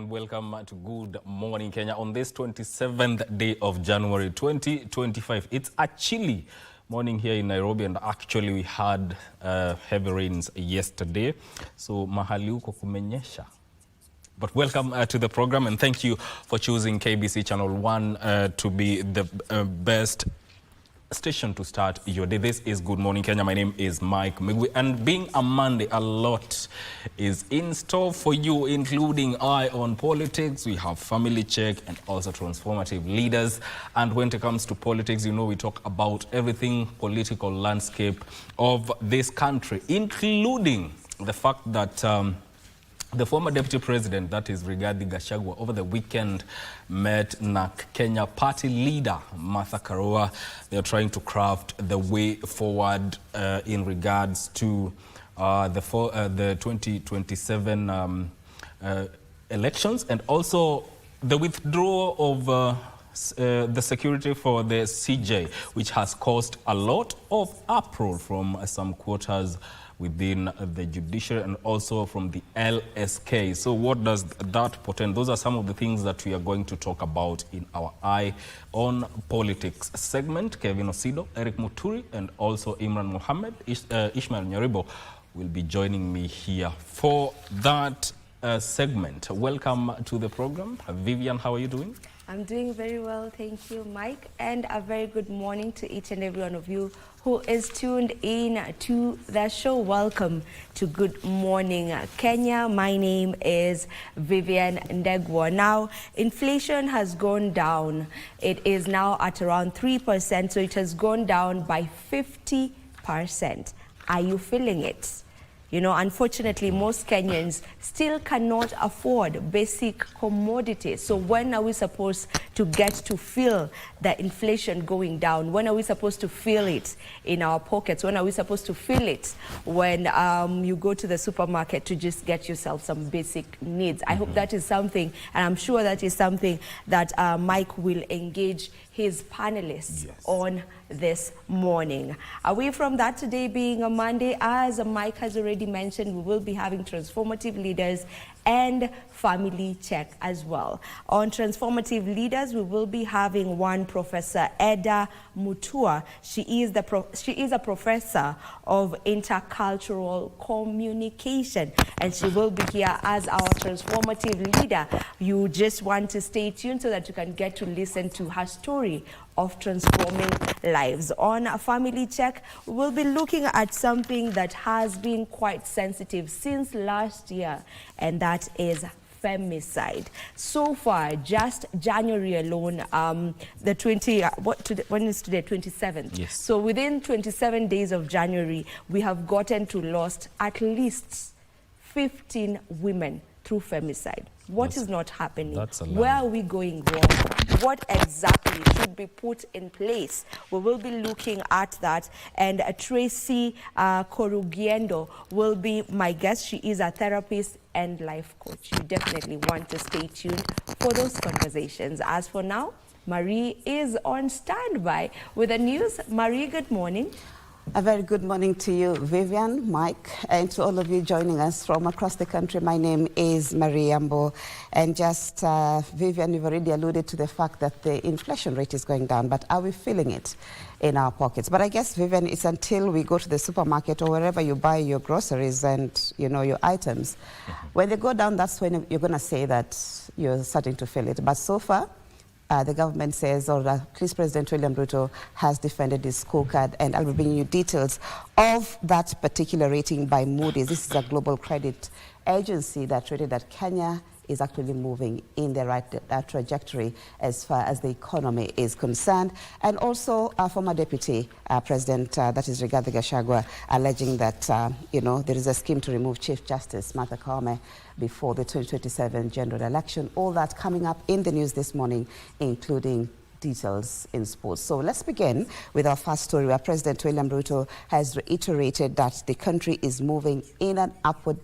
Welcome to Good Morning Kenya on this 27th day of January 2025. It's a chilly morning here in Nairobi, and actually we had heavy rains yesterday. So mahali huko kumenyesha. But welcome to the program, and thank you for choosing KBC Channel 1 to be the best station to start your day. This is Good Morning Kenya. My name is Mike Migwi, and being a Monday, a lot is in store for you, including Eye on Politics. We have Family Check and also Transformative Leaders. And when it comes to politics, you know, we talk about everything political landscape of this country, including the fact that the former deputy president, that is Rigathi Gachagua, over the weekend met Kenya party leader Martha Karua. They are trying to craft the way forward in regards to the 2027 elections, and also the withdrawal of the security for the CJ, which has caused a lot of uproar from some quarters within the judiciary and also from the LSK. So what does that portend? Those are some of the things that we are going to talk about in our Eye on Politics segment. Kevin Osido, Eric Muturi, and also Imran Mohammed, Ishmael Nyaribo will be joining me here for that segment. Welcome to the program. Vivian, how are you doing? I'm doing very well, thank you, Mike, and a very good morning to each and every one of you who is tuned in to the show. Welcome to Good Morning Kenya. My name is Vivian Ndegwa. Now, inflation has gone down. It is now at around 3%, so it has gone down by 50%. Are you feeling it? You know, unfortunately, most Kenyans still cannot afford basic commodities. So when are we supposed to get to feel the inflation going down? When are we supposed to feel it in our pockets? When are we supposed to feel it when you go to the supermarket to just get yourself some basic needs? I hope that is something, and I'm sure that is something that Mike will engage his panelists on this morning. Away from that, today being a Monday, as Mike has already mentioned, we will be having Transformative Leaders and Family Check as well. On Transformative Leaders, we will be having one Professor Eda Mutua. She is a professor of intercultural communication, and she will be here as our transformative leader. You just want to stay tuned so that you can get to listen to her story of transforming lives. On a Family Check, we will be looking at something that has been quite sensitive since last year, and that is femicide. So far, just January alone, when is today? 27th. Yes. So within 27 days of January, we have gotten to lost at least 15 women through femicide. What is not happening? Where are we going wrong? What exactly should be put in place? We will be looking at that, and Tracy Korugiendo will be my guest. She is a therapist and life coach. You definitely want to stay tuned for those conversations. As for now, Marie is on standby with the news. Marie, good morning. A very good morning to you, Vivian, Mike, and to all of you joining us from across the country. My name is Marie Ambo, and just, Vivian, you've already alluded to the fact that the inflation rate is going down, but are we feeling it in our pockets? But I guess, Vivian, it's until we go to the supermarket or wherever you buy your groceries and, you know, your items. When they go down, that's when you're going to say that you're starting to feel it. But so far, the government says, or at least President William Ruto has defended his scorecard, and I'll be bringing you details of that particular rating by Moody's. This is a global credit agency that rated that Kenya is actually moving in the right trajectory as far as the economy is concerned. And also our former deputy president, that is Rigathi Gachagua, alleging that, you know, there is a scheme to remove Chief Justice Martha Karua before the 2027 general election. All that coming up in the news this morning, including details in sports. So let's begin with our first story, where President William Ruto has reiterated that the country is moving in an upward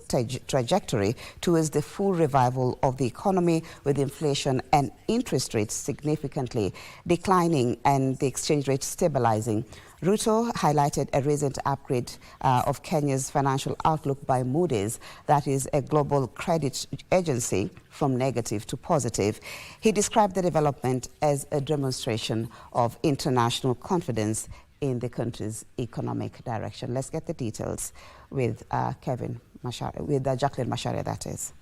trajectory towards the full revival of the economy, with inflation and interest rates significantly declining and the exchange rate stabilizing. Ruto highlighted a recent upgrade of Kenya's financial outlook by Moody's, that is a global credit agency, from negative to positive. He described the development as a demonstration of international confidence in the country's economic direction. Let's get the details with Jacqueline Macharia, that is.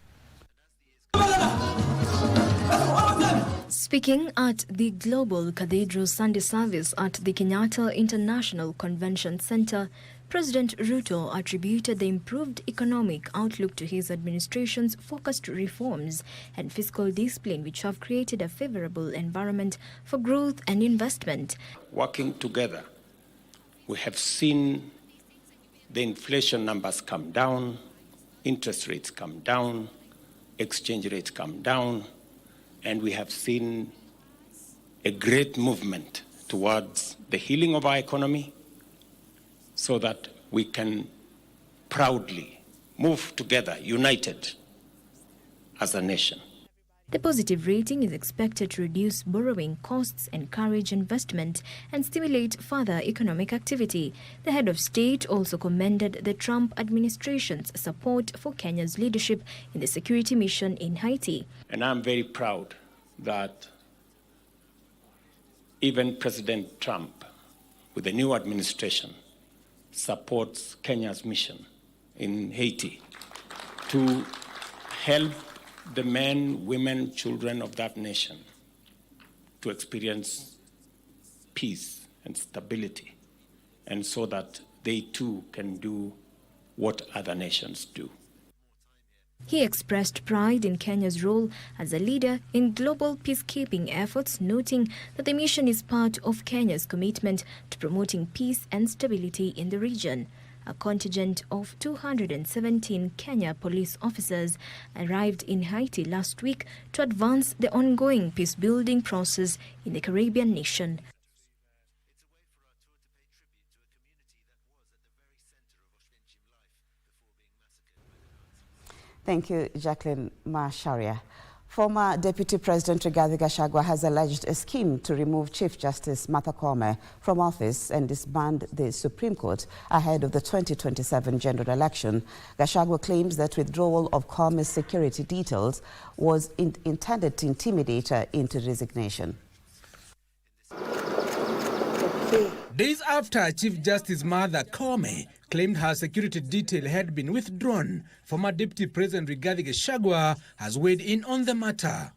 Speaking at the Global Cathedral Sunday service at the Kenyatta International Convention Center, President Ruto attributed the improved economic outlook to his administration's focused reforms and fiscal discipline, which have created a favorable environment for growth and investment. Working together, we have seen the inflation numbers come down, interest rates come down, exchange rates come down, and we have seen a great movement towards the healing of our economy so that we can proudly move together, united as a nation. The positive rating is expected to reduce borrowing costs, encourage investment, and stimulate further economic activity. The head of state also commended the Trump administration's support for Kenya's leadership in the security mission in Haiti. And I'm very proud that even President Trump, with the new administration, supports Kenya's mission in Haiti to help the men, women, children of that nation to experience peace and stability, and so that they too can do what other nations do. He expressed pride in Kenya's role as a leader in global peacekeeping efforts, noting that the mission is part of Kenya's commitment to promoting peace and stability in the region. A contingent of 217 Kenya police officers arrived in Haiti last week to advance the ongoing peace-building process in the Caribbean nation. Thank you, Jacqueline Macharia. Former Deputy President Rigathi Gachagua has alleged a scheme to remove Chief Justice Martha Koome from office and disband the Supreme Court ahead of the 2027 general election. Gachagua claims that withdrawal of Koome's security details was intended to intimidate her into resignation. Days after Chief Justice Martha Koome claimed her security detail had been withdrawn, former Deputy President Rigathi Gachagua has weighed in on the matter.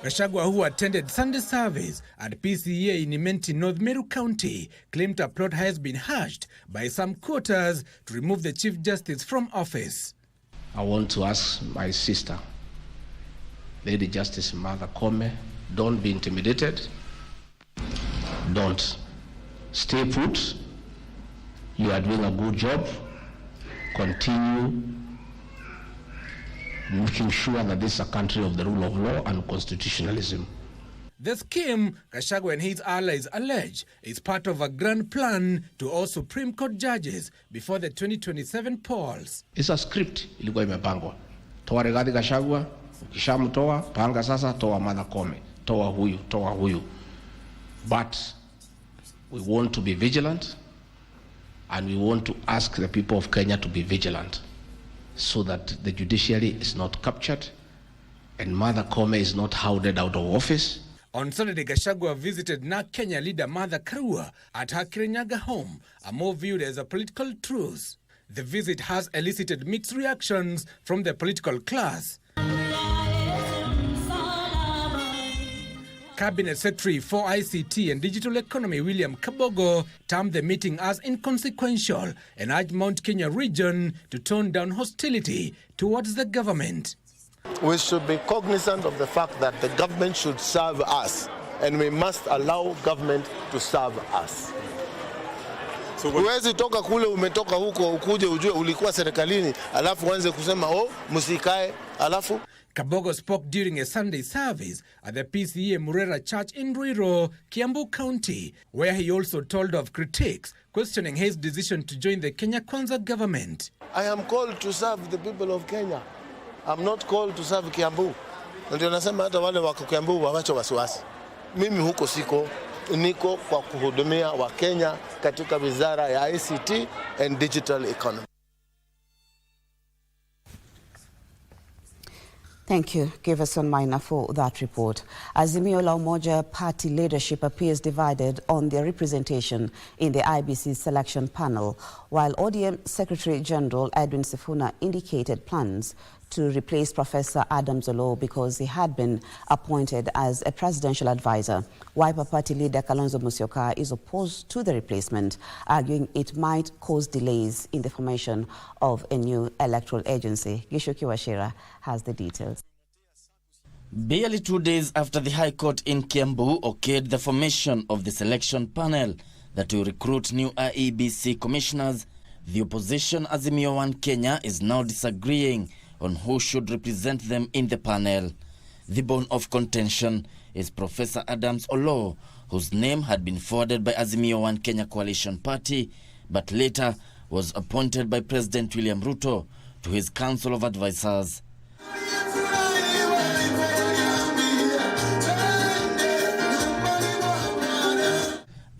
Gachagua, who attended Sunday service at PCA in Imenti, North Meru County, claimed a plot has been hatched by some quarters to remove the Chief Justice from office. I want to ask my sister, Lady Justice Martha Koome, don't be intimidated. Don't. Stay put. You are doing a good job. Continue making sure that this is a country of the rule of law and constitutionalism. The scheme, Gachagua and his allies allege, is part of a grand plan to all Supreme Court judges before the 2027 polls. It's a script ilikuwa imepangwa. Toa Rigathi Gachagua, ukishamtoa, panga sasa, toa Martha Koome. Toa huyu. But we want to be vigilant, and we want to ask the people of Kenya to be vigilant so that the judiciary is not captured and Martha Koome is not hounded out of office. On Saturday, Gachagua visited NARC Kenya leader Martha Karua at her Kirinyaga home, a move viewed as a political truce. The visit has elicited mixed reactions from the political class. Cabinet Secretary for ICT and Digital Economy William Kabogo termed the meeting as inconsequential and urged Mount Kenya region to tone down hostility towards the government. We should be cognizant of the fact that the government should serve us, and we must allow government to serve us. Huwezi toka kule umetoka huko ukuje ujue ulikuwa serikalini alafu uanze kusema msikae alafu. Kabogo spoke during a Sunday service at the PCA Murera Church in Ruiru, Kiambu County, where he also told of critics questioning his decision to join the Kenya Kwanza government. I am called to serve the people of Kenya. I'm not called to serve Kiambu. Ndio nasema hata wale wako Kiambu waache wasiwasi. mimi huko siko, niko kwa kuhudumia Wakenya katika wizara ya ICT and Digital Economy. Thank you, Giverson Maina, for that report. Azimio la Umoja party leadership appears divided on their representation in the IBC selection panel, while ODM Secretary General Edwin Sifuna indicated plans to replace Professor Adam Zolo because he had been appointed as a presidential advisor. Wiper Party leader Kalonzo Musyoka is opposed to the replacement, arguing it might cause delays in the formation of a new electoral agency. Gishuki Washira has the details. Barely 2 days after the High Court in Kiambu okayed the formation of the selection panel that will recruit new IEBC commissioners, the opposition Azimio One Kenya is now disagreeing on who should represent them in the panel. The bone of contention is Professor Adams Olo, whose name had been forwarded by Azimio One Kenya Coalition Party, but later was appointed by President William Ruto to his Council of Advisors.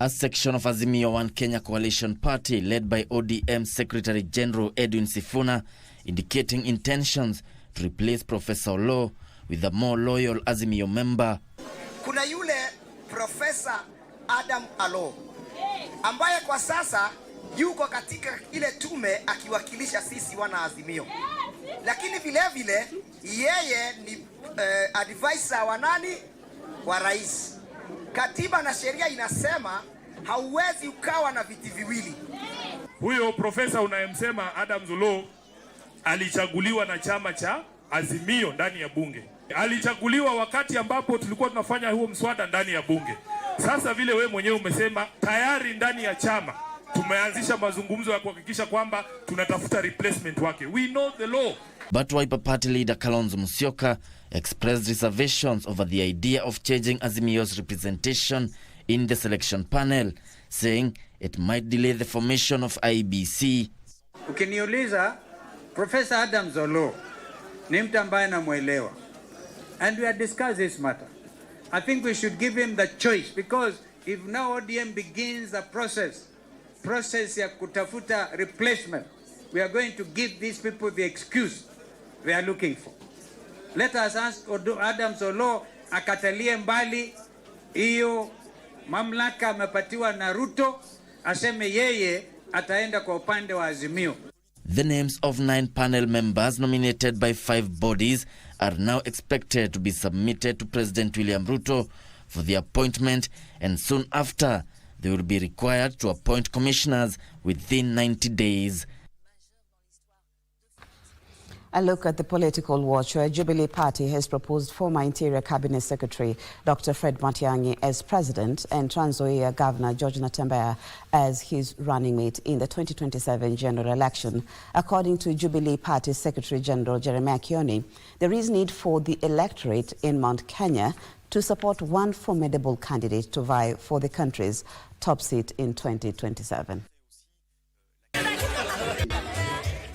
A section of Azimio One Kenya Coalition Party led by ODM Secretary General Edwin Sifuna indicating intentions to replace Professor Olo with a more loyal Azimio member. Kuna yule Professor Adam Alo ambaye kwa sasa yuko katika ile tume akiwakilisha sisi wana Azimio, lakini vile vile yeye ni advisor wa nani? Wa rais. Katiba na sheria inasema hauwezi ukawa na viti viwili. Huyo profesa unayemsema Adam Zolo alichaguliwa na chama cha Azimio ndani ya bunge. Alichaguliwa wakati ambapo tulikuwa tunafanya huo mswada ndani ya bunge. Sasa vile we mwenyewe umesema tayari ndani ya chama tumeanzisha mazungumzo ya kuhakikisha kwamba tunatafuta replacement wake. We know the law. But Wiper Party leader Kalonzo Musyoka expressed reservations over the idea of changing Azimio's representation in the selection panel, saying it might delay the formation of IBC. Ukiniuliza, Professor Adam Zolo ni mtu ambaye namuelewa, and we have discussed this matter. I think we should give him the choice, because if now ODM begins the process ya kutafuta replacement, we are going to give these people the excuse we are looking for. Let us ask Adam Zolo akatalie mbali hiyo mamlaka amepatiwa na Ruto, aseme yeye ataenda kwa upande wa Azimio. The names of 9 panel members nominated by 5 bodies are now expected to be submitted to President William Ruto for the appointment, and soon after they will be required to appoint commissioners within 90 days. A look at the political watch, where Jubilee Party has proposed former Interior Cabinet Secretary Dr. Fred Matiang'i as president and Trans Nzoia Governor George Natembeya as his running mate in the 2027 general election. According to Jubilee Party Secretary General Jeremiah Kioni, there is need for the electorate in Mount Kenya to support one formidable candidate to vie for the country's top seat in 2027.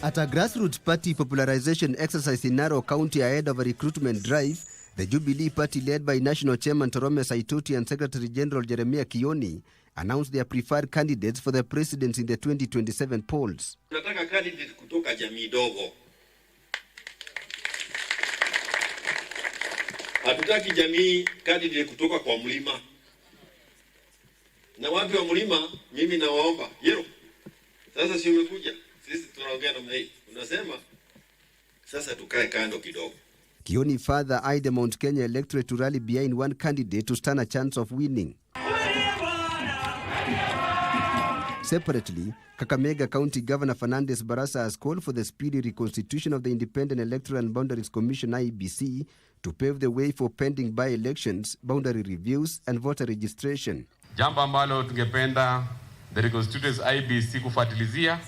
At a grassroots party popularization exercise in Narok County ahead of a recruitment drive, the Jubilee Party led by National Chairman Torome Saitoti and Secretary General Jeremiah Kioni announced their preferred candidates for the presidency in the 2027 polls. Tunataka candidate kutoka jamii dogo. Hatutaki jamii candidate kutoka kwa mlima. Na watu wa mlima mimi nawaomba, yero. Sasa si umekuja. Sisi tunaongea namna hii. Unasema sasa tukae kando kidogo. Kioni further eyed the Mount Kenya electorate to rally behind one candidate to stand a chance of winning. Separately, Kakamega County Governor Fernandes Barasa has called for the speedy reconstitution of the Independent Electoral and Boundaries Commission IEBC to pave the way for pending by-elections, boundary reviews and voter registration. Jambo ambalo tungependa the reconstituted IEBC kufuatilizia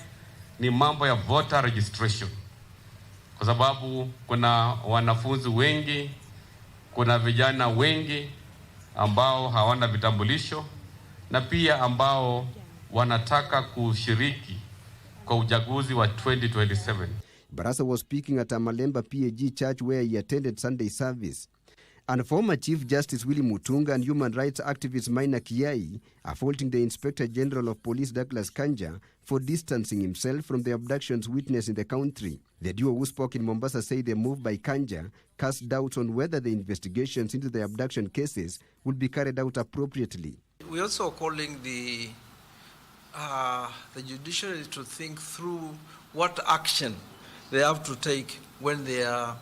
ni mambo ya voter registration, kwa sababu kuna wanafunzi wengi, kuna vijana wengi ambao hawana vitambulisho na pia ambao wanataka kushiriki kwa uchaguzi wa 2027. Barasa was speaking at a Malemba PAG church where he attended Sunday service. And former Chief Justice Willy Mutunga and human rights activist Maina Kiai are faulting the Inspector General of Police Douglas Kanja for distancing himself from the abductions witnessed in the country. The duo who spoke in Mombasa say the move by Kanja cast doubts on whether the investigations into the abduction cases would be carried out appropriately. We're also calling the judiciary to think through what action they have to take when their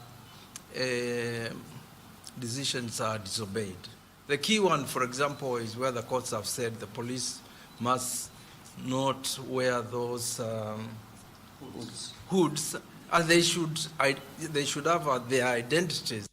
decisions are disobeyed. The key one, for example, is where the courts have said the police must not wear those hoods, and they should have their identities.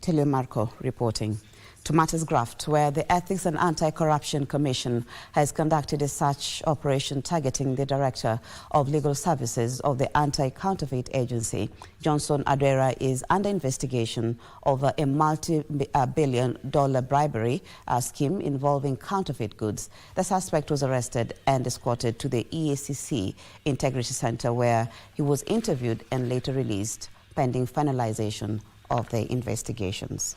Telemarco reporting. To Matters Graft, where the Ethics and Anti-Corruption Commission has conducted a search operation targeting the Director of Legal Services of the Anti-Counterfeit Agency. Johnson Adera is under investigation over a multi-billion-dollar bribery scheme involving counterfeit goods. The suspect was arrested and escorted to the EACC Integrity Center, where he was interviewed and later released, pending finalization of the investigations.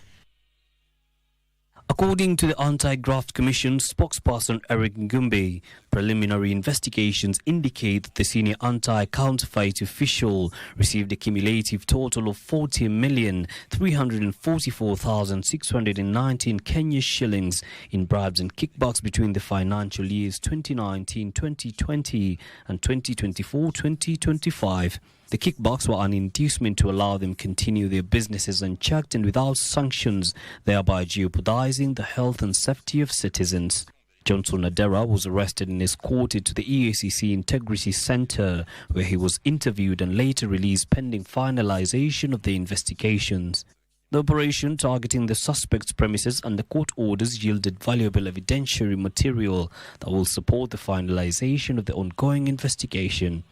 According to the Anti-Graft Commission spokesperson Eric Ngumbe, preliminary investigations indicate that the senior anti-counterfeit official received a cumulative total of 40,344,619 Kenya shillings in bribes and kickbacks between the financial years 2019-2020 and 2024-2025. The kickbacks were an inducement to allow them continue their businesses unchecked and without sanctions, thereby jeopardizing the health and safety of citizens. Johnson Adera was arrested and escorted to the EACC Integrity Center, where he was interviewed and later released pending finalization of the investigations. The operation targeting the suspect's premises and the court orders yielded valuable evidentiary material that will support the finalization of the ongoing investigation.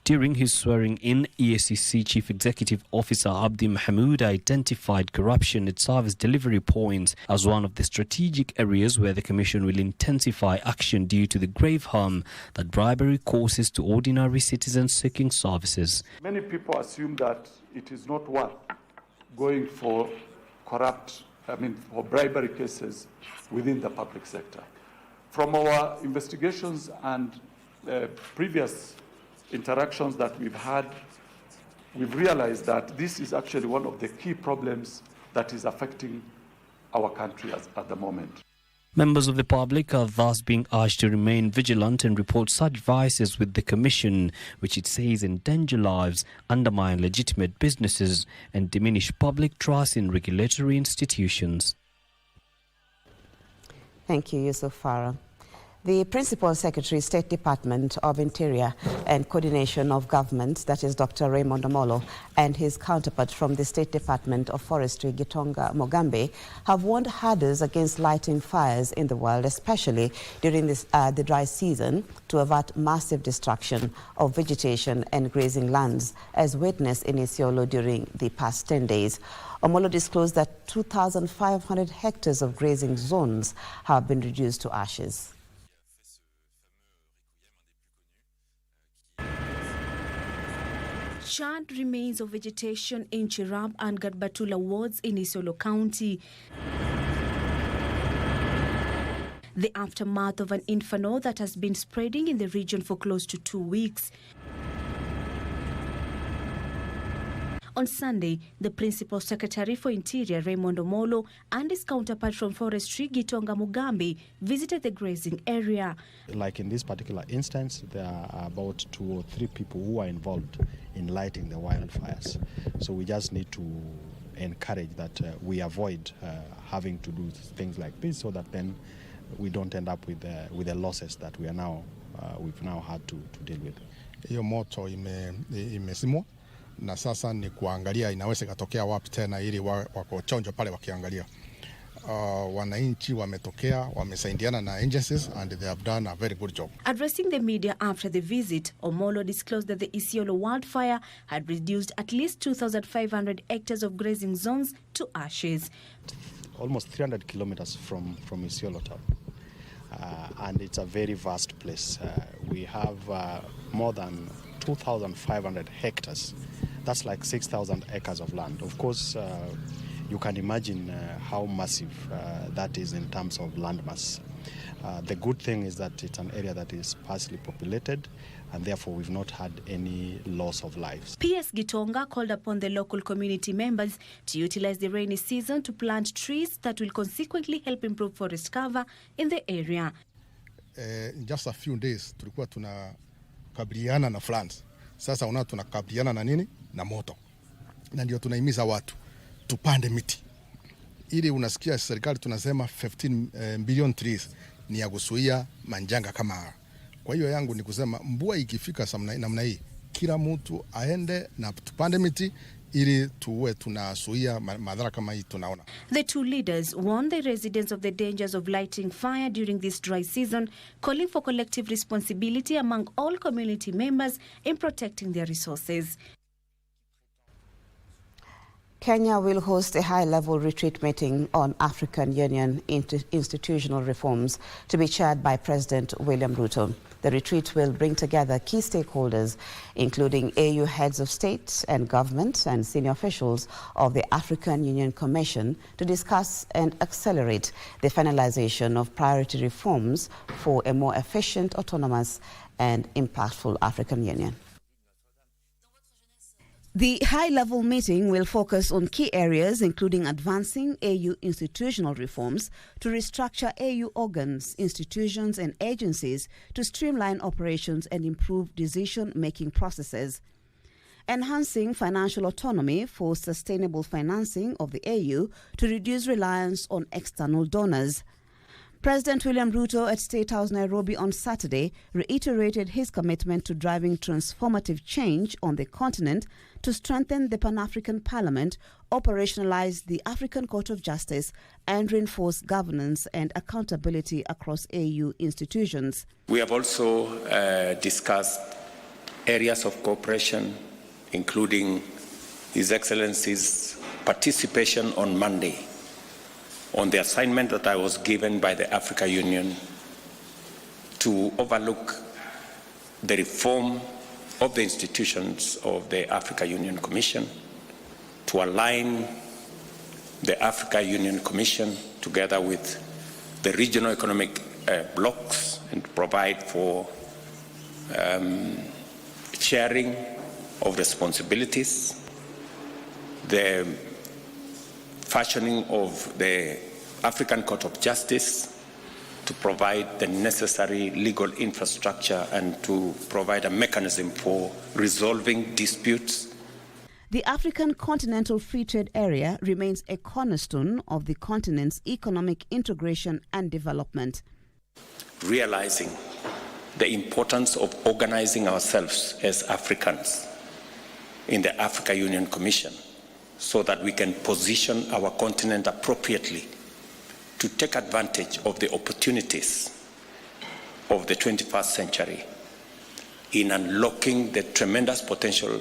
During his swearing-in, EACC Chief Executive Officer Abdi Mahmood identified corruption at service delivery points as one of the strategic areas where the Commission will intensify action due to the grave harm that bribery causes to ordinary citizens seeking services. Many people assume that it is not worth going for for bribery cases within the public sector. From our investigations and previous interactions that we've had, we've realized that this is actually one of the key problems that is affecting our country at the moment. Members of the public are thus being urged to remain vigilant and report such vices with the Commission, which it says endanger lives, undermine legitimate businesses and diminish public trust in regulatory institutions. Thank you, Yusuf Farah. The Principal Secretary, State Department of Interior and Coordination of Government, that is Dr. Raymond Omolo, and his counterpart from the State Department of Forestry, Gitonga Mugambe, have warned herders against lighting fires in the world, especially during the dry season, to avert massive destruction of vegetation and grazing lands, as witnessed in Isiolo during the past 10 days. Omolo disclosed that 2,500 hectares of grazing zones have been reduced to ashes. Charred remains of vegetation in Chirab and Garbatula wards in Isiolo County. The aftermath of an inferno that has been spreading in the region for close to 2 weeks. On Sunday, the Principal Secretary for Interior, Raymond Omolo, and his counterpart from Forestry, Gitonga Mugambe, visited the grazing area. Like in this particular instance, there are about 2 or 3 people who are involved in lighting the wildfires. So we just need to encourage that we avoid having to do things like this, so that then we don't end up with the losses that we've now had to deal with. Hiyo moto imesimwa na sasa ni kuangalia inaweza ikatokea wapi tena, ili wako chonjo pale wakiangalia. Wananchi wametokea, wamesaidiana na agencies, and they have done a very good job. Addressing the media after the visit, Omolo disclosed that the Isiolo wildfire had reduced at least 2,500 hectares of grazing zones to ashes. Almost 300 kilometers from Isiolo town. And it's a very vast place. We have more than 2,500 hectares That's like 6,000 acres of land. Of course, you can imagine how massive that is in terms of land mass. The good thing is that it's an area that is sparsely populated, and therefore we've not had any loss of lives. PS Gitonga called upon the local community members to utilize the rainy season to plant trees that will consequently help improve forest cover in the area. In just a few days tulikuwa tunakabiliana na floods. Sasa una tunakabiliana na nini? Na moto. Na ndio tunahimiza watu tupande miti. Ili unasikia serikali tunasema 15 billion trees ni ya kuzuia manjanga kama haya. Kwa hiyo yangu ni kusema mvua ikifika namna hii, kila mtu aende na tupande miti ili tuwe tunazuia madhara kama hii tunaona. The two leaders warned the residents of the dangers of lighting fire during this dry season, calling for collective responsibility among all community members in protecting their resources. Kenya will host a high-level retreat meeting on African Union institutional reforms to be chaired by President William Ruto. The retreat will bring together key stakeholders, including AU heads of state and government and senior officials of the African Union Commission, to discuss and accelerate the finalization of priority reforms for a more efficient, autonomous and impactful African Union. The high-level meeting will focus on key areas including advancing AU institutional reforms to restructure AU organs, institutions and agencies to streamline operations and improve decision-making processes, enhancing financial autonomy for sustainable financing of the AU to reduce reliance on external donors. President William Ruto at State House Nairobi on Saturday reiterated his commitment to driving transformative change on the continent to strengthen the Pan-African Parliament, operationalize the African Court of Justice, and reinforce governance and accountability across AU institutions. We have also discussed areas of cooperation, including His Excellency's participation on Monday on the assignment that I was given by the Africa Union to overlook the reform of the institutions of the Africa Union Commission, to align the Africa Union Commission together with the regional economic blocs and provide for sharing of responsibilities, the fashioning of the African Court of Justice to provide the necessary legal infrastructure and to provide a mechanism for resolving disputes. The African Continental Free Trade Area remains a cornerstone of the continent's economic integration and development. Realizing the importance of organizing ourselves as Africans in the Africa Union Commission, so that we can position our continent appropriately to take advantage of the opportunities of the 21st century in unlocking the tremendous potential,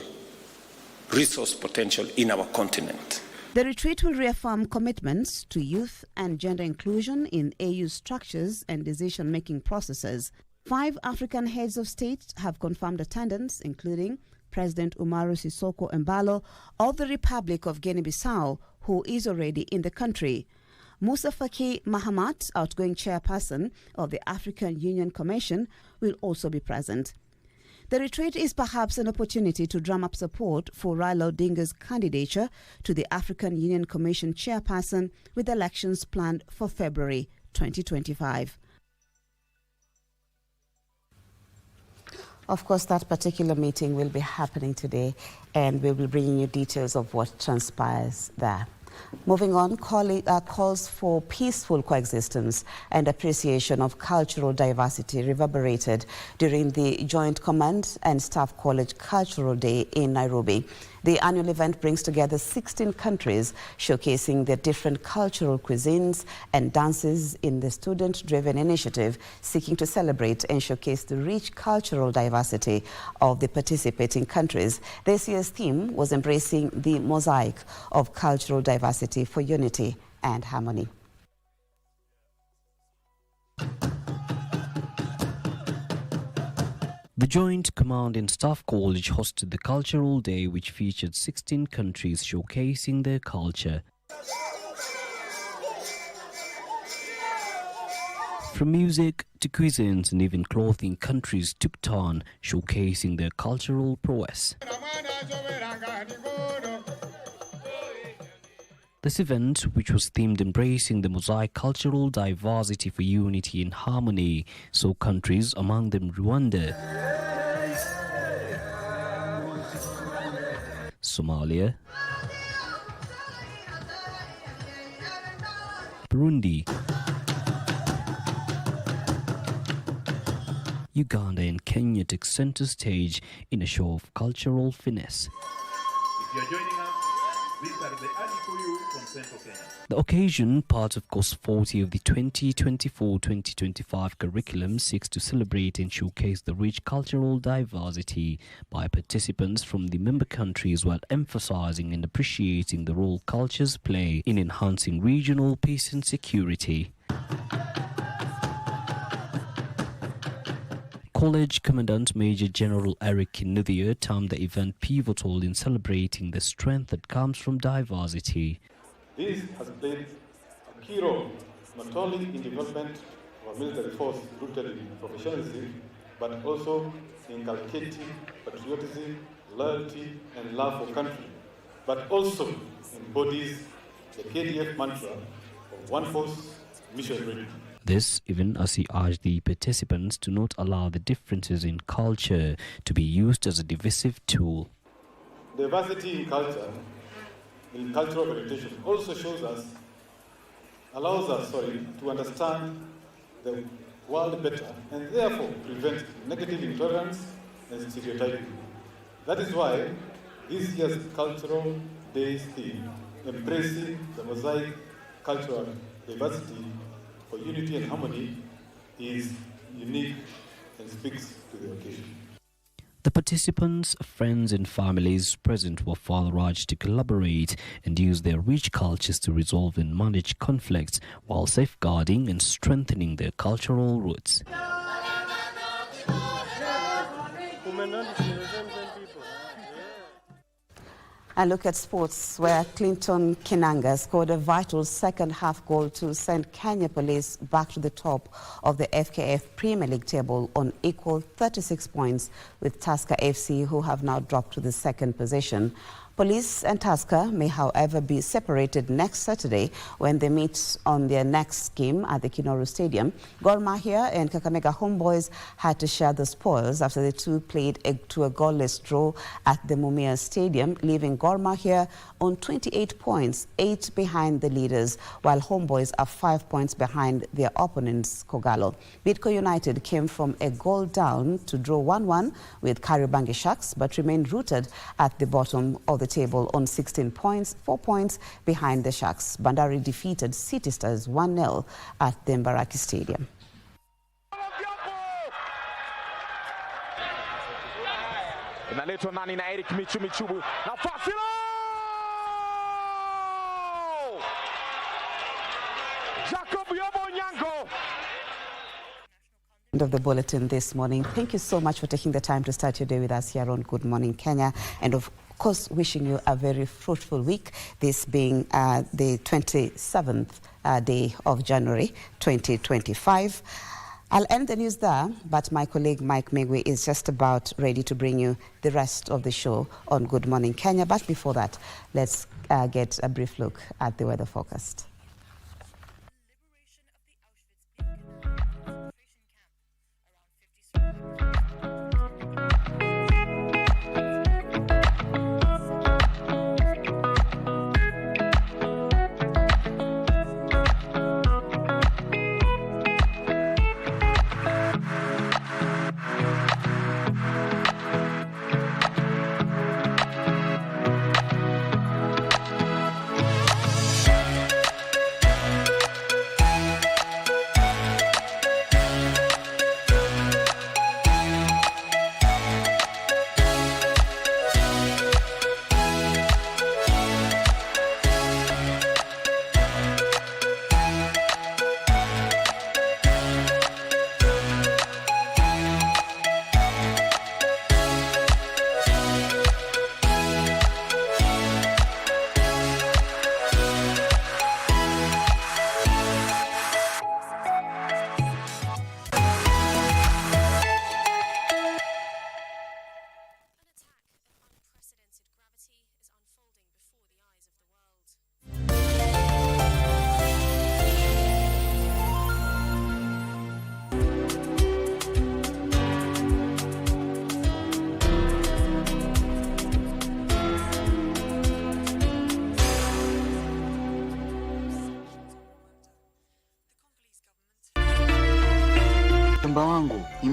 resource potential in our continent. The retreat will reaffirm commitments to youth and gender inclusion in AU structures and decision-making processes. 5 African heads of state have confirmed attendance, including President Umaru Sissoco Embalo of the Republic of Guinea-Bissau, who is already in the country. Musa Faki Mahamat, outgoing chairperson of the African Union Commission, will also be present. The retreat is perhaps an opportunity to drum up support for Raila Odinga's candidature to the African Union Commission chairperson, with elections planned for February 2025. Of course, that particular meeting will be happening today, and we'll be bringing you details of what transpires there. Moving on, calls for peaceful coexistence and appreciation of cultural diversity reverberated during the Joint Command and Staff College Cultural Day in Nairobi. The annual event brings together 16 countries, showcasing their different cultural cuisines and dances in the student-driven initiative seeking to celebrate and showcase the rich cultural diversity of the participating countries. This year's theme was embracing the mosaic of cultural diversity for unity and harmony. The Joint Command and Staff College hosted the Cultural Day, which featured 16 countries showcasing their culture. From music to cuisines and even clothing, countries took turn showcasing their cultural prowess. This event, which was themed embracing the mosaic cultural diversity for unity and harmony, saw countries, among them Rwanda, Somalia, Burundi, Uganda and Kenya took center stage in a show of cultural finesse. If you are joining us, these are the Adikuyu from Central Kenya. The occasion, part of Course 40 of the 2024-2025 curriculum, seeks to celebrate and showcase the rich cultural diversity by participants from the member countries while emphasizing and appreciating the role cultures play in enhancing regional peace and security. College Commandant Major General Eric Kinuthia termed the event pivotal in celebrating the strength that comes from diversity. This has played a key role not only in development of a military force rooted in professionalism, but also inculcating patriotism, loyalty, and love for country, but also embodies the KDF mantra of one force, mission ready. This, even as he urged the participants to not allow the differences in culture to be used as a divisive tool. Diversity in culture, in cultural orientation, also allows us to understand the world better and therefore prevent negative intolerance and stereotyping. That is why this year's Cultural Day's theme, embracing the mosaic cultural diversity for unity and harmony, is unique and speaks to the occasion. The participants, friends and families present were further urged to collaborate and use their rich cultures to resolve and manage conflicts while safeguarding and strengthening their cultural roots. And look at sports, where Clinton Kinanga scored a vital second-half goal to send Kenya Police back to the top of the FKF Premier League table on equal 36 points with Tusker FC, who have now dropped to the second position. Police and Tusker may, however, be separated next Saturday when they meet on their next game at the Kinoru Stadium. Gor Mahia and Kakamega Homeboys had to share the spoils after the two played to a goalless draw at the Mumia Stadium, leaving Gor Mahia on 28 points, 8 behind the leaders, while Homeboys are 5 points behind their opponents, Kogalo. Bidco United came from a goal down to draw 1-1 with Kariobangi Sharks, but remained rooted at the bottom of the table on 16 points, 4 points behind the Sharks. Bandari defeated City Stars 1-0 at the Mbaraki Stadium. Inaletwa nani na Eric Michubu. Nafasi Jacob Yobo Nyango. End of the bulletin this morning. Thank you so much for taking the time to start your day with us here on Good Morning Kenya, and of course wishing you a very fruitful week, this being the 27th day of January 2025. I'll end the news there, but my colleague Mike Megwe is just about ready to bring you the rest of the show on Good Morning Kenya. But before that, let's get a brief look at the weather forecast.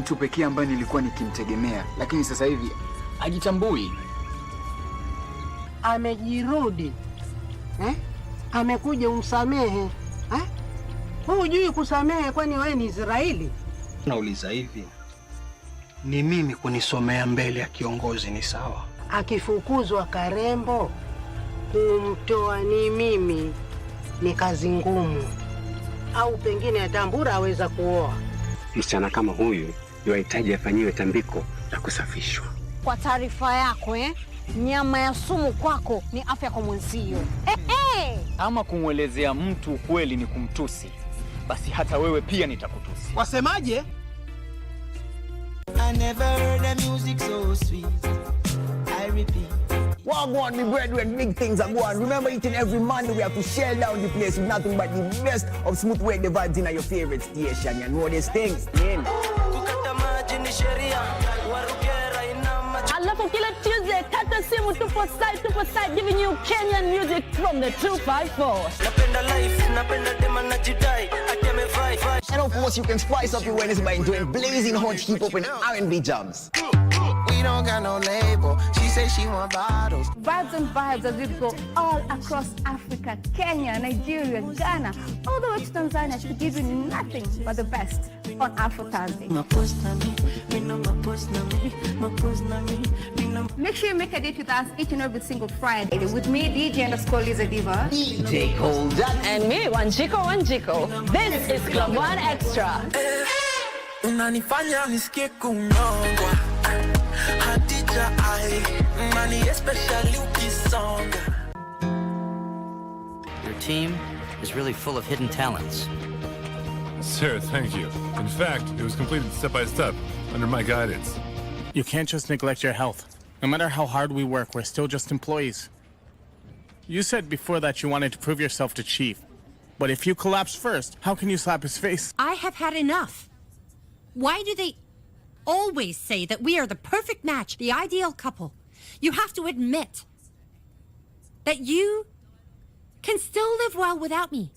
mtu pekee ambaye nilikuwa nikimtegemea, lakini sasa hivi hajitambui. Amejirudi. Amekuja umsamehe. Hujui kusamehe kwani wewe ni Israeli? Nauliza hivi, ni mimi kunisomea mbele ya kiongozi ni sawa? Akifukuzwa Karembo, kumtoa ni mimi ni kazi ngumu. Au pengine atambura aweza kuoa. Msichana kama huyu yuhitaji afanyiwe tambiko la kusafishwa. Kwa taarifa yako, nyama ya sumu kwako ni afya kwa mwenzio. Ama kumwelezea mtu ukweli ni kumtusi, basi hata wewe pia nitakutusi. Wasemaje? I never heard the music so sweet. I repeat. Wagwan, me brethren, big things are going. Remember, each and every Monday we have to shell down the place with nothing but the best of smooth wave the vibes in your favorite station. You know these things. Alafu kila Tuesday, kata simu tupo side, giving you Kenyan music from the 254. And of course, you can spice up your Wednesday by enjoying blazing hot hip-hop and R&B jams. We don't got no label. She says she want bottles. Vibes and vibes as we go all across Africa, Kenya, Nigeria, Ghana, all the way to Tanzania to give you nothing but the best on Afro Thursday. Make sure you make a date with us each and every single Friday with me, DJ_Liza Diva. DJ Holder. And me, Wanjiko. This is Club One Extra. Unanifanya nisikie kunyongwa. Hadija ai, mani especially ukisonga. Your team is really full of hidden talents. Sir, thank you. In fact, it was completed step by step, under my guidance. You can't just neglect your health. No matter how hard we work, we're still just employees. You said before that you wanted to prove yourself to Chief. But if you collapse first, how can you slap his face? I have had enough. Why do they always say that we are the perfect match, the ideal couple? You have to admit that you can still live well without me.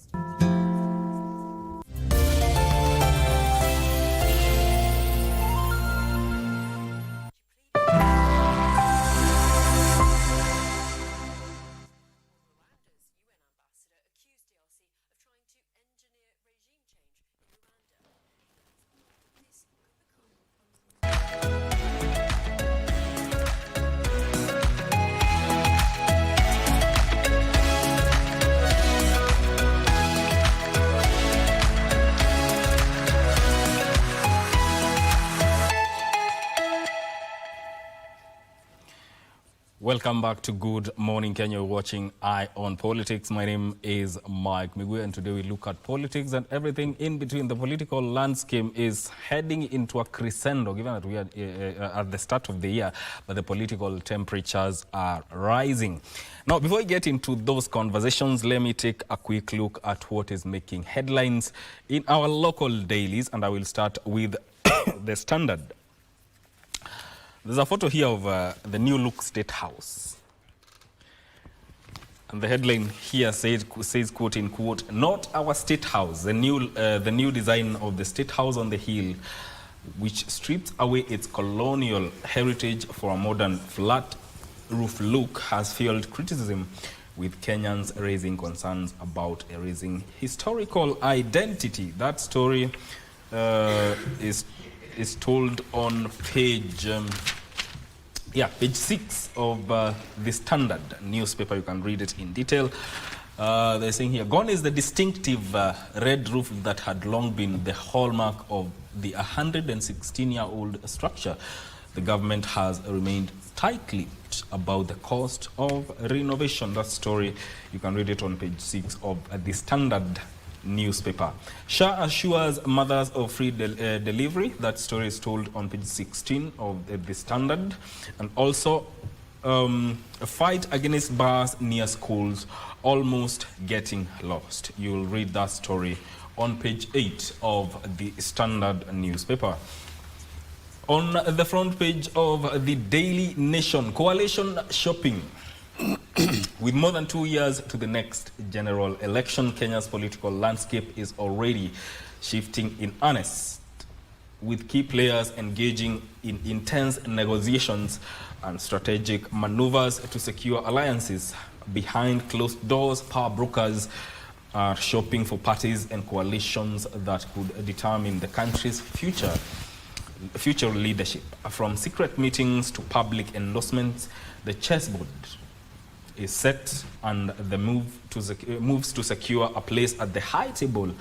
Welcome back to Good Morning Kenya. You're watching Eye on Politics. My name is Mike Migui, and today we look at politics and everything in between. The political landscape is heading into a crescendo, given that we are at the start of the year, but the political temperatures are rising. Now, before we get into those conversations, let me take a quick look at what is making headlines in our local dailies, and I will start with the Standard. There's a photo here of the new look State House. And the headline here says, quote unquote, "Not our State House." The new design of the State House on the Hill, which strips away its colonial heritage for a modern flat roof look, has fueled criticism, with Kenyans raising concerns about erasing historical identity. That story is told on page 6 of the Standard newspaper. You can read it in detail. They're saying here, gone is the distinctive red roof that had long been the hallmark of the 116-year-old structure. The government has remained tight-lipped about the cost of renovation. That story, you can read it on page 6 of the Standard newspaper. Shah assures mothers of free delivery. That story is told on page 16 of the Standard. And also, a fight against bars near schools almost getting lost. You'll read that story on page 8 of the Standard newspaper. On the front page of the Daily Nation, coalition shopping. With more than 2 years to the next general election, Kenya's political landscape is already shifting in earnest. with key players engaging in intense negotiations and strategic maneuvers to secure alliances. Behind closed doors, power brokers are shopping for parties and coalitions that could determine the country's future leadership. From secret meetings to public endorsements, the chessboard is set, and the moves to secure a place at the high table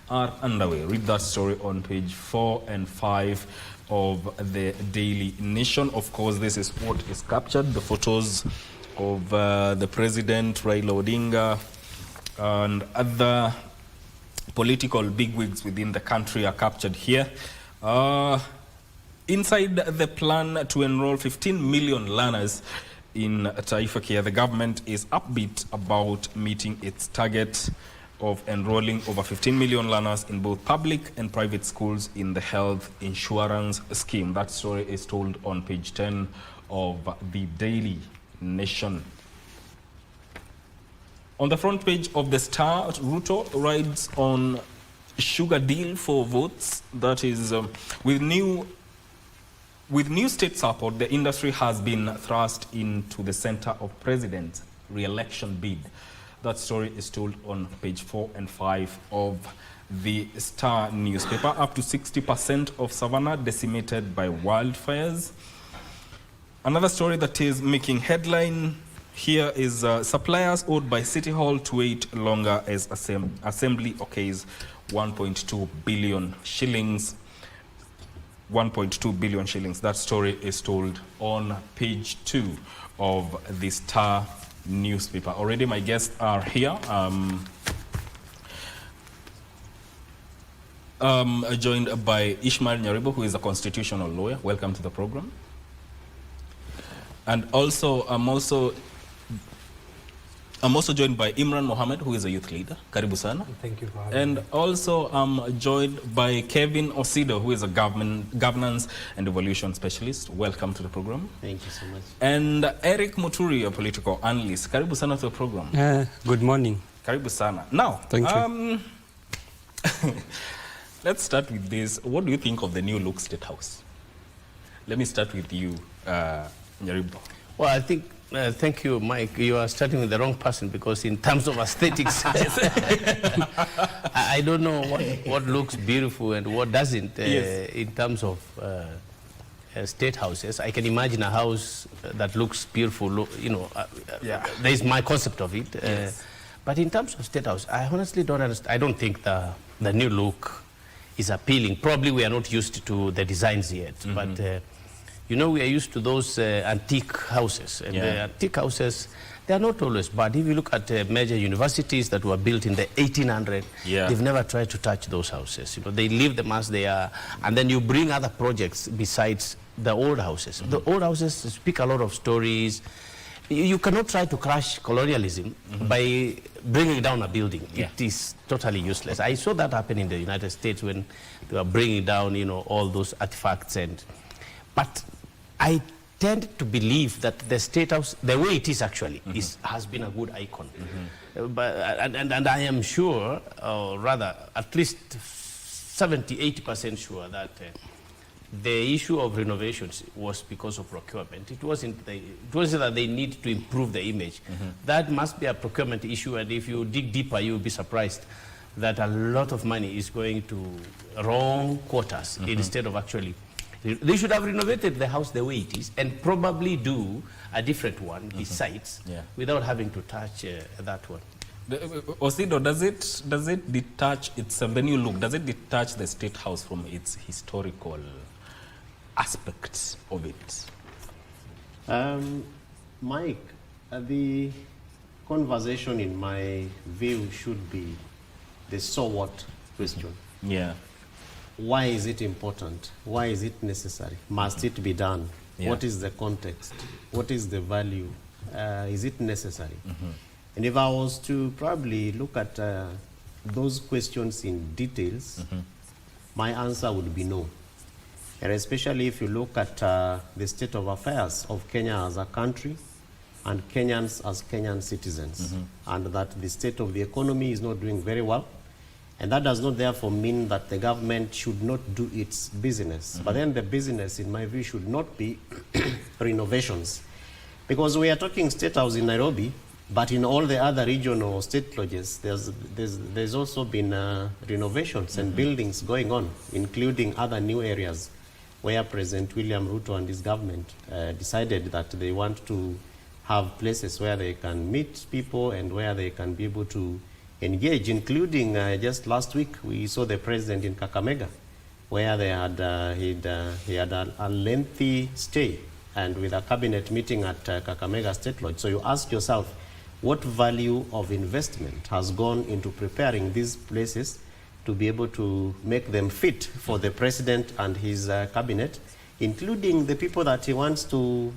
are underway. Read that story on page 4 and 5 of the Daily Nation. Of course, this is what is captured, the photos of the president, Raila Odinga, and other political bigwigs within the country are captured here. Inside the plan to enroll 15 million learners in Taifa Care, the government is upbeat about meeting its target of enrolling over 15 million learners in both public and private schools in the health insurance scheme. That story is told on page 10 of the Daily Nation. On the front page of the Star, Ruto rides on sugar deal for votes. That is, with new state support, the industry has been thrust into the center of president's re-election bid. That story is told on page 4 and 5 of the Star newspaper. Up to 60% of Savannah decimated by wildfires. Another story that is making headline here is suppliers owed by City Hall to wait longer as assembly okays 1.2 billion shillings. 1.2 billion shillings. That story is told on page 2 of the Star newspaper. Already my guests are here. Joined by Ishmael Nyaribo, who is a constitutional lawyer. Welcome to the program. And also, I'm also joined by Imran Mohammed, who is a youth leader. Karibu sana. Thank you for having me. And also I'm joined by Kevin Osido, who is a governance and evolution specialist. Welcome to the program. Thank you so much. And Eric Muturi, a political analyst. Karibu sana to the program. Good morning. Karibu sana. Now, thank you. Let's start with this. What do you think of the new look State House? Let me start with you, Nyaribo. Well, I think thank you, Mike. You are starting with the wrong person, because in terms of aesthetics, I don't know what looks beautiful and what doesn't in terms of state houses. I can imagine a house that looks beautiful, there is my concept of it. But in terms of state house, I honestly don't understand. I don't think the new look is appealing. Probably we are not used to the designs yet, but we are used to those antique houses. And the antique houses, they are not always bad. If you look at major universities that were built in the 1800s, they've never tried to touch those houses. They leave them as they are, and then you bring other projects besides the old houses. The old houses speak a lot of stories. You cannot try to crush colonialism by bringing down a building. It is totally useless. I saw that happen in the United States when they were bringing down, all those artifacts. But I tend to believe that the State House, the way it is actually, has been a good icon. And I am sure, or rather, at least 70–80% sure that the issue of renovations was because of procurement. It wasn't that they need to improve the image. That must be a procurement issue, and if you dig deeper, you'll be surprised that a lot of money is going to wrong quarters instead of actually. They should have renovated the house the way it is and probably do a different one besides without having to touch that one. Osido, does it detach the new look? Does it detach the State House from its historical aspects of it? Mike, the conversation in my view should be the so what question. Why is it important? Why is it necessary? Must it be done? What is the context? What is the value? Is it necessary? And if I was to probably look at those questions in details, my answer would be no. And especially if you look at the state of affairs of Kenya as a country and Kenyans as Kenyan citizens, and that the state of the economy is not doing very well. And that does not therefore mean that the government should not do its business. But then the business, in my view, should not be renovations. Because we are talking State House in Nairobi, but in all the other regional state lodges, there's also been renovations and buildings going on, including other new areas where President William Ruto and his government decided that they want to have places where they can meet people and where they can be able to engage, including just last week we saw the president in Kakamega, where they had he had a lengthy stay and with a cabinet meeting at Kakamega State Lodge. So you ask yourself, what value of investment has gone into preparing these places to be able to make them fit for the president and his cabinet, including the people that he wants to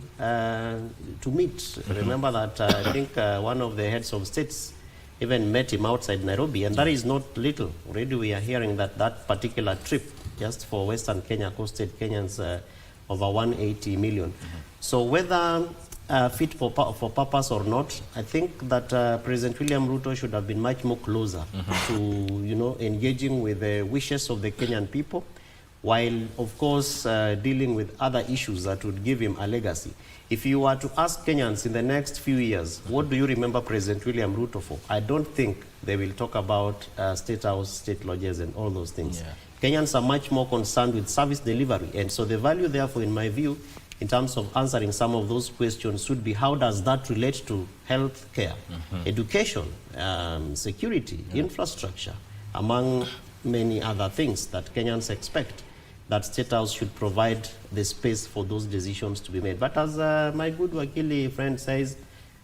meet. Remember that I think one of the heads of states even met him outside Nairobi, and that is not little. Already we are hearing that that particular trip, just for Western Kenya, costed Kenyans over 180 million. So whether fit for purpose or not, I think that President William Ruto should have been much more closer to, engaging with the wishes of the Kenyan people, while of course dealing with other issues that would give him a legacy. If you were to ask Kenyans in the next few years, what do you remember President William Ruto for? I don't think they will talk about State House, state lodges, and all those things. Yeah. Kenyans are much more concerned with service delivery. And so the value, therefore, in my view, in terms of answering some of those questions, should be how does that relate to health care, education, security, infrastructure, among many other things that Kenyans expect that State House should provide the space for those decisions to be made. But as my good Wakili friend says,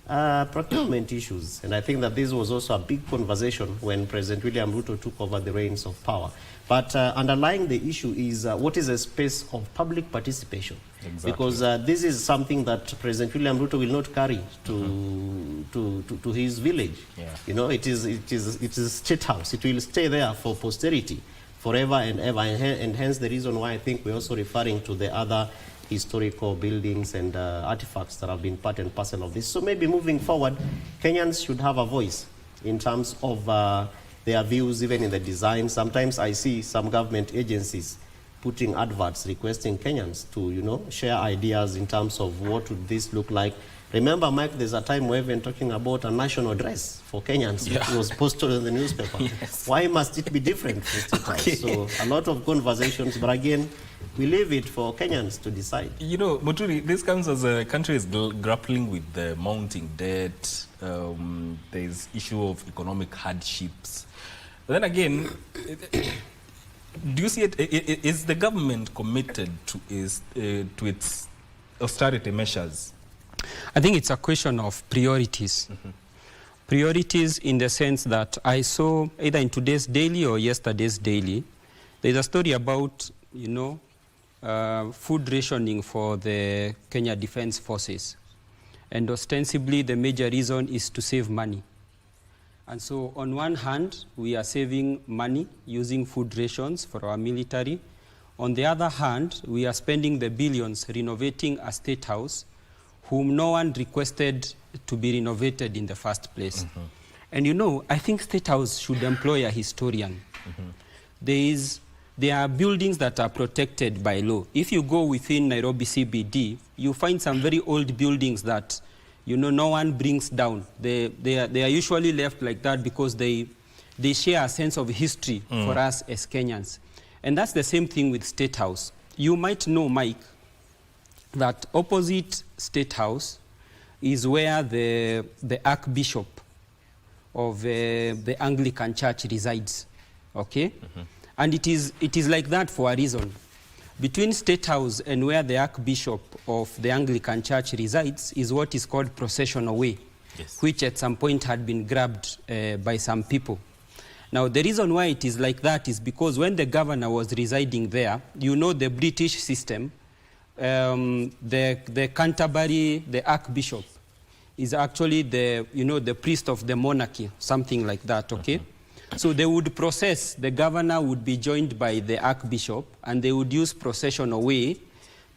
procurement issues. And I think that this was also a big conversation when President William Ruto took over the reins of power. But underlying the issue is what is a space of public participation? Exactly. Because this is something that President William Ruto will not carry to his village. Yeah. It is State House. It will stay there for posterity forever and ever, and hence the reason why I think we're also referring to the other historical buildings and artifacts that have been part and parcel of this. So maybe moving forward, Kenyans should have a voice in terms of their views, even in the design. Sometimes I see some government agencies putting adverts requesting Kenyans to, share ideas in terms of what would this look like. Remember, Mike, there's a time we're even talking about a national dress for Kenyans. Yeah. It was posted in the newspaper. Yes. Why must it be different for State House? So a lot of conversations, but again, we leave it for Kenyans to decide. Muturi, this comes as a country is grappling with the mounting debt. There's issue of economic hardships. But then again, do you see it? Is the government committed to its austerity measures? I think it's a question of priorities. Priorities in the sense that I saw either in today's daily or yesterday's daily, there's a story about, food rationing for the Kenya Defense Forces. And ostensibly, the major reason is to save money. And so on one hand, we are saving money using food rations for our military. On the other hand, we are spending the billions renovating a State House whom no one requested to be renovated in the first place. And I think State House should employ a historian. There are buildings that are protected by law. If you go within Nairobi CBD, you find some very old buildings that no one brings down. They are usually left like that because they share a sense of history for us as Kenyans. And that's the same thing with State House. You might know, Mike, that opposite State House is where the Archbishop of the Anglican Church resides, okay? And it is like that for a reason. Between State House and where the Archbishop of the Anglican Church resides is what is called Processional Way, which at some point had been grabbed by some people. Now, the reason why it is like that is because when the governor was residing there, the British system, the Canterbury, the Archbishop, is actually the priest of the monarchy, something like that, okay? So they would process, the governor would be joined by the Archbishop, and they would use processional way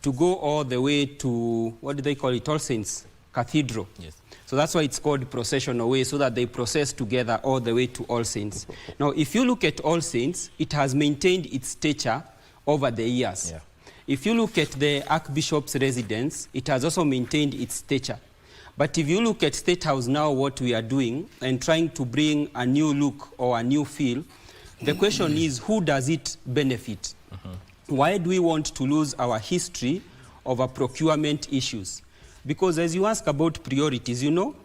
to go all the way to, what do they call it, All Saints, cathedral. Yes. So that's why it's called processional way, so that they process together all the way to All Saints. Now, if you look at All Saints, it has maintained its stature over the years. Yeah. If you look at the Archbishop's residence, it has also maintained its stature. But if you look at State House now, what we are doing, and trying to bring a new look or a new feel, the question is, who does it benefit? Why do we want to lose our history over procurement issues? Because as you ask about priorities, you know,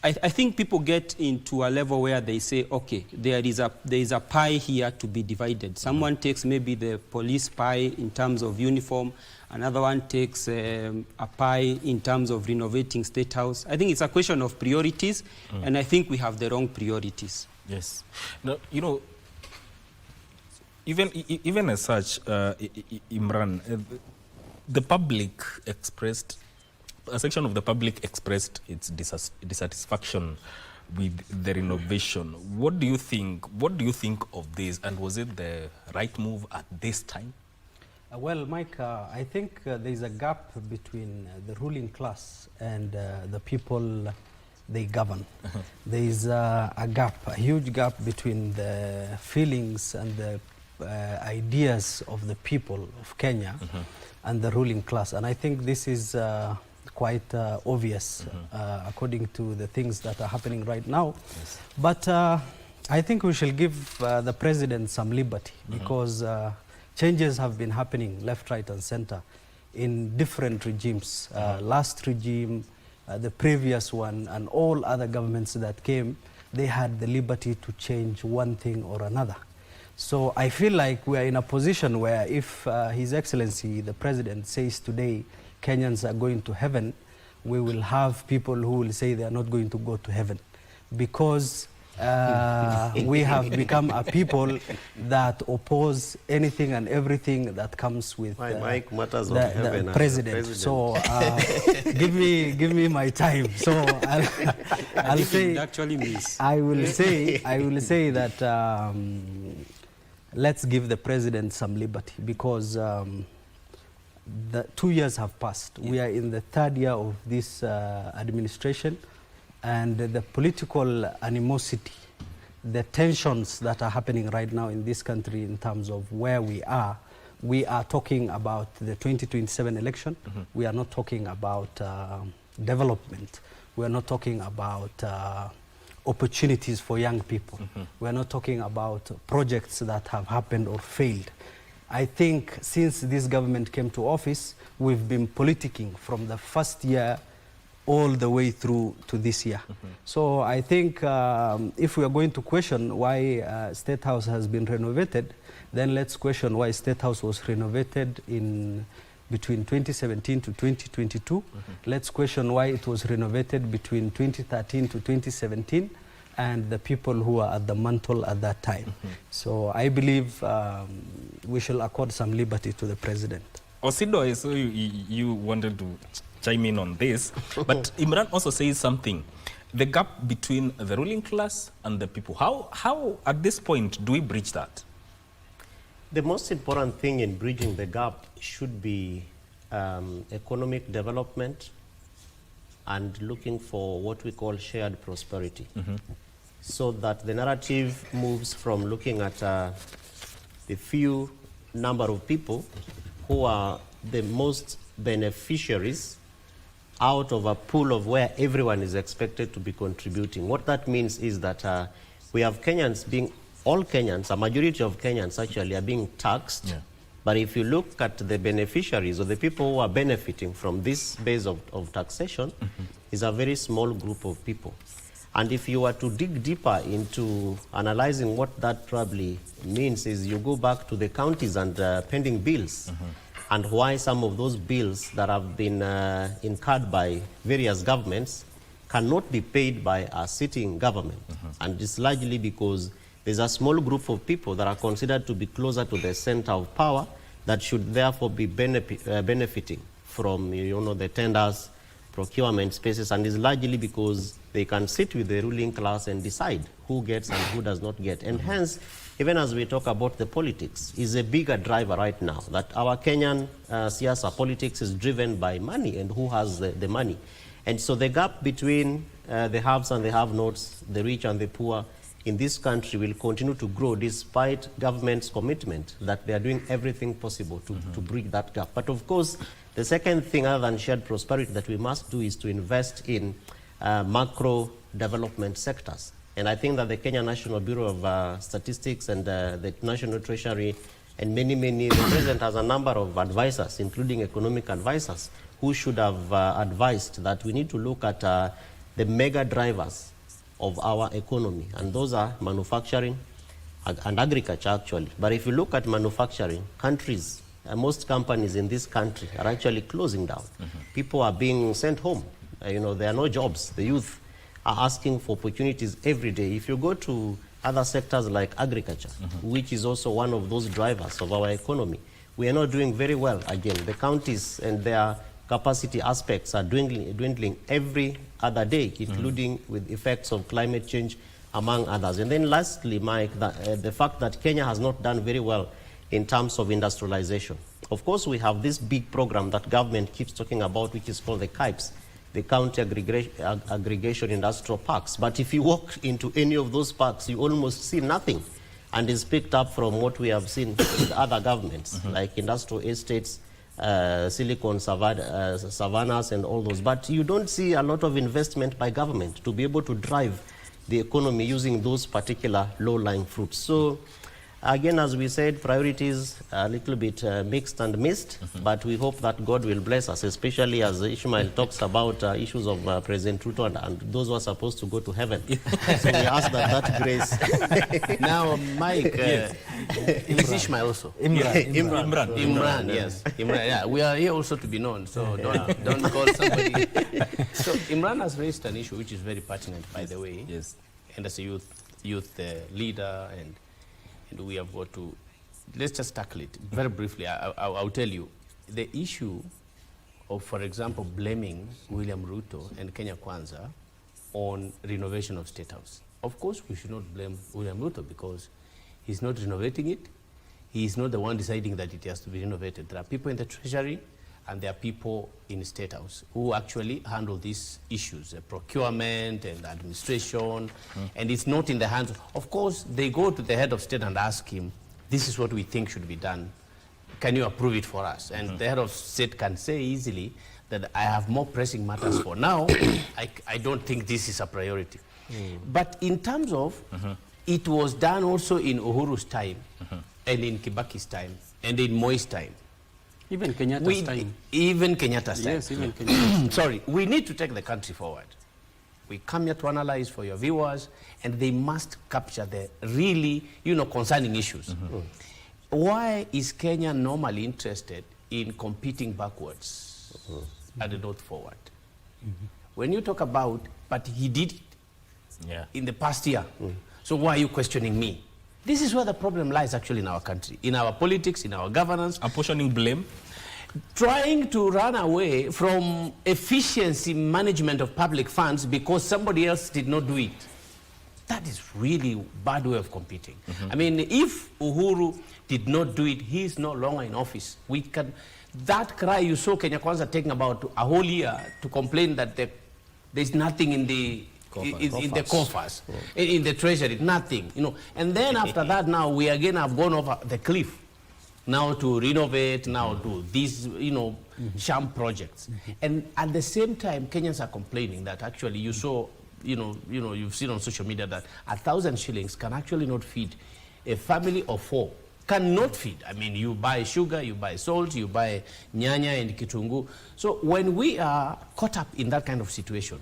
I think people get into a level where they say, okay, there is a pie here to be divided. Someone takes maybe the police pie in terms of uniform, another one takes a pie in terms of renovating State House. I think it's a question of priorities, and I think we have the wrong priorities. Yes. No, you know, even as such, Imran, the public expressed, a section of the public expressed its dissatisfaction with the renovation. What do you think? What do you think of this? And was it the right move at this time? Well, Mike, I think there is a gap between the ruling class and the people they govern. There is a gap, a huge gap between the feelings and the ideas of the people of Kenya and the ruling class. And I think this is quite obvious according to the things that are happening right now. Yes. But I think we shall give the president some liberty because changes have been happening left, right and center in different regimes. Last regime, the previous one and all other governments that came, they had the liberty to change one thing or another. So I feel like we are in a position where if His Excellency, the President, says today Kenyans are going to heaven, we will have people who will say they are not going to go to heaven because we have become a people that oppose anything and everything that comes with the president. So give me my time. So I'll say actually means I will say that let's give the president some liberty because the 2 years have passed. We are in the third year of this administration, and the political animosity, the tensions that are happening right now in this country in terms of where we are talking about the 2027 election. We are not talking about development. We are not talking about opportunities for young people. We are not talking about projects that have happened or failed. I think since this government came to office, we've been politicking from the first year all the way through to this year. So I think if we are going to question why State House has been renovated, then let's question why State House was renovated in between 2017 to 2022. Let's question why it was renovated between 2013 to 2017 and the people who are at the mantle at that time. So I believe we shall accord some liberty to the president. Osido, I saw you wanted to chime in on this, but Imran also says something. The gap between the ruling class and the people. How at this point do we bridge that? The most important thing in bridging the gap should be economic development and looking for what we call shared prosperity. So that the narrative moves from looking at the few number of people who are the most beneficiaries out of a pool of where everyone is expected to be contributing. What that means is that we have Kenyans being, all Kenyans, a majority of Kenyans actually are being taxed. Yeah. But if you look at the beneficiaries or the people who are benefiting from this base of taxation, is a very small group of people. And if you were to dig deeper into analyzing what that probably means is you go back to the counties and pending bills and why some of those bills that have been incurred by various governments cannot be paid by a sitting government. And it's largely because there's a small group of people that are considered to be closer to the center of power that should therefore be benefiting from the tenders, procurement spaces, and is largely because they can sit with the ruling class and decide who gets and who does not get. And hence, even as we talk about the politics, is a bigger driver right now, that our Kenyan siasa politics is driven by money and who has the money. And so the gap between the haves and the have-nots, the rich and the poor in this country will continue to grow despite government's commitment that they are doing everything possible to bridge that gap. But of course, the second thing other than shared prosperity that we must do is to invest in macro development sectors. And I think that the Kenya National Bureau of Statistics and the National Treasury and the president has a number of advisors, including economic advisors, who should have advised that we need to look at the mega drivers of our economy. And those are manufacturing and agriculture, actually. But if you look at manufacturing, countries, most companies in this country are actually closing down. People are being sent home. There are no jobs. The youth are asking for opportunities every day. If you go to other sectors like agriculture, which is also one of those drivers of our economy, we are not doing very well. Again, the counties and their capacity aspects are dwindling every other day, including with effects of climate change, among others. And then lastly, Mike, the fact that Kenya has not done very well in terms of industrialization. Of course, we have this big program that government keeps talking about, which is called the KIPES, the County Aggregation Industrial Parks. But if you walk into any of those parks, you almost see nothing. And it's picked up from what we have seen with other governments, like industrial estates, silicon savannas and all those. But you don't see a lot of investment by government to be able to drive the economy using those particular low-lying fruits. So again, as we said, priorities are a little bit mixed and missed, but we hope that God will bless us, especially as Ishmael talks about issues of President Ruto and those who are supposed to go to heaven. So we ask that grace. Now, Mike, is Ishmael also? Imran, yes. Imran, yeah. We are here also to be known, so don't call somebody. So Imran has raised an issue which is very pertinent, by the way. Yes. And as a youth leader, and we have got to, let's just tackle it very briefly. I'll tell you, the issue of, for example, blaming William Ruto and Kenya Kwanza on renovation of State House. Of course, we should not blame William Ruto because he's not renovating it. He's not the one deciding that it has to be renovated. There are people in the Treasury and there are people in State House who actually handle these issues, procurement and administration, and it's not in the hands of course, they go to the head of state and ask him, this is what we think should be done. Can you approve it for us? And the head of state can say easily that I have more pressing matters for now. I don't think this is a priority. But in terms of, it was done also in Uhuru's time, and in Kibaki's time, and in Moi's time. Even Kenyatta's time. Even Kenyatta's time. Yes, even Kenyatta's time. Sorry, we need to take the country forward. We come here to analyze for your viewers, and they must capture the really, concerning issues. Why is Kenya normally interested in competing backwards and not forward? When you talk about, but he did it in the past year, so why are you questioning me? This is where the problem lies actually in our country, in our politics, in our governance. Apportioning blame? Trying to run away from efficiency management of public funds because somebody else did not do it. That is really a bad way of competing. I mean, if Uhuru did not do it, he is no longer in office. That cry you saw Kenya Kwanza taking about a whole year to complain that there's nothing in the in the coffers, in the treasury, nothing, And then after that, now we again have gone over the cliff. Now to renovate, now to these, sham projects. And at the same time, Kenyans are complaining that actually you saw, you've seen on social media that 1,000 shillings can actually not feed a family of 4. Cannot feed. I mean, you buy sugar, you buy salt, you buy nyanya and kitungu. So when we are caught up in that kind of situation,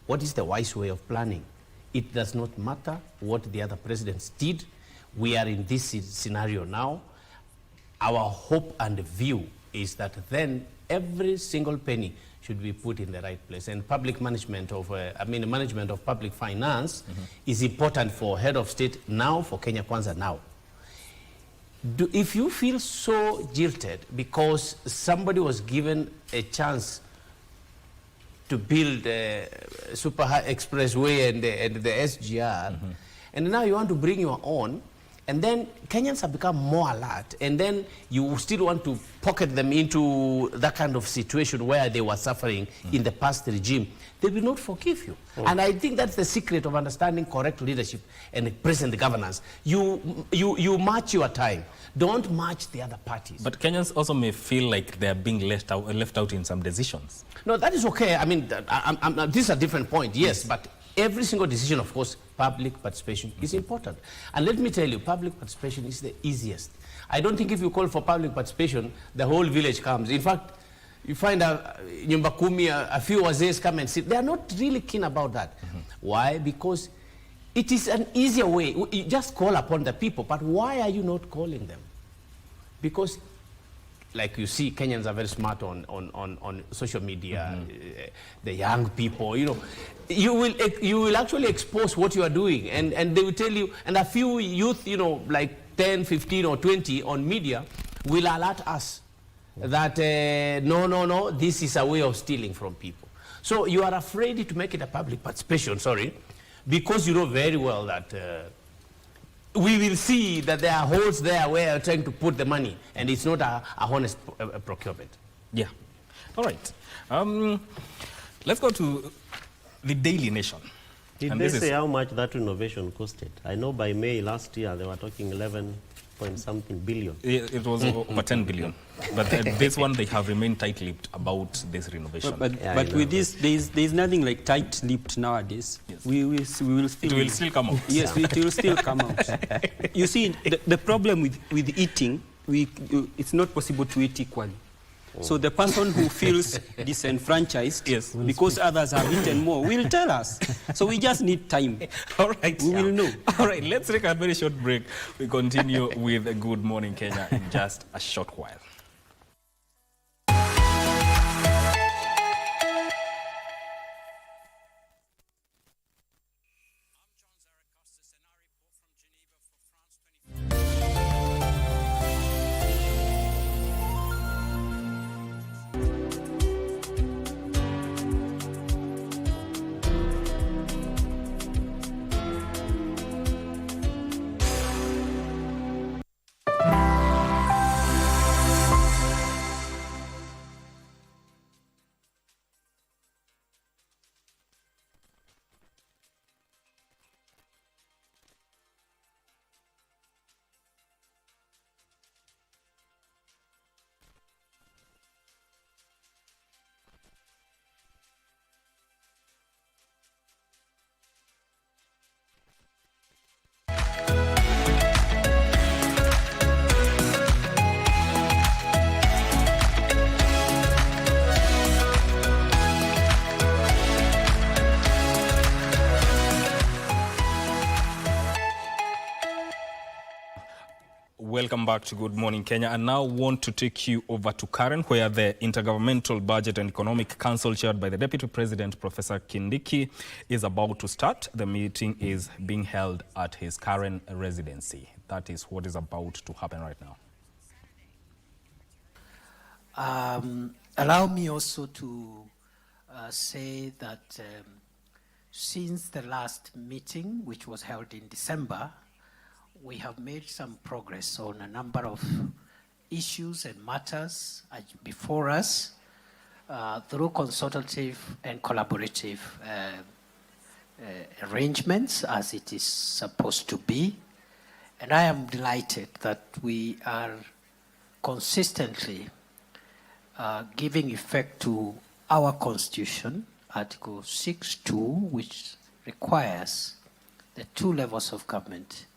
what is the wise way of planning? It does not matter what the other presidents did. We are in this scenario now. Our hope and view is that then every single penny should be put in the right place. And public management of, management of public finance is important for head of state now, for Kenya Kwanza now. If you feel so jilted because somebody was given a chance to build a super high expressway and the SGR, and now you want to bring your own, And then Kenyans have become more alert, and then you still want to pocket them into that kind of situation where they were suffering in the past regime. They will not forgive you. And I think that's the secret of understanding correct leadership and present governance. You match your time. Don't match the other parties. But Kenyans also may feel like they are being left out in some decisions. No, that is okay. I mean, this is a different point, yes, but every single decision, of course, public participation is important. And let me tell you, public participation is the easiest. I don't think if you call for public participation, the whole village comes. In fact, you find nyumba kumi, a few wazees come and sit. They are not really keen about that. Why? Because it is an easier way. You just call upon the people, but why are you not calling them? Because, like you see, Kenyans are very smart on social media, the young people, you know. You will actually expose what you are doing, and they will tell you, and a few youth, you know, like 10, 15 or 20 on media will alert us that no, this is a way of stealing from people. So you are afraid to make it a public participation, because you know very well that we will see that there are holes there where you're trying to put the money, and it's not a honest procurement. Yeah. All right. Let's go to the Daily Nation. Did they say how much that renovation costed? I know by May last year they were talking 11-point-something billion. It was over 10 billion. But this one, they have remained tight-lipped about this renovation. But with this, there is nothing like tight-lipped nowadays. Yes. We will still... It will still come out. Yes, it will still come out. You see, the problem with eating, it's not possible to eat equally. So the person who feels disenfranchised, because others have eaten more, will tell us. So we just need time. All right. We will know. All right, let's take a very short break. We continue with Good Morning Kenya in just a short while. Welcome back to Good Morning Kenya. I now want to take you over to Karen, where the Intergovernmental Budget and Economic Council, chaired by the Deputy President, Professor Kindiki, is about to start. The meeting is being held at his current residency. That is what is about to happen right now. Allow me also to say that since the last meeting, which was held in December, we have made some progress on a number of issues and matters before us through consultative and collaborative arrangements, as it is supposed to be. And I am delighted that we are consistently giving effect to our Constitution, Article 6.2, which requires the two levels of government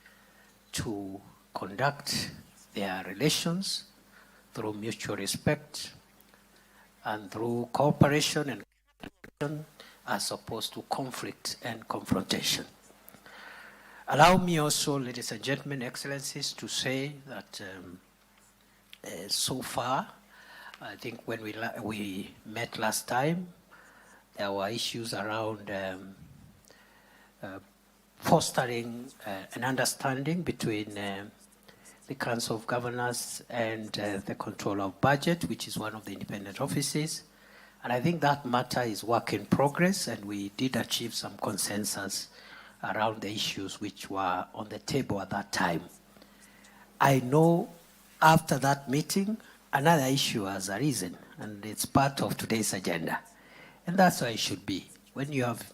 to conduct their relations through mutual respect and through cooperation and as opposed to conflict and confrontation. Allow me also, ladies and gentlemen, excellencies, to say that so far, I think when we met last time, there were issues around fostering an understanding between the Council of Governors and the Controller of Budget, which is one of the independent offices. And I think that matter is work in progress, and we did achieve some consensus around the issues which were on the table at that time. I know after that meeting, another issue has arisen, and it's part of today's agenda. And that's how it should be. When you have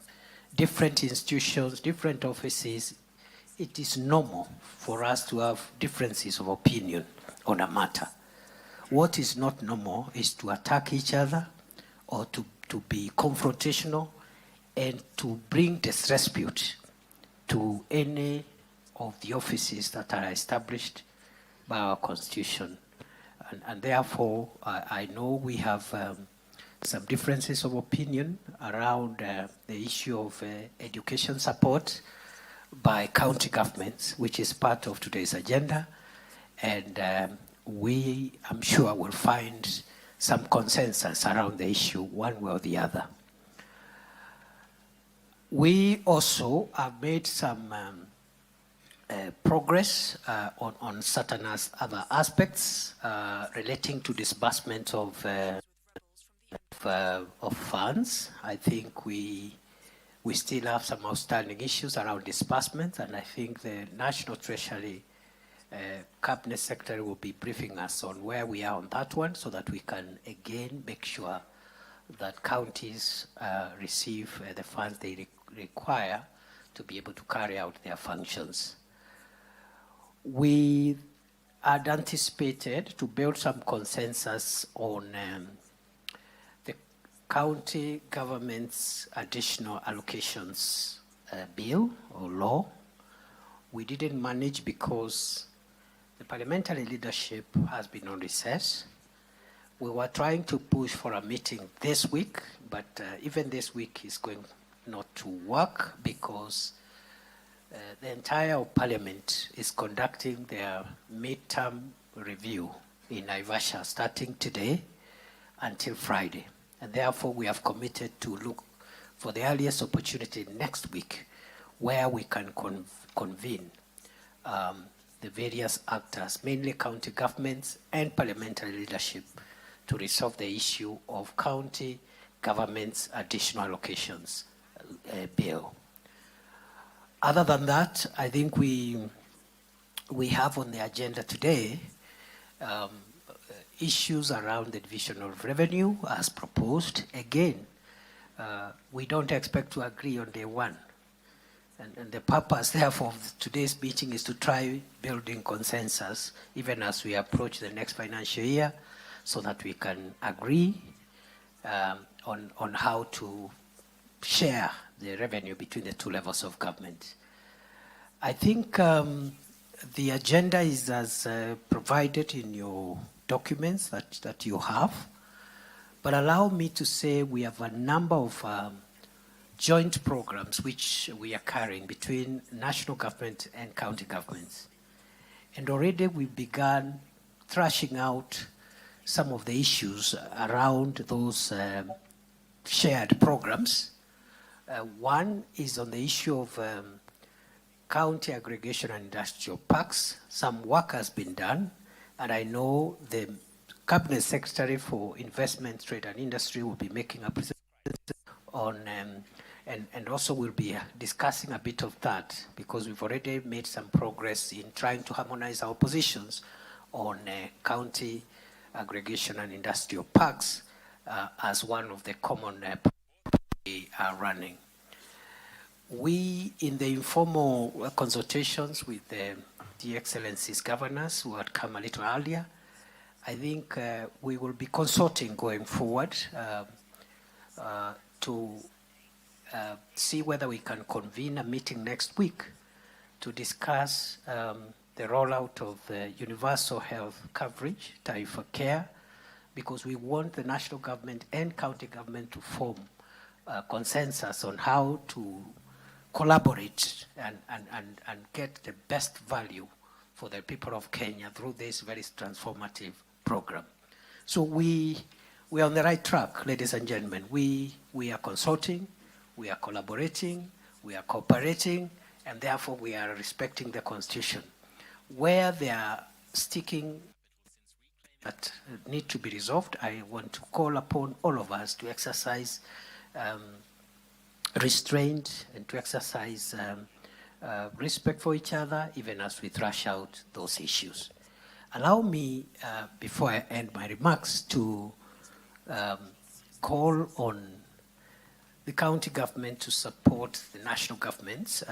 different institutions, different offices, it is normal for us to have differences of opinion on a matter. What is not normal is to attack each other or to be confrontational and to bring disrepute to any of the offices that are established by our Constitution. And therefore, I know we have some differences of opinion around the issue of education support by county governments, which is part of today's agenda. And I'm sure, will find some consensus around the issue one way or the other. We also have made some progress on certain other aspects relating to disbursement of funds. I think we still have some outstanding issues around disbursement, and I think the National Treasury Cabinet Secretary will be briefing us on where we are on that one, so that we can again make sure that counties receive the funds they require to be able to carry out their functions. We had anticipated to build some consensus on the county government's additional allocations bill or law. We didn't manage because the parliamentary leadership has been on recess. We were trying to push for a meeting this week, but even this week is going not to work because the entire parliament is conducting their midterm review in Naivasha starting today until Friday. And therefore we have committed to look for the earliest opportunity next week where we can convene the various actors, mainly county governments and parliamentary leadership, to resolve the issue of county government's additional allocations bill. Other than that, I think we have on the agenda today issues around the division of revenue as proposed. Again, we don't expect to agree on day one. And the purpose, therefore, of today's meeting is to try building consensus, even as we approach the next financial year, so that we can agree on how to share the revenue between the two levels of government. I think the agenda is as provided in your documents that you have, but allow me to say we have a number of joint programs which we are carrying between national government and county governments. And already we've begun thrashing out some of the issues around those shared programs. One is on the issue of county aggregation and industrial parks. Some work has been done, and I know the Cabinet Secretary for Investment, Trade and Industry will be making a presentation on, and also we'll be discussing a bit of that, because we've already made some progress in trying to harmonize our positions on county aggregation and industrial parks as one of the common we are running. We, in the informal consultations with the Excellencies governors who had come a little earlier, I think we will be consulting going forward to see whether we can convene a meeting next week to discuss the rollout of universal health coverage, Taifa Care, because we want the national government and county government to form consensus on how to collaborate and get the best value for the people of Kenya through this very transformative program. So we are on the right track, ladies and gentlemen. We are consulting, we are collaborating, we are cooperating, and therefore we are respecting the Constitution. Where there are sticking that need to be resolved, I want to call upon all of us to exercise restraint and to exercise respect for each other, even as we thrash out those issues. Allow me, before I end my remarks, to call on the county government to support the national governments,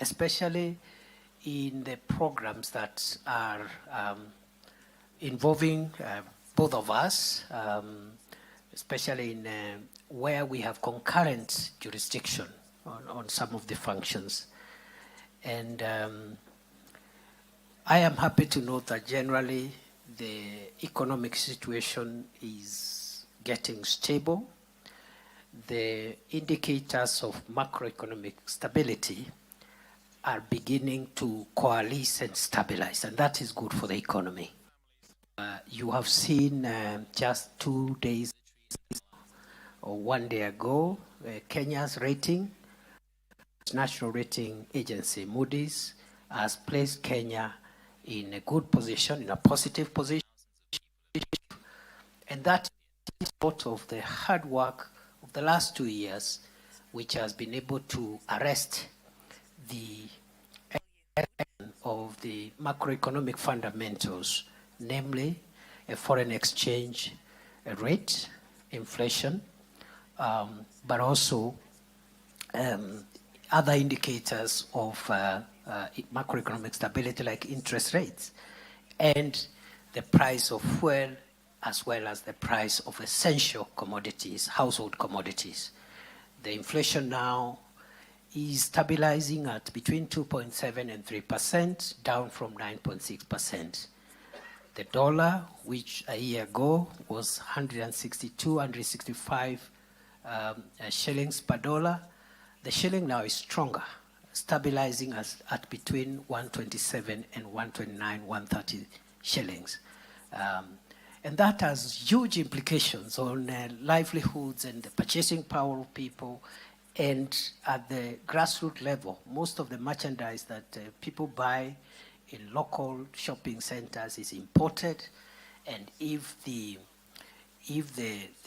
especially in the programs that are involving both of us, especially in where we have concurrent jurisdiction on some of the functions. And I am happy to note that generally the economic situation is getting stable. The indicators of macroeconomic stability are beginning to coalesce and stabilize, and that is good for the economy. You have seen just 2 days or 1 day ago, Kenya's rating, national rating agency Moody's has placed Kenya in a good position, in a positive position, and that is part of the hard work of the last 2 years, which has been able to arrest the of the macroeconomic fundamentals, namely a foreign exchange rate, inflation, but also other indicators of macroeconomic stability like interest rates and the price of fuel, as well as the price of essential commodities, household commodities. The inflation now is stabilizing at between 2.7 and 3%, down from 9.6%. The dollar, which a year ago was 162, 165 shillings per dollar, the shilling now is stronger, stabilizing at between 127 and 129, 130 shillings. And that has huge implications on livelihoods and the purchasing power of people. And at the grassroots level, most of the merchandise that people buy in local shopping centers is imported. And if the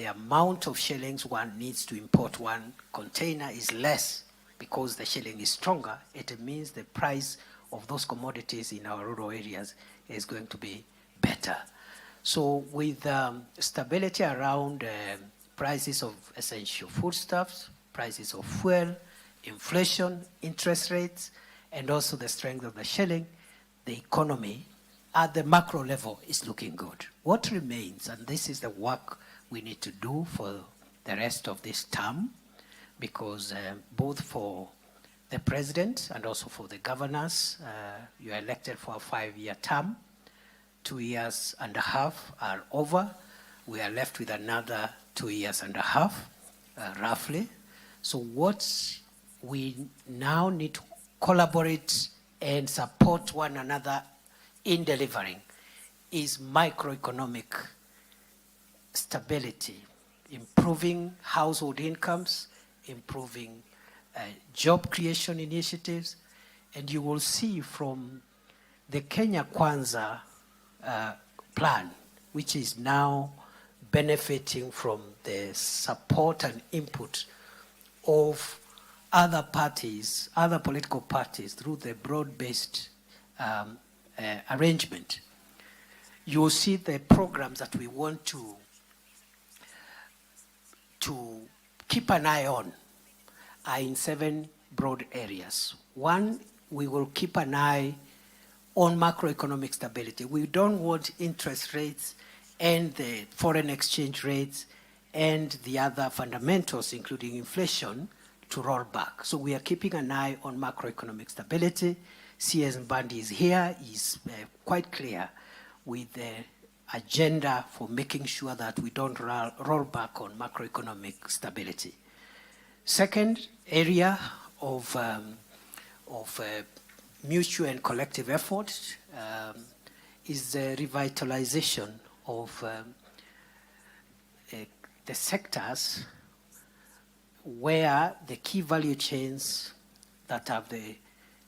amount of shillings one needs to import one container is less because the shilling is stronger, it means the price of those commodities in our rural areas is going to be better. So with stability around prices of essential foodstuffs, prices of fuel, inflation, interest rates, and also the strength of the shilling, the economy at the macro level is looking good. What remains, and this is the work we need to do for the rest of this term, because both for the president and also for the governors, you are elected for a 5-year term. 2.5 years are over. We are left with another 2.5 years, roughly. So what we now need to collaborate and support one another in delivering is microeconomic stability, improving household incomes, improving job creation initiatives. And you will see from the Kenya Kwanza plan, which is now benefiting from the support and input of other parties, other political parties, through the broad-based arrangement. You will see the programs that we want to keep an eye on are in 7 broad areas. One, we will keep an eye on macroeconomic stability. We don't want interest rates and the foreign exchange rates and the other fundamentals, including inflation, to roll back. So we are keeping an eye on macroeconomic stability. CS Mbandi is here, is quite clear with the agenda for making sure that we don't roll back on macroeconomic stability. Second area of mutual and collective effort is the revitalization of the sectors where the key value chains that have the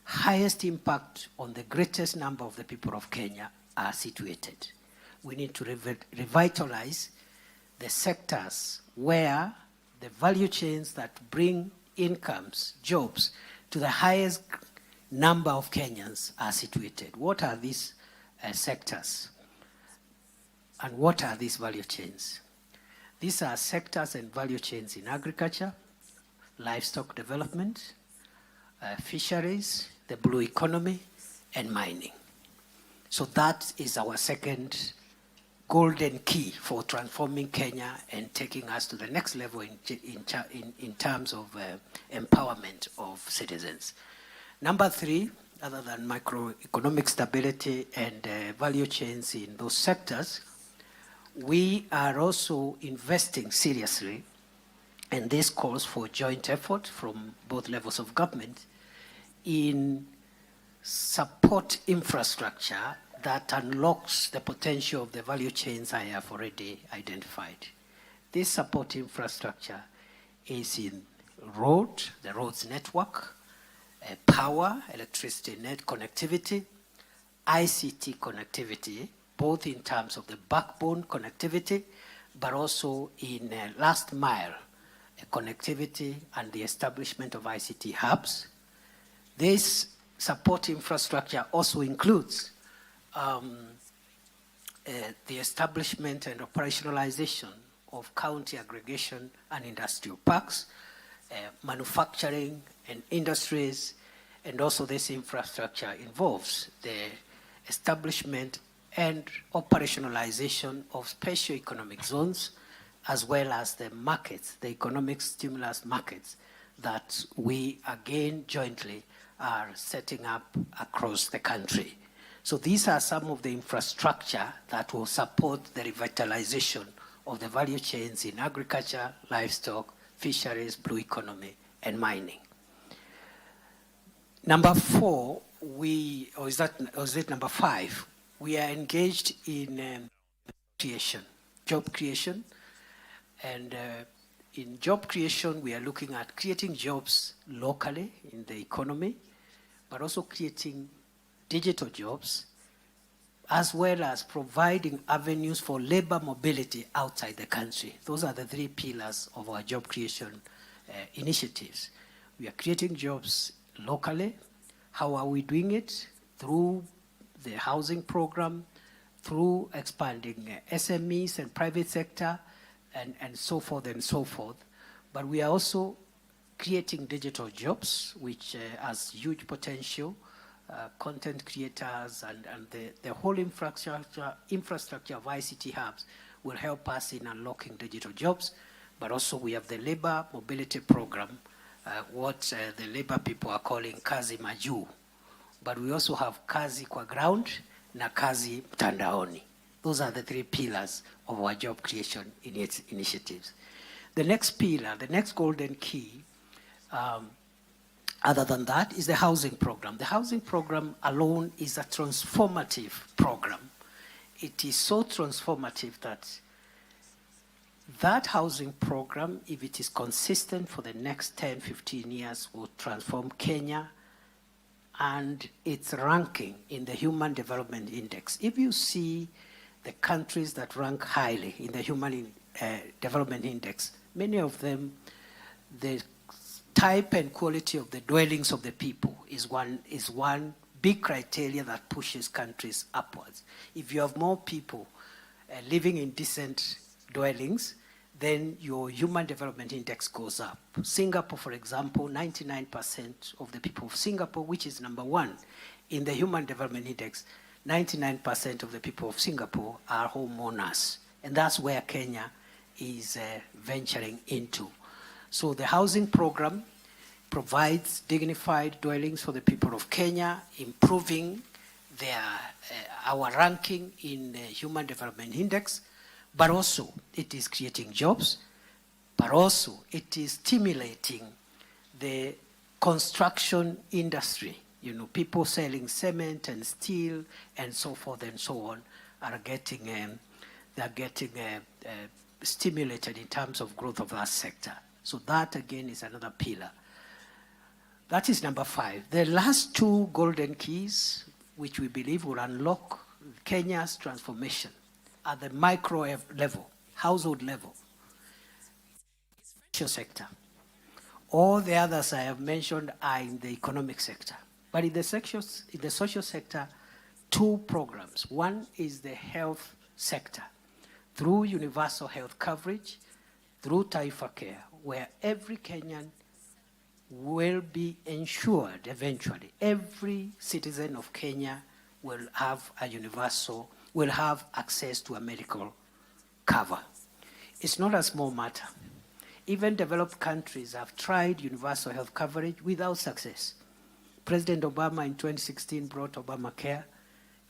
highest impact on the greatest number of the people of Kenya are situated. We need to revitalize the sectors where the value chains that bring incomes, jobs, to the highest number of Kenyans are situated. What are these sectors? And what are these value chains? These are sectors and value chains in agriculture, livestock development, fisheries, the blue economy, and mining. So that is our second golden key for transforming Kenya and taking us to the next level in terms of empowerment of citizens. Number 3, other than macroeconomic stability and value chains in those sectors, we are also investing seriously, and this calls for joint effort from both levels of government in support infrastructure that unlocks the potential of the value chains I have already identified. This support infrastructure is in the roads network, power, electricity net connectivity, ICT connectivity, both in terms of the backbone connectivity, but also in last mile connectivity and the establishment of ICT hubs. This support infrastructure also includes the establishment and operationalization of county aggregation and industrial parks, manufacturing and industries, and also this infrastructure involves the establishment and operationalization of special economic zones, as well as the markets, the economic stimulus markets that we again jointly are setting up across the country. So these are some of the infrastructure that will support the revitalization of the value chains in agriculture, livestock, fisheries, blue economy, and mining. Number 4, or is it number 5? We are engaged in job creation. And in job creation, we are looking at creating jobs locally in the economy, but also creating digital jobs, as well as providing avenues for labor mobility outside the country. Those are the 3 pillars of our job creation initiatives. We are creating jobs locally. How are we doing it? Through the housing program, through expanding SMEs and private sector, and so forth and so forth. But we are also creating digital jobs, which has huge potential. Content creators and the whole infrastructure of ICT hubs will help us in unlocking digital jobs. But also we have the labor mobility program, what the labor people are calling Kazi Maju. But we also have Kazi kwa ground na Kazi mtandaoni. Those are the 3 pillars of our job creation initiatives. The next pillar, the next golden key, other than that, is the housing program. The housing program alone is a transformative program. It is so transformative that housing program, if it is consistent for the next 10, 15 years, will transform Kenya and its ranking in the Human Development Index. If you see the countries that rank highly in the Human Development Index, many of them, the type and quality of the dwellings of the people is one big criteria that pushes countries upwards. If you have more people living in decent dwellings, then your Human Development Index goes up. Singapore, for example, 99% of the people of Singapore, which is number 1 in the Human Development Index, 99% of the people of Singapore are homeowners. And that's where Kenya is venturing into. So the housing program provides dignified dwellings for the people of Kenya, improving our ranking in the Human Development Index, but also it is creating jobs, but also it is stimulating the construction industry. You know, people selling cement and steel and so forth and so on are getting, stimulated in terms of growth of that sector. So that again is another pillar. That is number 5. The last 2 golden keys, which we believe will unlock Kenya's transformation at the micro level, household level, sector. All the others I have mentioned are in the economic sector. But in the social sector, 2 programs. One is the health sector, through universal health coverage, through Taifa Care, where every Kenyan will be insured eventually. Every citizen of Kenya will have will have access to a medical cover. It's not a small matter. Even developed countries have tried universal health coverage without success. President Obama in 2016 brought Obamacare.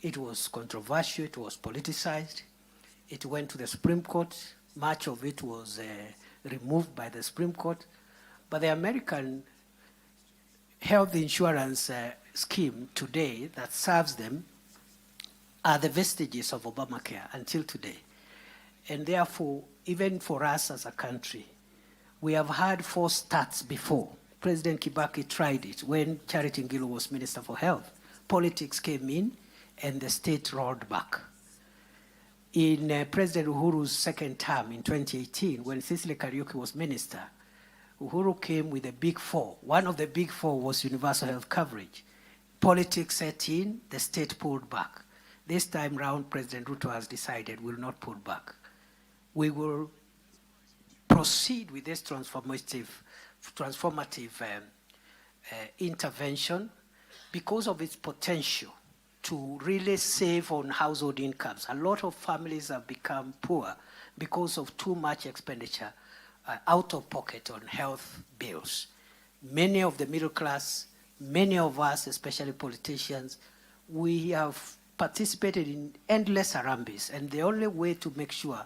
It was controversial, it was politicized. It went to the Supreme Court. Much of it was removed by the Supreme Court. But the American health insurance scheme today that serves them are the vestiges of Obamacare until today. And therefore, even for us as a country, we have had 4 starts before. President Kibaki tried it when Charity Ngilu was Minister for Health. Politics came in and the state rolled back. In President Uhuru's second term in 2018, when Cecily Kariuki was minister, Uhuru came with the big 4. One of the big 4 was universal health coverage. Politics set in, the state pulled back. This time round, President Ruto has decided we'll not pull back. We will proceed with this transformative intervention because of its potential to really save on household incomes. A lot of families have become poor because of too much expenditure out of pocket on health bills. Many of the middle class, many of us, especially politicians, we have participated in endless harambes, and the only way to make sure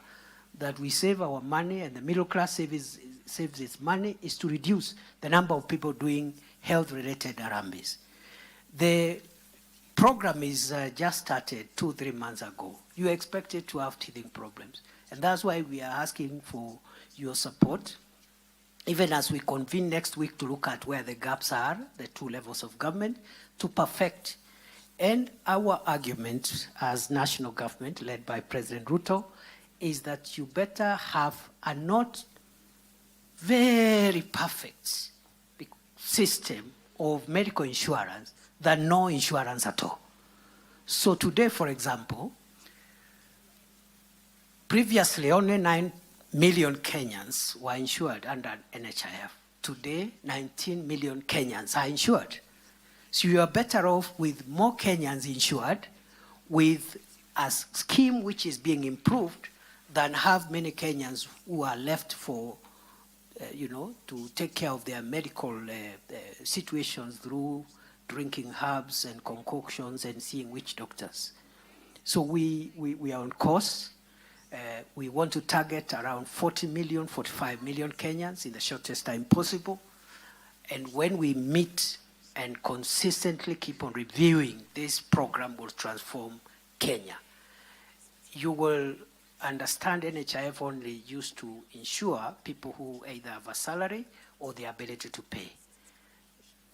that we save our money and the middle class saves its money is to reduce the number of people doing health-related harambes. The program is just started 2-3 months ago. You expected to have teething problems, and that's why we are asking for your support, even as we convene next week to look at where the gaps are, the 2 levels of government, to perfect. And our argument as national government, led by President Ruto, is that you better have a not very perfect system of medical insurance than no insurance at all. So today, for example, previously only 9 million Kenyans were insured under NHIF. Today, 19 million Kenyans are insured. So you are better off with more Kenyans insured with a scheme which is being improved than have many Kenyans who are left for, to take care of their medical situations through drinking herbs and concoctions and seeing witch doctors. So we are on course. We want to target around 40 million, 45 million Kenyans in the shortest time possible. And when we meet and consistently keep on reviewing, this program will transform Kenya. You will understand NHIF only used to insure people who either have a salary or the ability to pay.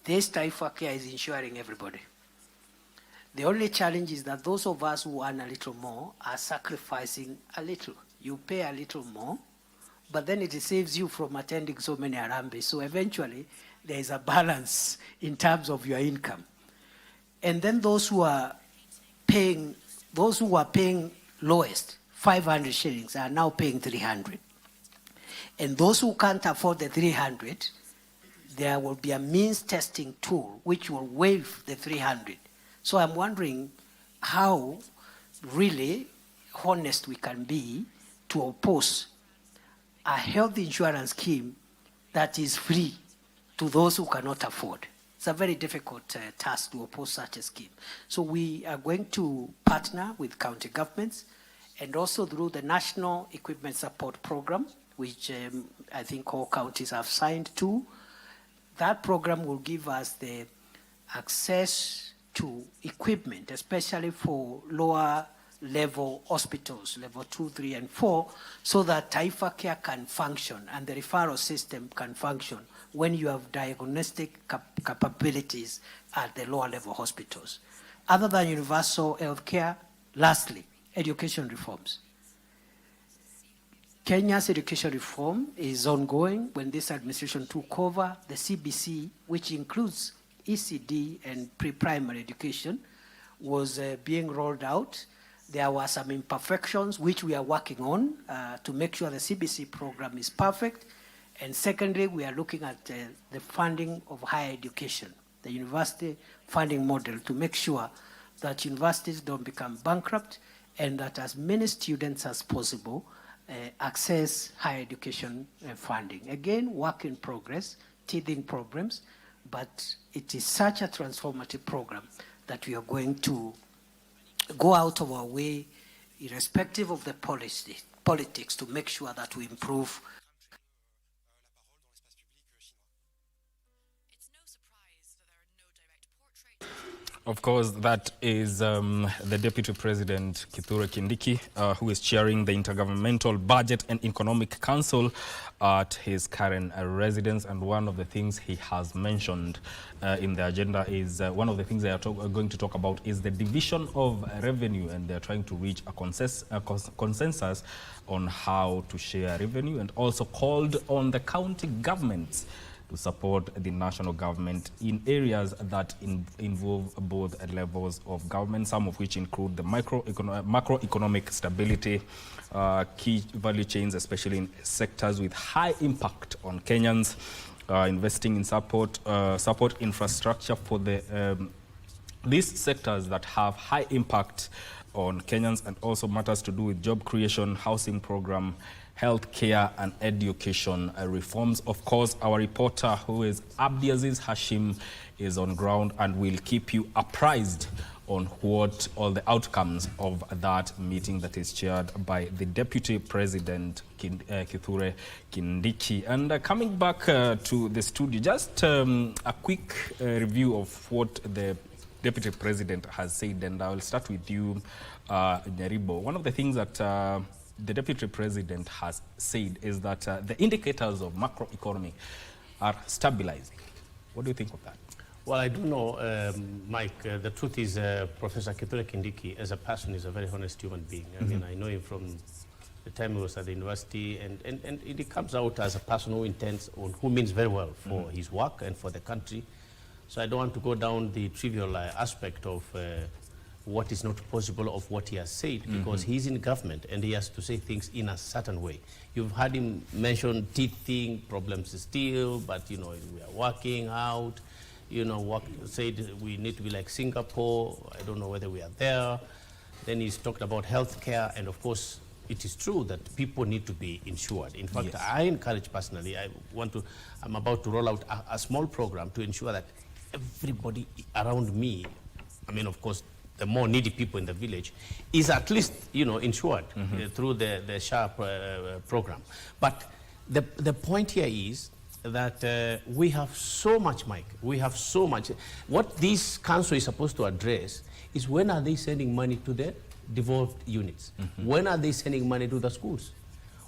This Taifa Care is insuring everybody. The only challenge is that those of us who earn a little more are sacrificing a little. You pay a little more, but then it saves you from attending so many harambes. So eventually, there is a balance in terms of your income. And then those who are paying lowest, 500 shillings, are now paying 300. And those who can't afford the 300, there will be a means testing tool which will waive the 300. So I'm wondering how really honest we can be to oppose a health insurance scheme that is free to those who cannot afford. It's a very difficult task to oppose such a scheme. So we are going to partner with county governments and also through the National Equipment Support Program, which I think all counties have signed to. That program will give us the access to equipment, especially for lower level hospitals, level 2, 3, and 4, so that Taifa Care can function and the referral system can function when you have diagnostic capabilities at the lower level hospitals. Other than universal health care, lastly, education reforms. Kenya's education reform is ongoing. When this administration took over, the KBC, which includes ECD and pre-primary education was being rolled out. There were some imperfections which we are working on to make sure the CBC program is perfect. And secondly, we are looking at the funding of higher education, the university funding model, to make sure that universities don't become bankrupt and that as many students as possible access higher education funding. Again, work in progress, teething problems, but it is such a transformative program that we are going to go out of our way, irrespective of the politics, to make sure that we improve. Of course, that is the Deputy President, Kithure Kindiki, who is chairing the Intergovernmental Budget and Economic Council at his current residence. And one of the things he has mentioned in the agenda is, one of the things they are going to talk about is the division of revenue, and they're trying to reach a consensus on how to share revenue, and also called on the county governments to support the national government in areas that involve both levels of government, some of which include the macroeconomic stability, key value chains, especially in sectors with high impact on Kenyans, investing in support infrastructure for these sectors that have high impact on Kenyans, and also matters to do with job creation, housing program, healthcare and education reforms. Of course, our reporter, who is Abdiaziz Hashim, is on ground and will keep you apprised on what all the outcomes of that meeting that is chaired by the Deputy President, Kithure Kindiki. And coming back to the studio, just a quick review of what the Deputy President has said, and I will start with you, Nyaribo. One of the things that the Deputy President has said is that the indicators of macroeconomy are stabilizing. What do you think of that? Well, I do know, Mike, the truth is Professor Kithure Kindiki, as a person, is a very honest human being. I mean, I know him from the time he was at the university, and it comes out as a person who means very well for his work and for the country. So I don't want to go down the trivial aspect of what is not possible of what he has said, because he's in government and he has to say things in a certain way. You've heard him mention teething problems still, but we are working out. Said we need to be like Singapore. I don't know whether we are there. Then he's talked about healthcare, and of course it is true that people need to be insured. In fact, yes, I encourage personally, I'm about to roll out a small program to ensure that everybody around me, I mean, of course, the more needy people in the village, is at least, insured through the SHARP program. But the point here is that we have so much, Mike. We have so much. What this council is supposed to address is, when are they sending money to the devolved units? When are they sending money to the schools?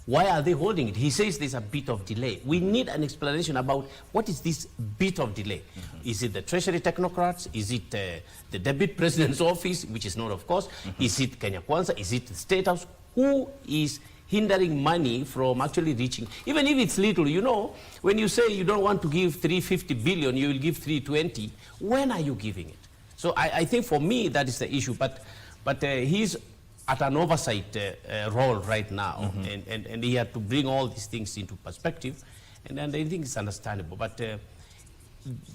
Why are they holding it? He says there's a bit of delay. We need an explanation about what is this bit of delay. Is it the Treasury technocrats? Is it the Deputy President's office, which is not, of course? Is it Kenya Kwanza? Is it the State House? Who is hindering money from actually reaching? Even if it's little, when you say you don't want to give 350 billion, you will give 320. When are you giving it? So I think for me that is the issue. But he's at an oversight role right now, and he had to bring all these things into perspective, and I think it's understandable. But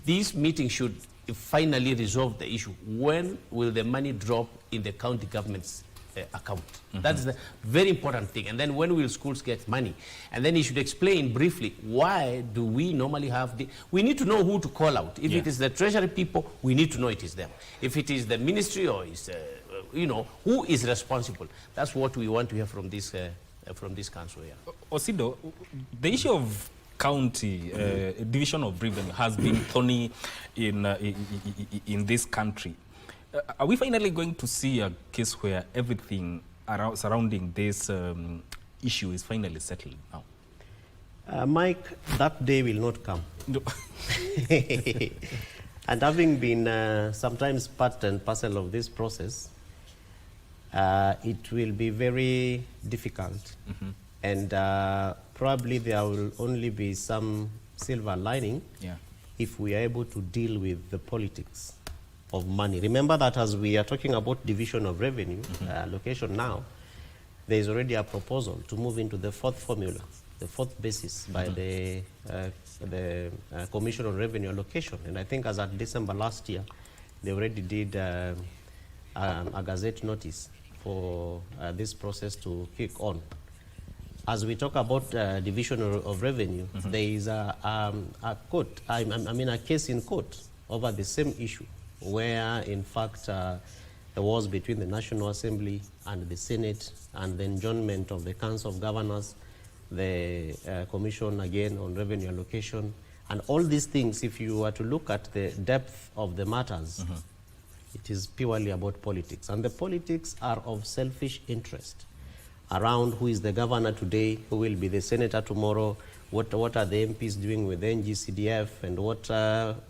this meeting should finally resolve the issue. When will the money drop in the county government's account? That's the very important thing. And then when will schools get money? And then he should explain briefly, why do we normally have we need to know who to call out. If it is the Treasury people, we need to know it is them. If it is the ministry, or is who is responsible? That's what we want to hear from this council here. Osido, the issue of county division of revenue has been thorny in this country. Are we finally going to see a case where everything surrounding this issue is finally settled now? Mike, that day will not come. No. And having been sometimes part and parcel of this process, it will be very difficult. And probably there will only be some silver lining if we are able to deal with the politics of money. Remember that as we are talking about division of revenue allocation now, there is already a proposal to move into the fourth formula, the fourth basis by the Commission on Revenue Allocation. And I think as at December last year, they already did a gazette notice for this process to kick on. As we talk about division of revenue, there is a court, I mean a case in court over the same issue, where in fact there was between the National Assembly and the Senate and the enjoinment of the Council of Governors, the Commission again on Revenue Allocation, and all these things, if you were to look at the depth of the matters, it is purely about politics. And the politics are of selfish interest around who is the governor today, who will be the senator tomorrow, what are the MPs doing with the NGCDF, and what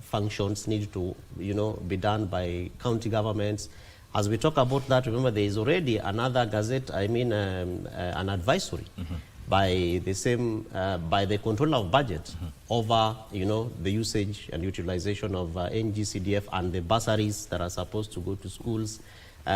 functions need to be done by county governments. As we talk about that, remember there is already another gazette, an advisory by the same, by the controller of budget over, the usage and utilization of NGCDF and the bursaries that are supposed to go to schools,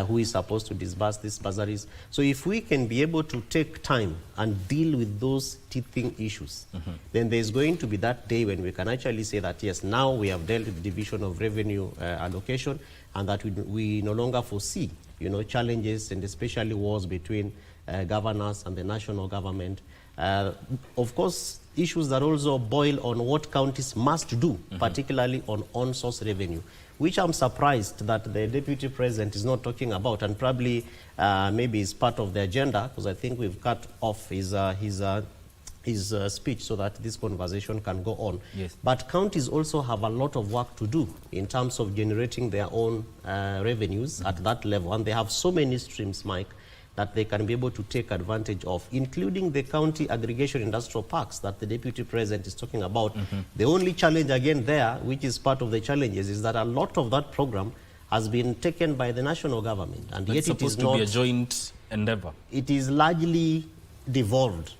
who is supposed to disburse these bursaries. So if we can be able to take time and deal with those teething issues, then there's going to be that day when we can actually say that, yes, now we have dealt with the division of revenue allocation, and that we no longer foresee, challenges and especially wars between governors and the national government. Of course, issues that also boil on what counties must do, particularly on source revenue, which I'm surprised that the Deputy President is not talking about, and probably maybe is part of the agenda, because I think we've cut off his speech so that this conversation can go on. Yes. But counties also have a lot of work to do in terms of generating their own revenues at that level, and they have so many streams, Mike, that they can be able to take advantage of, including the county aggregation industrial parks that the Deputy President is talking about. The only challenge again there, which is part of the challenges, is that a lot of that program has been taken by the national government, and It's yet it is supposed to not be a joint endeavor. It is largely devolved.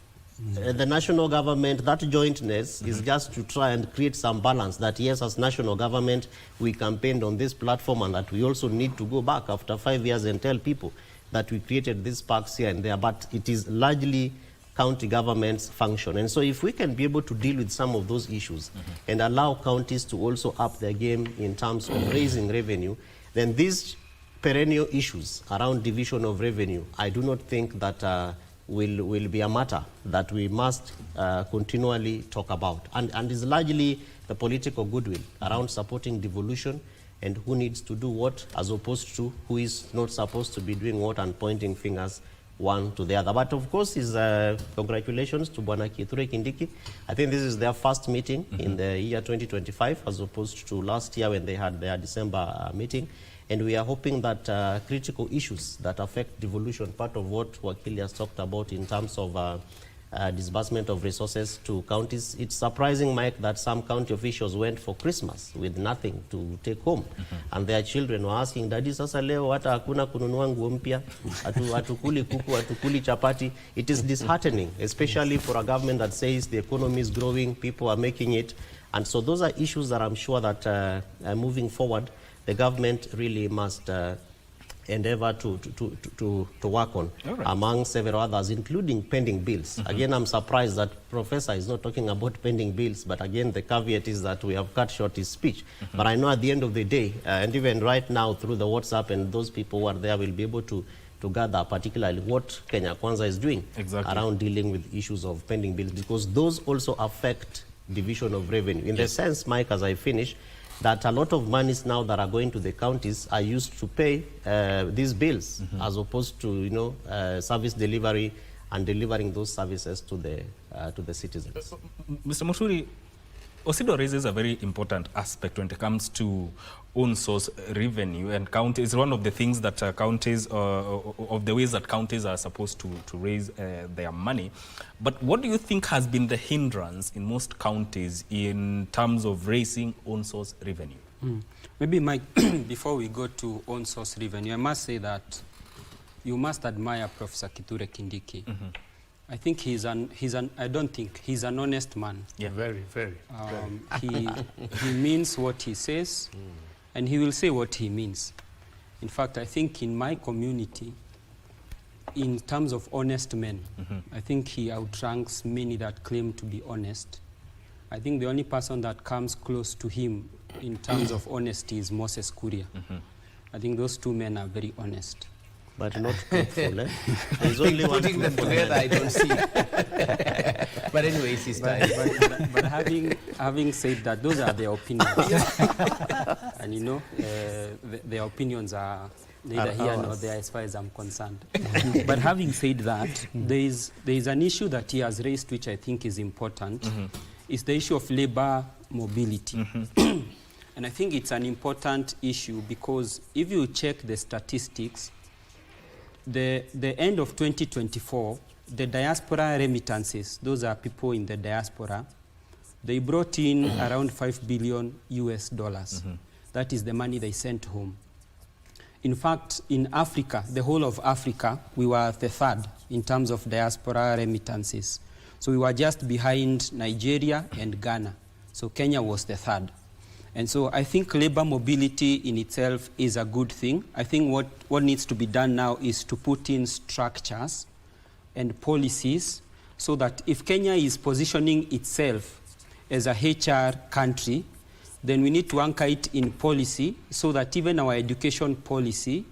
The national government, that jointness is just to try and create some balance that, yes, as national government, we campaigned on this platform, and that we also need to go back after 5 years and tell people that we created these parks here and there, but it is largely county government's function. And so if we can be able to deal with some of those issues and allow counties to also up their game in terms of raising revenue, then these perennial issues around division of revenue, I do not think that will be a matter that we must continually talk about. And is largely the political goodwill around supporting devolution and who needs to do what, as opposed to who is not supposed to be doing what and pointing fingers one to the other. But of course, is congratulations to Bwana Kithure Kindiki. I think this is their first meeting in the year 2025, as opposed to last year when they had their December meeting. And we are hoping that critical issues that affect devolution, part of what Wakili has talked about in terms of disbursement of resources to counties. It's surprising, Mike, that some county officials went for Christmas with nothing to take home. And their children were asking, Daddy, sasa leo hata hakuna kununua nguo mpya, hatukuli kuku, hatukuli chapati. It is disheartening, especially for a government that says the economy is growing, people are making it. And so those are issues that I'm sure that moving forward, the government really must endeavor to work on, among several others, including pending bills. Again, I'm surprised that Professor is not talking about pending bills, but again, the caveat is that we have cut short his speech. But I know at the end of the day, and even right now through the WhatsApp, and those people who are there will be able to gather particularly what Kenya Kwanza is doing around dealing with issues of pending bills, because those also affect division of revenue. In the sense, Mike, as I finish, that a lot of monies now that are going to the counties are used to pay these bills, as opposed to service delivery and delivering those services to the citizens. Mr. Muturi, Osido raises a very important aspect when it comes to own source revenue, and counties is one of the things that counties, of the ways that counties are supposed to raise their money. But what do you think has been the hindrance in most counties in terms of raising own source revenue? Maybe, Mike, before we go to own source revenue, I must say that you must admire Professor Kithure Kindiki. I think I don't think, he's an honest man. Yeah, very, very. He means what he says, and he will say what he means. In fact, I think in my community, in terms of honest men, I think he outranks many that claim to be honest. I think the only person that comes close to him in terms of honesty is Moses Kuria. I think those two men are very honest. But not truthful, eh? There's only one putting them together, I don't see. But anyway, it's his time. But having said that, those are their opinions. And you know, their opinions are neither here nor there as far as I'm concerned. But having said that, there is an issue that he has raised which I think is important. It's the issue of labor mobility. And I think it's an important issue because if you check the statistics, the end of 2024, the diaspora remittances, those are people in the diaspora, they brought in around $5 billion US. That is the money they sent home. In fact, in Africa, the whole of Africa, we were the third in terms of diaspora remittances. So we were just behind Nigeria and Ghana. So Kenya was the third. And so I think labor mobility in itself is a good thing. I think what needs to be done now is to put in structures and policies so that if Kenya is positioning itself as a HR country, then we need to anchor it in policy so that even our education policy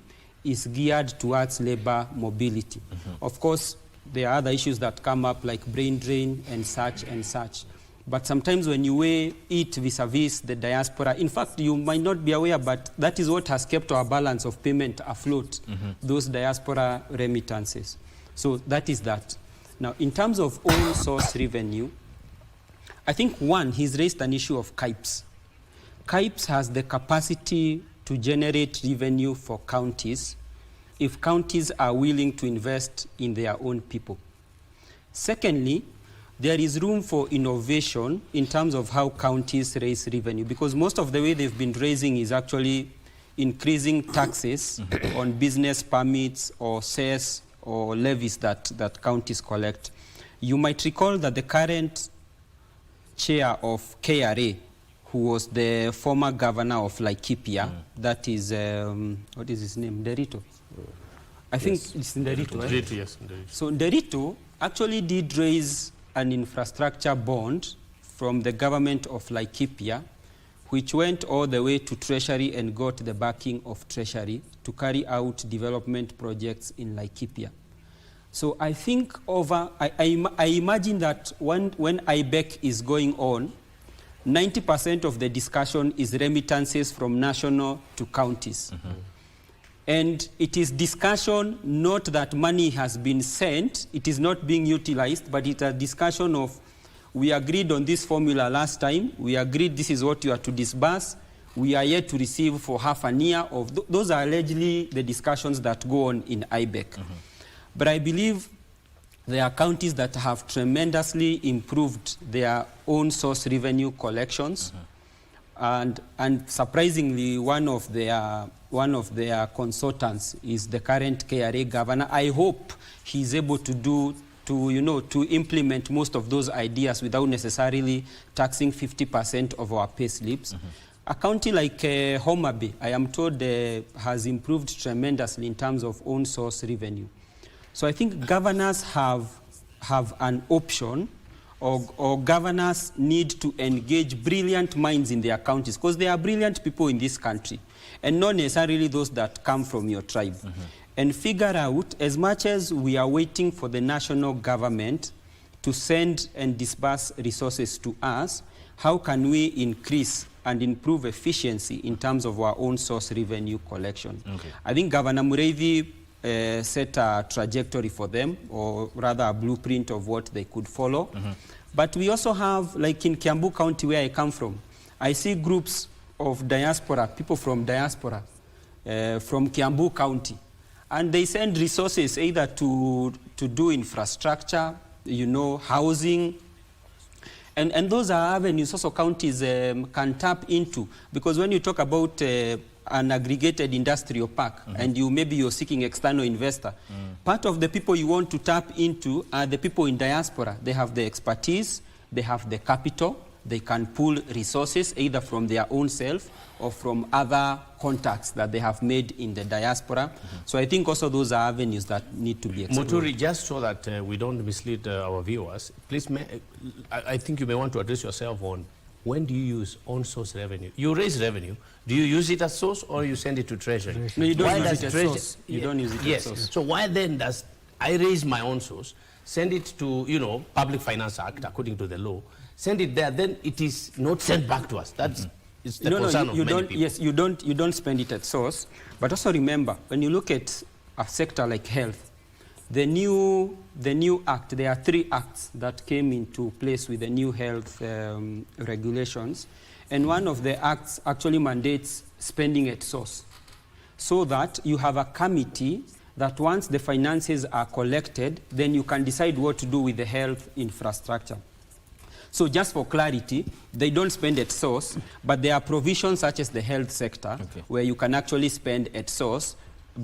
is geared towards labor mobility. Of course, there are other issues that come up like brain drain and such and such. But sometimes when you weigh it vis-a-vis the diaspora, in fact, you might not be aware, but that is what has kept our balance of payment afloat, those diaspora remittances. So that is that. Now, in terms of own source revenue, I think one, he's raised an issue of KIPES. KIPES has the capacity to generate revenue for counties if counties are willing to invest in their own people. Secondly, there is room for innovation in terms of how counties raise revenue, because most of the way they've been raising is actually increasing taxes on business permits or cess or levies that counties collect. You might recall that the current chair of KRA, who was the former governor of Laikipia, that is, what is his name, Derito? I think it's Derito, right? Derito, yes. Derito. So Derito actually did raise an infrastructure bond from the government of Laikipia, which went all the way to Treasury and got the backing of Treasury to carry out development projects in Laikipia. So I think I imagine that when IBEC is going on, 90% of the discussion is remittances from national to counties. And it is discussion, not that money has been sent, it is not being utilized, but it's a discussion of, we agreed on this formula last time, we agreed this is what you are to disburse, we are yet to receive for half a year of, those are allegedly the discussions that go on in IBEC. But I believe there are counties that have tremendously improved their own source revenue collections. And surprisingly, one of their consultants is the current KRA governor. I hope he's able to implement most of those ideas without necessarily taxing 50% of our pay slips. A county like Homa Bay, I am told, has improved tremendously in terms of own source revenue. So I think governors have an option, or governors need to engage brilliant minds in their counties, because there are brilliant people in this country, and not necessarily those that come from your tribe, and figure out, as much as we are waiting for the national government to send and disburse resources to us, how can we increase and improve efficiency in terms of our own source revenue collection? I think Governor Mureithi set a trajectory for them, or rather a blueprint of what they could follow. But we also have, like in Kiambu County where I come from, I see groups of diaspora, people from diaspora, from Kiambu County, and they send resources either to do infrastructure, housing, and those are avenues also counties can tap into, because when you talk about an aggregated industrial park and maybe you're seeking external investor, part of the people you want to tap into are the people in diaspora. They have the expertise, they have the capital, they can pull resources either from their own self or from other contacts that they have made in the diaspora. So I think also those are avenues that need to be explored. Muturi, just so that we don't mislead our viewers, please, I think you may want to address yourself on when do you use on-source revenue? You raise revenue. Do you use it as source or you send it to Treasury? No, you don't use it as source. You don't use it as source. Yes. So why then does I raise my own source, send it to, Public Finance Act, according to the law, send it there, then it is not sent back to us. That's it's the concern of many people. Yes, you don't spend it at source. But also remember, when you look at a sector like health, the new act, there are 3 acts that came into place with the new health regulations. And one of the acts actually mandates spending at source, so that you have a committee that once the finances are collected, then you can decide what to do with the health infrastructure. So just for clarity, they don't spend at source, but there are provisions such as the health sector where you can actually spend at source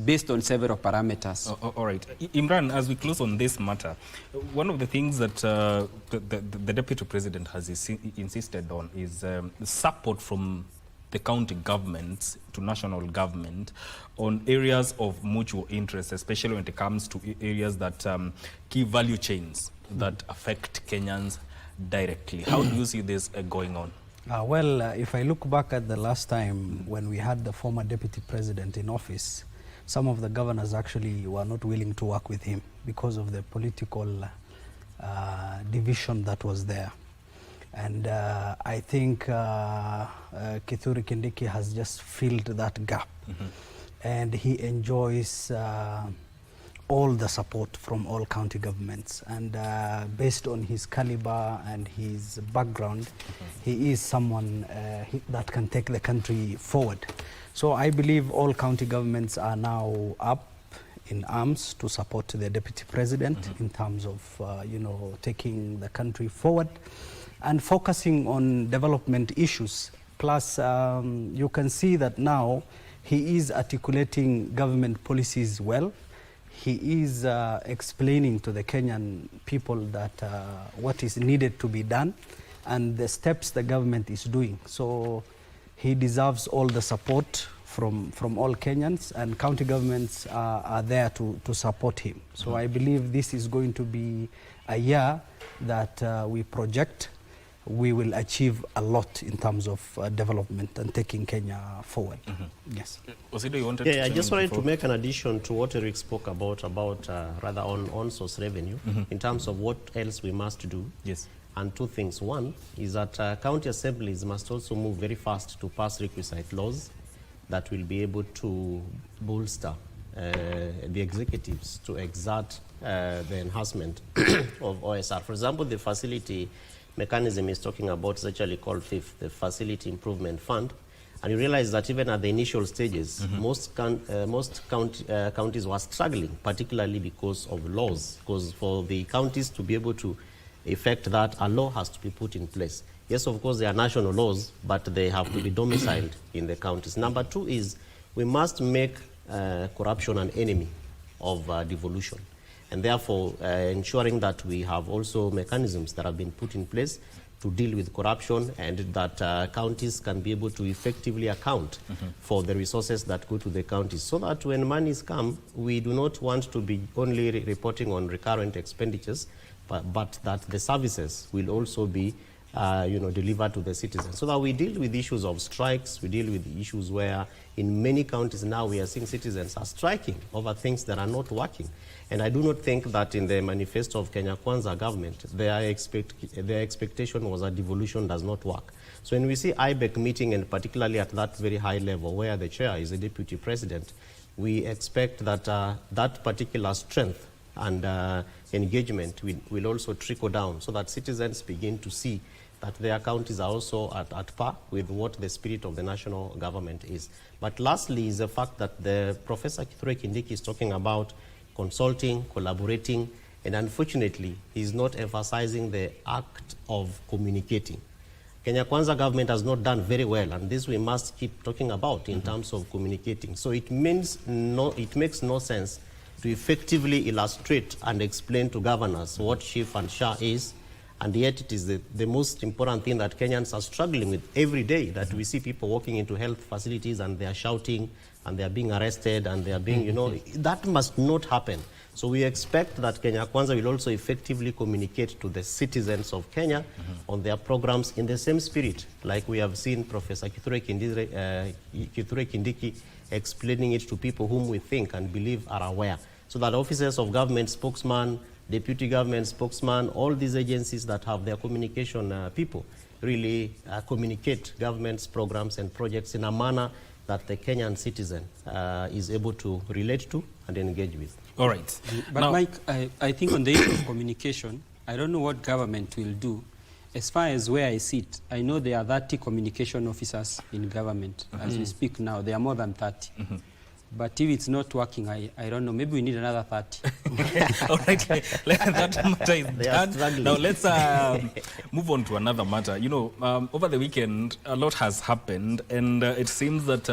based on several parameters. All right. Imran, as we close on this matter, one of the things that the Deputy President has insisted on is support from the county governments to national government on areas of mutual interest, especially when it comes to areas that key value chains that affect Kenyans directly. How do you see this going on? Well, if I look back at the last time when we had the former Deputy President in office, some of the governors actually were not willing to work with him because of the political division that was there. And I think Kithure Kindiki has just filled that gap. And he enjoys all the support from all county governments. And based on his caliber and his background, he is someone that can take the country forward. So I believe all county governments are now up in arms to support the Deputy President in terms of, taking the country forward and focusing on development issues. Plus, you can see that now he is articulating government policies well. He is explaining to the Kenyan people that what is needed to be done and the steps the government is doing. So he deserves all the support from all Kenyans, and county governments are there to support him. So I believe this is going to be a year that we project we will achieve a lot in terms of development and taking Kenya forward. Yes. I just wanted to make an addition to what Eric spoke about rather on-source revenue in terms of what else we must do. Yes. And 2 things. One is that county assemblies must also move very fast to pass requisite laws that will be able to bolster the executives to exert the enhancement of OSR. For example, the facility mechanism is talking about is actually called FIF, the Facility Improvement Fund. And you realize that even at the initial stages, most counties were struggling, particularly because of laws. Because for the counties to be able to effect that, a law has to be put in place. Yes, of course, there are national laws, but they have to be domiciled in the counties. Number 2 is we must make corruption an enemy of devolution. And therefore, ensuring that we have also mechanisms that have been put in place to deal with corruption and that counties can be able to effectively account for the resources that go to the counties. So that when monies come, we do not want to be only reporting on recurrent expenditures, but that the services will also be delivered to the citizens. So that we deal with issues of strikes, we deal with issues where in many counties now we are seeing citizens are striking over things that are not working. And I do not think that in the manifesto of Kenya Kwanza government, their expectation was that devolution does not work. So when we see IBEC meeting, and particularly at that very high level where the chair is the deputy president, we expect that that particular strength and engagement will also trickle down so that citizens begin to see that their counties are also at par with what the spirit of the national government is. But lastly is the fact that the Professor Kithure Kindiki is talking about consulting, collaborating, and unfortunately, he's not emphasizing the act of communicating. Kenya Kwanza government has not done very well, and this we must keep talking about in terms of communicating. So it makes no sense to effectively illustrate and explain to governors what SHIF and SHA is, and yet it is the most important thing that Kenyans are struggling with every day, that we see people walking into health facilities and they are shouting and they are being arrested and they are being, that must not happen. So we expect that Kenya Kwanza will also effectively communicate to the citizens of Kenya on their programs in the same spirit, like we have seen Professor Kithure Kindiki explaining it to people whom we think and believe are aware, so that officers of government spokesman, deputy government spokesman, all these agencies that have their communication people really communicate government's programs and projects in a manner that the Kenyan citizen is able to relate to and engage with. All right. But now, Mike, I think on the issue of communication, I don't know what government will do. As far as where I sit, I know there are 30 communication officers in government. As we speak now, there are more than 30. But if it's not working, I don't know. Maybe we need another 30. All right. That matter is done. Now let's move on to another matter. Over the weekend, a lot has happened, and it seems that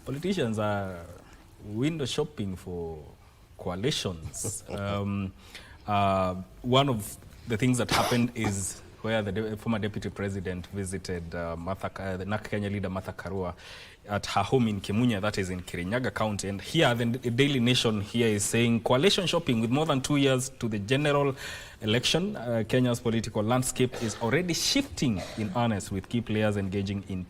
politicians are window shopping for coalitions. One of the things that happened is where the former deputy president visited the NARC Kenya leader Martha Karua at her home in Kimunya, that is in Kirinyaga County. And here, the Daily Nation here is saying coalition shopping with more than 2 years to the general election. Kenya's political landscape is already shifting in earnest, with key players engaging in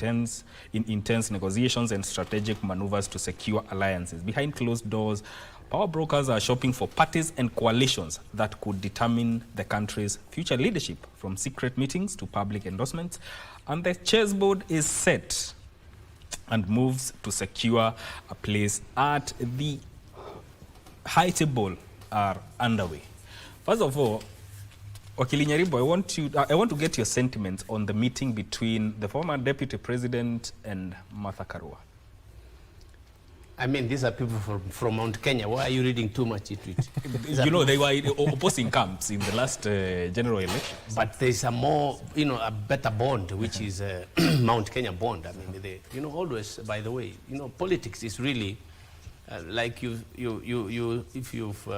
intense negotiations and strategic maneuvers to secure alliances. Behind closed doors, power brokers are shopping for parties and coalitions that could determine the country's future leadership, from secret meetings to public endorsements. And the chessboard is set, and moves to secure a place at the high table are underway. First of all, Wakili Nyaribo, I want to get your sentiments on the meeting between the former deputy president and Martha Karua. I mean, these are people from Mount Kenya. Why are you reading too much into it? They were opposing camps in the last general election. But there's a more, a better bond, which is Mount Kenya bond. I mean, always, by the way, politics is really, like if you've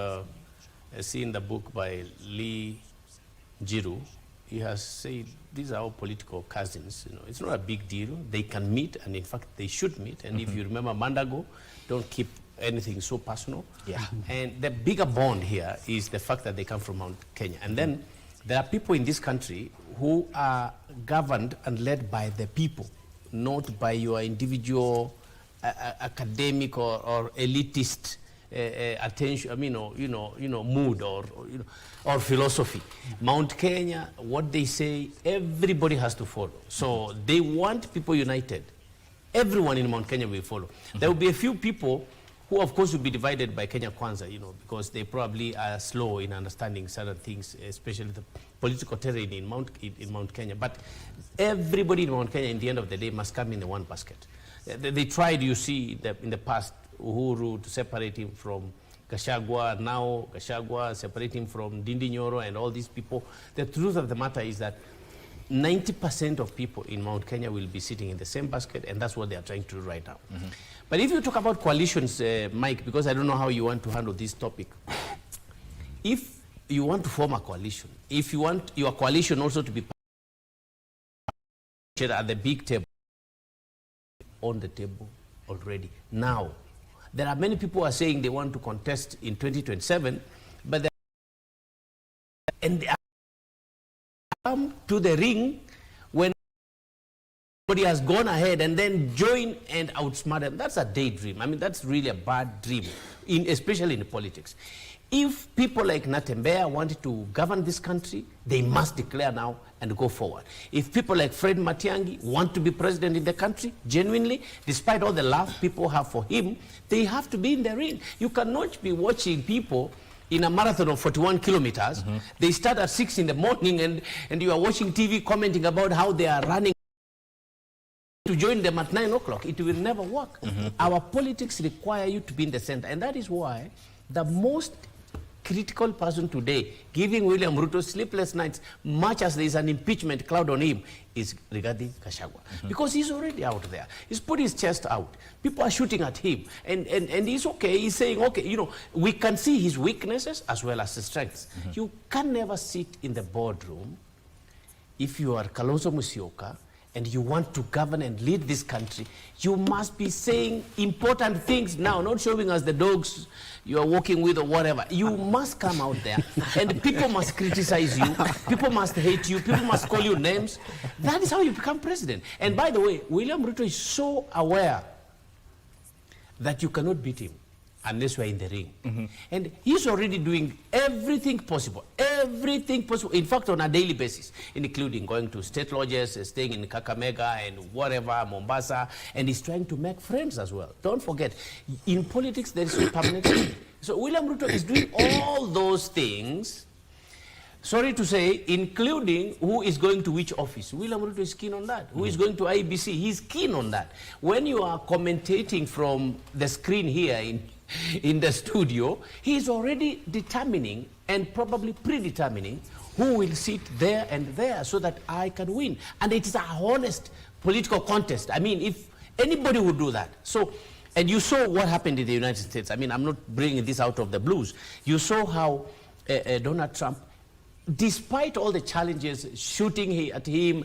seen the book by Lee Jiru, he has said, these are all political cousins. It's not a big deal. They can meet, and in fact, they should meet. And if you remember Mandago, don't keep anything so personal. Yeah. And the bigger bond here is the fact that they come from Mount Kenya. And then there are people in this country who are governed and led by the people, not by your individual academic or elitist attention, mood or philosophy. Mount Kenya, what they say, everybody has to follow. So they want people united. Everyone in Mount Kenya will follow. There will be a few people who, of course, will be divided by Kenya Kwanza, because they probably are slow in understanding certain things, especially the political terrain in Mount Kenya. But everybody in Mount Kenya, in the end of the day, must come in the one basket. They tried, you see, in the past, Uhuru to separate him from Gachagua, now Gachagua separating him from Ndindi Nyoro and all these people. The truth of the matter is that 90% of people in Mount Kenya will be sitting in the same basket, and that's what they are trying to do right now. But if you talk about coalitions, Mike, because I don't know how you want to handle this topic, if you want to form a coalition, if you want your coalition also to be at the big table, on the table already now. There are many people who are saying they want to contest in 2027, but they come to the ring when somebody has gone ahead and then join and outsmart them. That's a daydream. I mean, that's really a bad dream, especially in politics. If people like Natembeya want to govern this country, they must declare now and go forward. If people like Fred Matiang'i want to be president in the country, genuinely, despite all the love people have for him, they have to be in the ring. You cannot be watching people in a marathon of 41 kilometers. They start at 6 in the morning and you are watching TV commenting about how they are running to join them at 9 o'clock. It will never work. Our politics require you to be in the center, and that is why the most critical person today, giving William Ruto sleepless nights, much as there is an impeachment cloud on him, is regarding Gachagua. Because he's already out there. He's put his chest out. People are shooting at him. And he's okay. He's saying, okay, you know, we can see his weaknesses as well as his strengths. You can never sit in the boardroom if you are Kalonzo Musyoka and you want to govern and lead this country. You must be saying important things now, not showing us the dogs you are walking with or whatever. You must come out there and people must criticize you. People must hate you. People must call you names. That is how you become president. And by the way, William Ruto is so aware that you cannot beat him unless we are in the ring. And he's already doing everything possible. In fact, on a daily basis, including going to state lodges, staying in Kakamega and whatever, Mombasa, and he's trying to make friends as well. Don't forget, in politics, there is no permanent. So William Ruto is doing all those things, sorry to say, including who is going to which office. William Ruto is keen on that. Who is going to IBC? He's keen on that. When you are commentating from the screen here in the studio, he's already determining and probably predetermining who will sit there and there so that I can win. And it is a honest political contest. I mean, if anybody would do that. So, and you saw what happened in the United States. I mean, I'm not bringing this out of the blues. You saw how Donald Trump, despite all the challenges, shooting at him,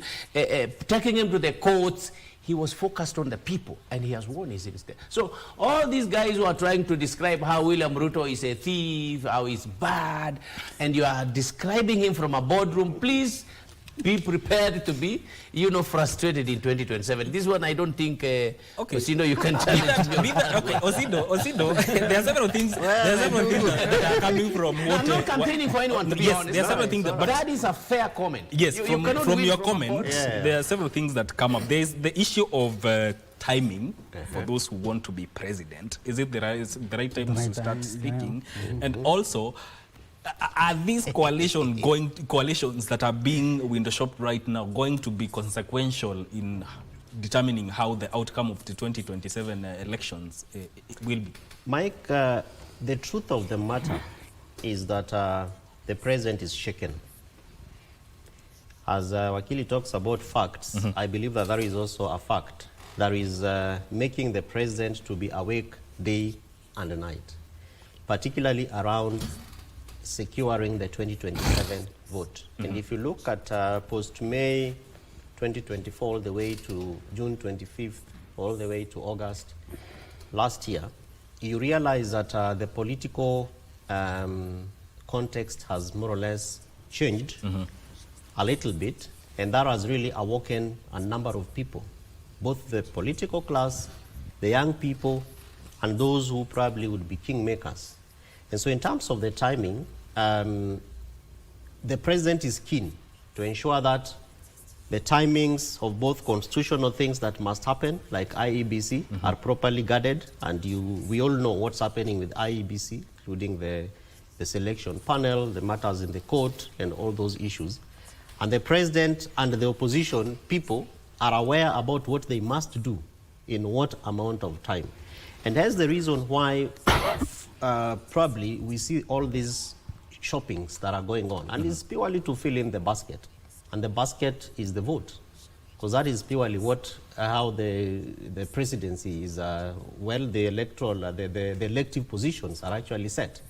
taking him to the courts, he was focused on the people, and he has won his instead. So all these guys who are trying to describe how William Ruto is a thief, how he's bad, and you are describing him from a boardroom, please be prepared to be, frustrated in 2027. This one, I don't think, Osindo, you can challenge. Okay, Osindo, there are several things. There are several things that are coming from what. I'm not campaigning for anyone, to be honest. There are several things but that is a fair comment. Yes, from your comment, there are several things that come up. There is the issue of timing for those who want to be president. Is it the right time to start speaking? And also, are these coalitions that are being window-shopped right now going to be consequential in determining how the outcome of the 2027 elections will be? Mike, the truth of the matter is that the president is shaken. As Wakili talks about facts, I believe that there is also a fact that is making the president to be awake day and night, particularly around securing the 2027 vote. And if you look at post-May 2024 all the way to June 25th, all the way to August last year, you realize that the political context has more or less changed a little bit, and that has really awoken a number of people, both the political class, the young people, and those who probably would be kingmakers. And so in terms of the timing, the president is keen to ensure that the timings of both constitutional things that must happen, like IEBC, are properly guarded. And we all know what's happening with IEBC, including the selection panel, the matters in the court, and all those issues. And the president and the opposition people are aware about what they must do in what amount of time. And that's the reason why probably we see all these shoppings that are going on. And it's purely to fill in the basket. And the basket is the vote. Because that is purely how the presidency is, the electoral, the elective positions are actually set.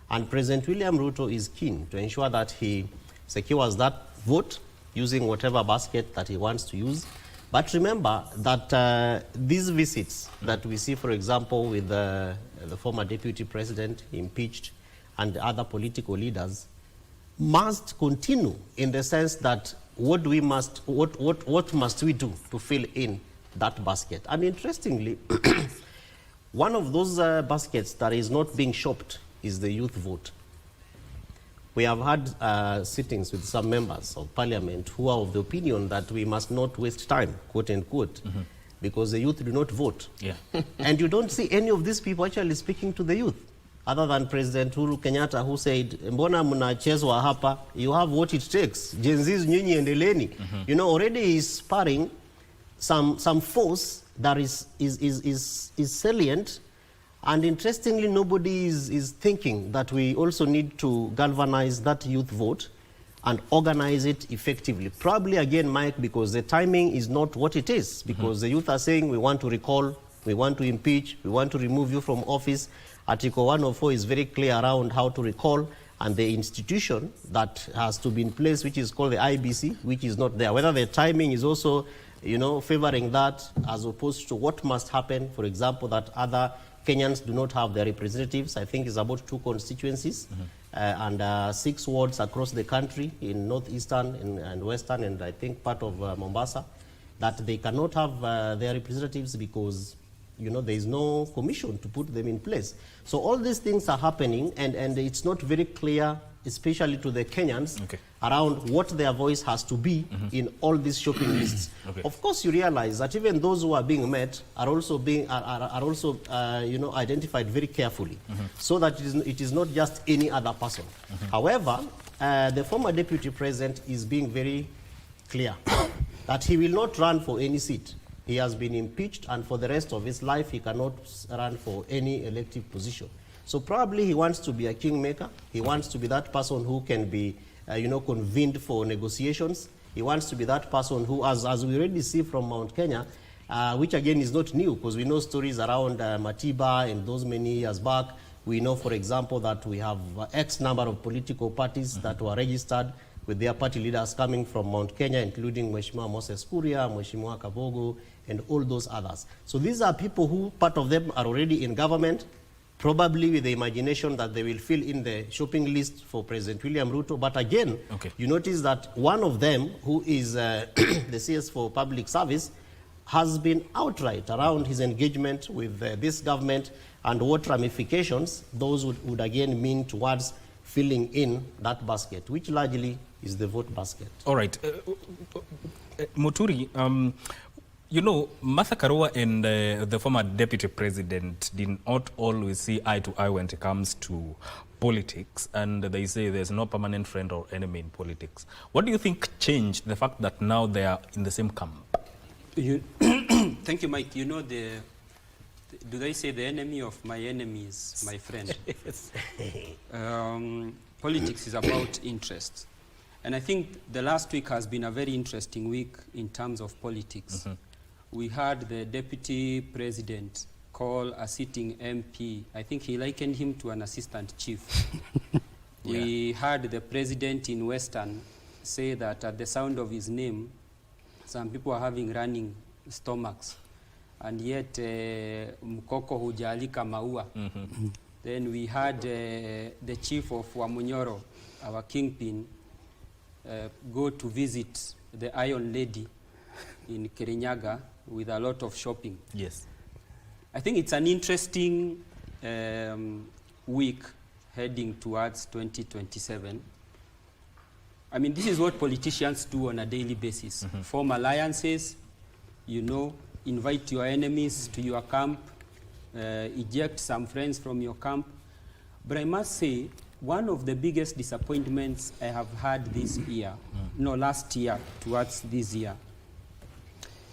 And President William Ruto is keen to ensure that he secures that vote using whatever basket that he wants to use. But remember that these visits that we see, for example, with the former deputy president impeached and other political leaders, must continue in the sense that what must we do to fill in that basket? And interestingly, one of those baskets that is not being shopped is the youth vote. We have had sittings with some members of parliament who are of the opinion that we must not waste time, quote unquote, because the youth do not vote. Yeah. And you don't see any of these people actually speaking to the youth, other than President Uhuru Kenyatta, who said, mbona mnachezwa hapa, you have what it takes. Gen Z's nyinyi endeleeni. You know, already he's sparring some force that is salient And interestingly, nobody is thinking that we also need to galvanize that youth vote and organize it effectively. Probably, again, Mike, because the timing is not what it is, because the youth are saying we want to recall, we want to impeach, we want to remove you from office. Article 104 is very clear around how to recall, and the institution that has to be in place, which is called the IBC, which is not there. Whether the timing is also, favoring that as opposed to what must happen, for example, that other Kenyans do not have their representatives. I think it's about 2 constituencies and 6 wards across the country in northeastern and western, and I think part of Mombasa, that they cannot have their representatives because there is no commission to put them in place. So all these things are happening, and it's not very clear, especially to the Kenyans, around what their voice has to be in all these shopping lists. Of course, you realize that even those who are being met are also identified very carefully, so that it is not just any other person. However, the former deputy president is being very clear that he will not run for any seat. He has been impeached, and for the rest of his life, he cannot run for any elective position. So probably he wants to be a kingmaker. He wants to be that person who can be, convened for negotiations. He wants to be that person who, as we already see from Mount Kenya, which again is not new, because we know stories around Matiba and those many years back. We know, for example, that we have X number of political parties that were registered with their party leaders coming from Mount Kenya, including Mheshimiwa Moses Kuria, Mheshimiwa Kabogo, and all those others. So these are people who, part of them are already in government, probably with the imagination that they will fill in the shopping list for President William Ruto. But again, you notice that one of them, who is the CS for Public Service, has been outright around his engagement with this government and what ramifications those would again mean towards filling in that basket, which largely is the vote basket. All right. Muturi, Martha Karua and the former deputy president did not always see eye to eye when it comes to politics, and they say there's no permanent friend or enemy in politics. What do you think changed the fact that now they are in the same camp? Thank you, Mike. Do they say the enemy of my enemy is my friend? Politics is about interest. And I think the last week has been a very interesting week in terms of politics. We heard the deputy president call a sitting MP, I think he likened him to an assistant chief. We heard the president in Western say that at the sound of his name, some people are having running stomachs. And yet, mkoko hujalika maua. Then we had the chief of Wamunyoro, our kingpin, go to visit the Iron Lady in Kirinyaga with a lot of shopping. Yes. I think it's an interesting week heading towards 2027. I mean, this is what politicians do on a daily basis. Form alliances, invite your enemies to your camp, eject some friends from your camp. But I must say, one of the biggest disappointments I have had this year, last year towards this year,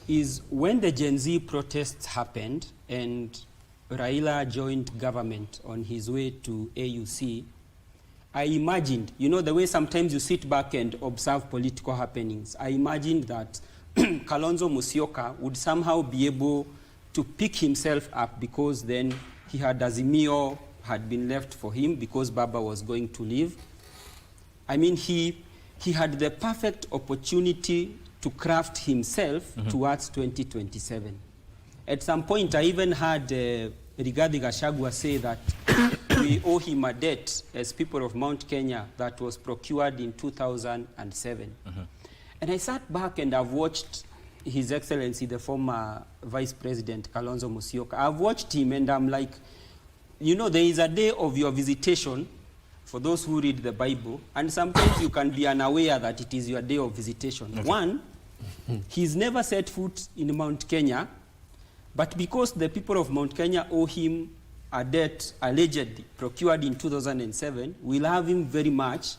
is when the Gen Z protests happened and Raila joined government on his way to AUC, I imagined, the way sometimes you sit back and observe political happenings, I imagined that Kalonzo Musyoka would somehow be able to pick himself up, because then he had Azimio had been left for him because Baba was going to leave. I mean, he had the perfect opportunity to craft himself towards 2027. At some point, I even heard Rigathi Gachagua say that we owe him a debt as people of Mount Kenya that was procured in 2007. And I sat back and I've watched His Excellency, the former Vice President, Kalonzo Musyoka. I've watched him and I'm like, there is a day of your visitation for those who read the Bible, and sometimes you can be unaware that it is your day of visitation. One, he's never set foot in Mount Kenya, but because the people of Mount Kenya owe him a debt allegedly procured in 2007, we love him very much.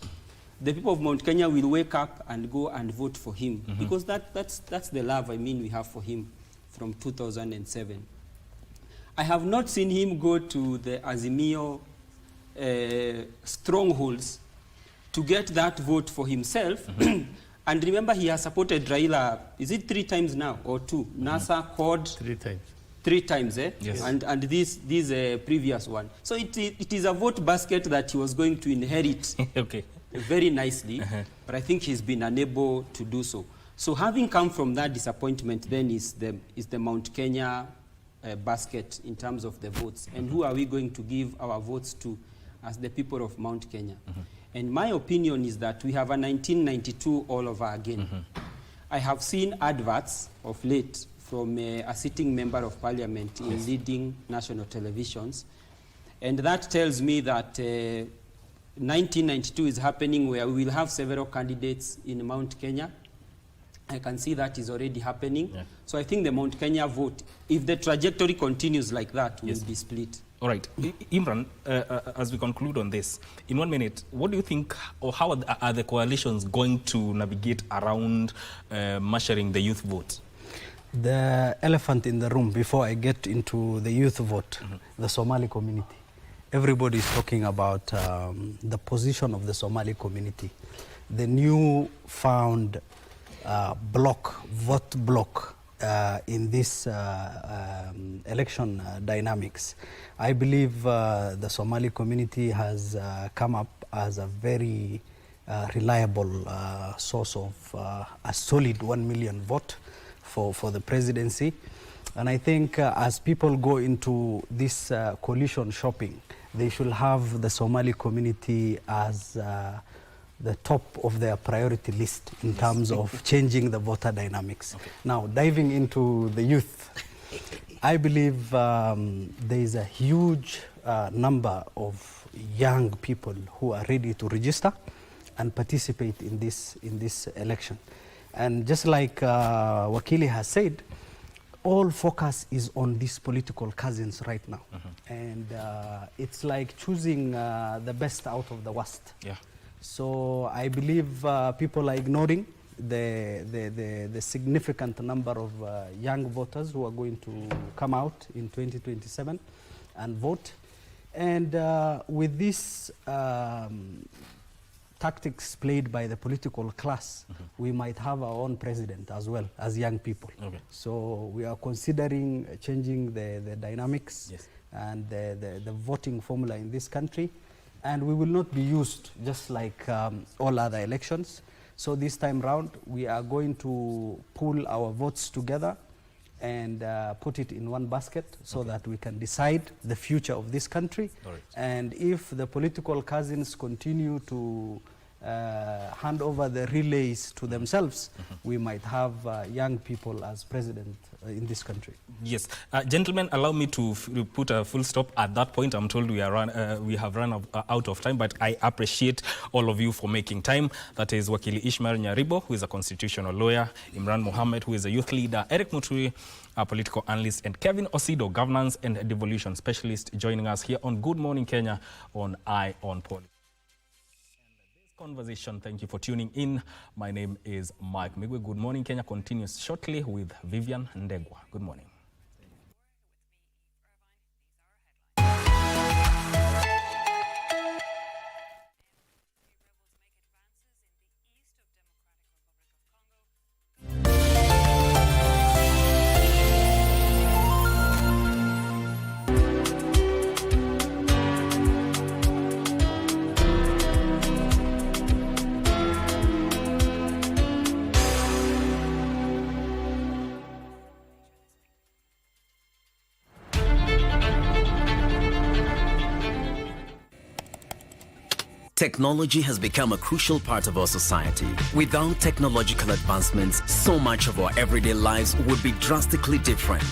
The people of Mount Kenya will wake up and go and vote for him, because that's the love we have for him from 2007. I have not seen him go to the Azimio strongholds to get that vote for himself. And remember, he has supported Raila, is it 3 times now or 2? NASA, CORD? 3 times. 3 times, eh? Yes. And this previous one. So it is a vote basket that he was going to inherit very nicely, but I think he's been unable to do so. So having come from that disappointment, then is the Mount Kenya basket in terms of the votes. And who are we going to give our votes to as the people of Mount Kenya? And my opinion is that we have a 1992 all over again. I have seen adverts of late from a sitting member of parliament in leading national televisions. And that tells me that 1992 is happening where we will have several candidates in Mount Kenya. I can see that is already happening. So I think the Mount Kenya vote, if the trajectory continues like that, will be split. All right. Imran, as we conclude on this, in 1 minute, what do you think, or how are the coalitions going to navigate around measuring the youth vote? The elephant in the room, before I get into the youth vote, the Somali community. Everybody is talking about the position of the Somali community. The new found vote block in this election dynamics. I believe the Somali community has come up as a very reliable source of a solid 1 million vote for the presidency. And I think as people go into this coalition shopping, they should have the Somali community as the top of their priority list in terms of changing the voter dynamics. Now, diving into the youth, I believe there is a huge number of young people who are ready to register and participate in this election. And just like Wakili has said, all focus is on these political cousins right now. And it's like choosing the best out of the worst. So I believe people are ignoring the significant number of young voters who are going to come out in 2027 and vote. And with this tactics played by the political class, we might have our own president as well as young people. So we are considering changing the dynamics and the voting formula in this country. And we will not be used just like all other elections. So this time round, we are going to pool our votes together and put it in one basket so that we can decide the future of this country. And if the political cousins continue to hand over the relays to themselves, we might have young people as president in this country. Yes. Gentlemen, allow me to put a full stop at that point. I'm told we have run out of time, but I appreciate all of you for making time. That is Wakili Ishmael Nyaribo, who is a constitutional lawyer, Imran Mohammed, who is a youth leader, Eric Muturi, a political analyst, and Kevin Osido, governance and devolution specialist, joining us here on Good Morning Kenya on Eye on Policy. Conversation. Thank you for tuning in. My name is Mike Migwe. Good Morning Kenya continues shortly with Vivian Ndegwa. Good morning. Technology has become a crucial part of our society. Without technological advancements, so much of our everyday lives would be drastically different.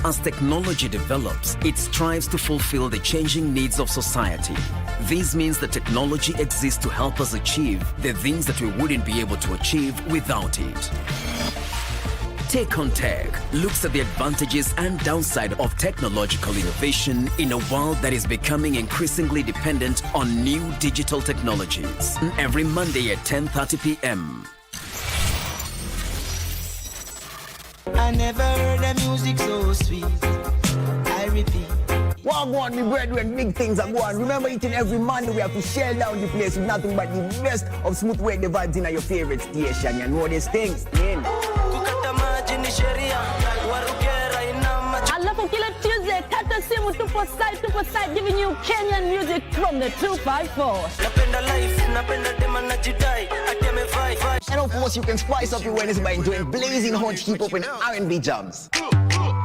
As technology develops, it strives to fulfill the changing needs of society. This means that technology exists to help us achieve the things that we wouldn't be able to achieve without it. Take on Tech looks at the advantages and downside of technological innovation in a world that is becoming increasingly dependent on new digital technologies. Every Monday at 10:30 p.m. I never heard the music so sweet. I repeat. are going, me brethren, big things are going. Remember, each and every Monday we have to shell down the place with nothing but the best of smooth way the vibes in your favorite station. You know these things, man. Alafu kila Tuesday, kata simu tupo side, giving you Kenyan music from the 254. And of course, you can spice up your Wednesday by enjoying blazing hot hip-hop and R&B jams.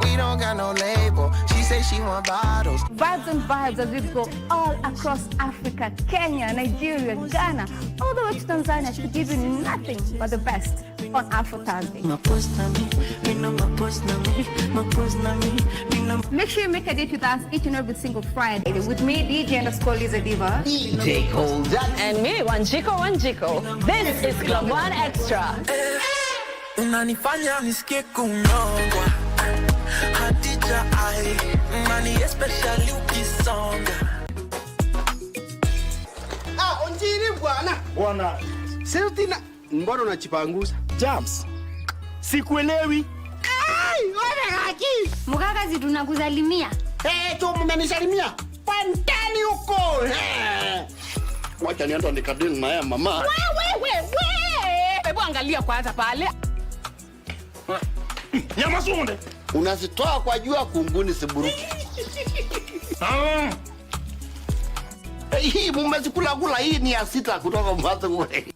We don't got no label. She say she want bottles. Vibes and vibes as we go all across Africa, Kenya, Nigeria, Ghana, all the way to Tanzania to give you nothing but the best on Afro Thursday. Make sure you make a date with us each and every single Friday with me, DJ_Liza Diva, DJ Colder, and me, Wanjiko. This is Club One Extra. Unanifanya nisikie kunongwa Hadija ai Mani especially ukisonga Onjiri bwana. Bwana. Seutina mbona unachipanguza? Jams. Sikuelewi. wewe haki. Mkakazi tunakusalimia. Tu mmenisalimia. Pantani huko. Wacha nienda nikadili na yeye mama. Wewe. Hebu angalia kwanza pale. Nyama sunde. Unazitoa kwa jua kunguni siburuki. Hii mmezikula kula hii ni ya sita kutoka mwanzo kule.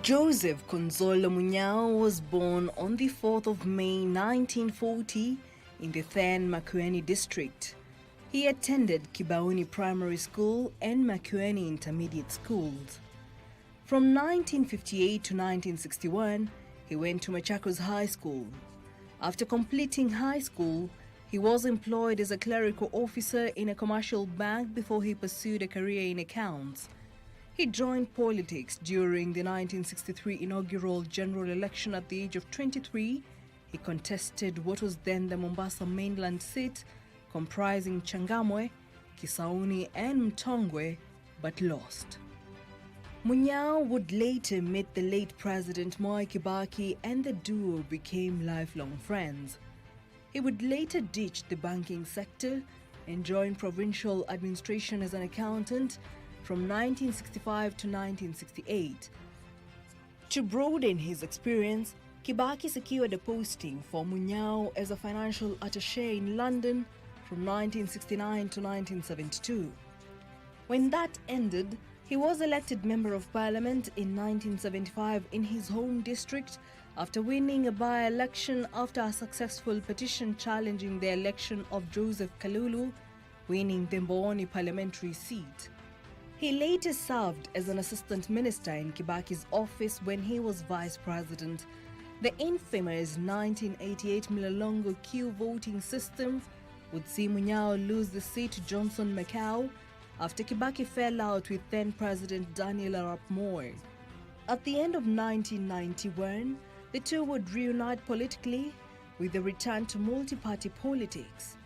Joseph Consolo Munyao was born on the 4th of May 1940 in the then Makueni district. He attended Kibaoni Primary School and Makueni Intermediate Schools. From 1958 to 1961, he went to Machakos High School. After completing high school, he was employed as a clerical officer in a commercial bank before he pursued a career in accounts. He joined politics during the 1963 inaugural general election at the age of 23. He contested what was then the Mombasa mainland seat, comprising Changamwe, Kisauni and Mtongwe, but lost. Munyao would later meet the late President Mwai Kibaki and the duo became lifelong friends. He would later ditch the banking sector and join provincial administration as an accountant from 1965 to 1968. To broaden his experience, Kibaki secured a posting for Munyao as a financial attaché in London from 1969 to 1972. When that ended, he was elected Member of Parliament in 1975 in his home district after winning a by-election after a successful petition challenging the election of Joseph Kalulu, winning the Mbooni parliamentary seat. He later served as an assistant minister in Kibaki's office when he was vice president. The infamous 1988 Mlolongo queue voting system would see Munyao lose the seat to Johnson Macau after Kibaki fell out with then President Daniel Arap Moi. At the end of 1991, the two would reunite politically with a return to multi-party politics.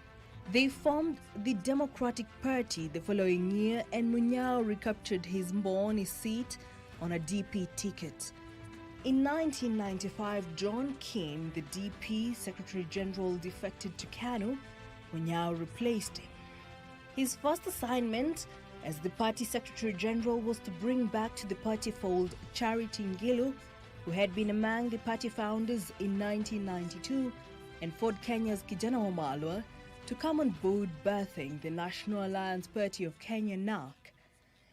They formed the Democratic Party the following year and Munyao recaptured his Mbooni seat on a DP ticket. In 1995, John Kim, the DP Secretary General, defected to Kanu. Munyao replaced him. His first assignment as the party Secretary General was to bring back to the party fold Charity Ngilu, who had been among the party founders in 1992, and Ford Kenya's Kijana Wamalwa, to come on board birthing the National Alliance Party of Kenya, NARC.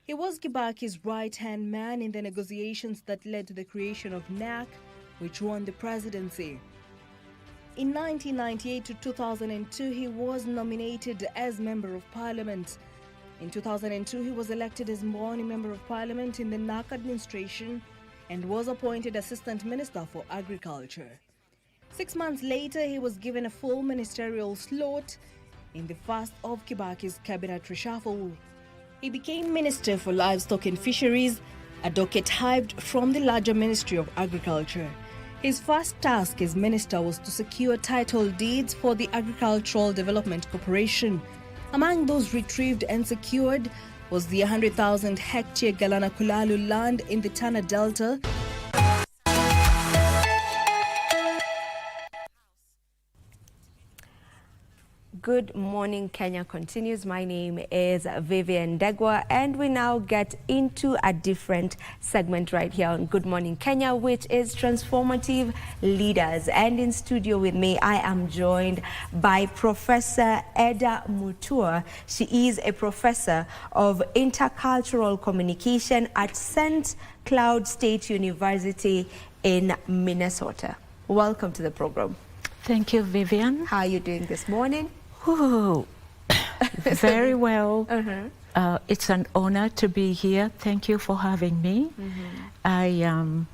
He was Kibaki's right-hand man in the negotiations that led to the creation of NARC, which won the presidency. In 1998 to 2002, he was nominated as Member of Parliament. In 2002, he was elected as Mbooni Member of Parliament in the NARC administration. and was appointed Assistant Minister for Agriculture. 6 months later, he was given a full ministerial slot in the first of Kibaki's cabinet reshuffle. He became Minister for Livestock and Fisheries, a docket hived from the larger Ministry of Agriculture. His first task as minister was to secure title deeds for the Agricultural Development Corporation. Among those retrieved and secured was the 100,000 hectare Galana-Kulalu land in the Tana Delta. Good morning, Kenya continues. My name is Vivian Degwa, and we now get into a different segment right here on Good Morning Kenya, which is Transformative Leaders. And in studio with me, I am joined by Professor Eda Mutua. She is a professor of intercultural communication at St. Cloud State University in Minnesota. Welcome to the program. Thank you, Vivian. How are you doing this morning? Ooh, very well. It's an honor to be here. Thank you for having me. I am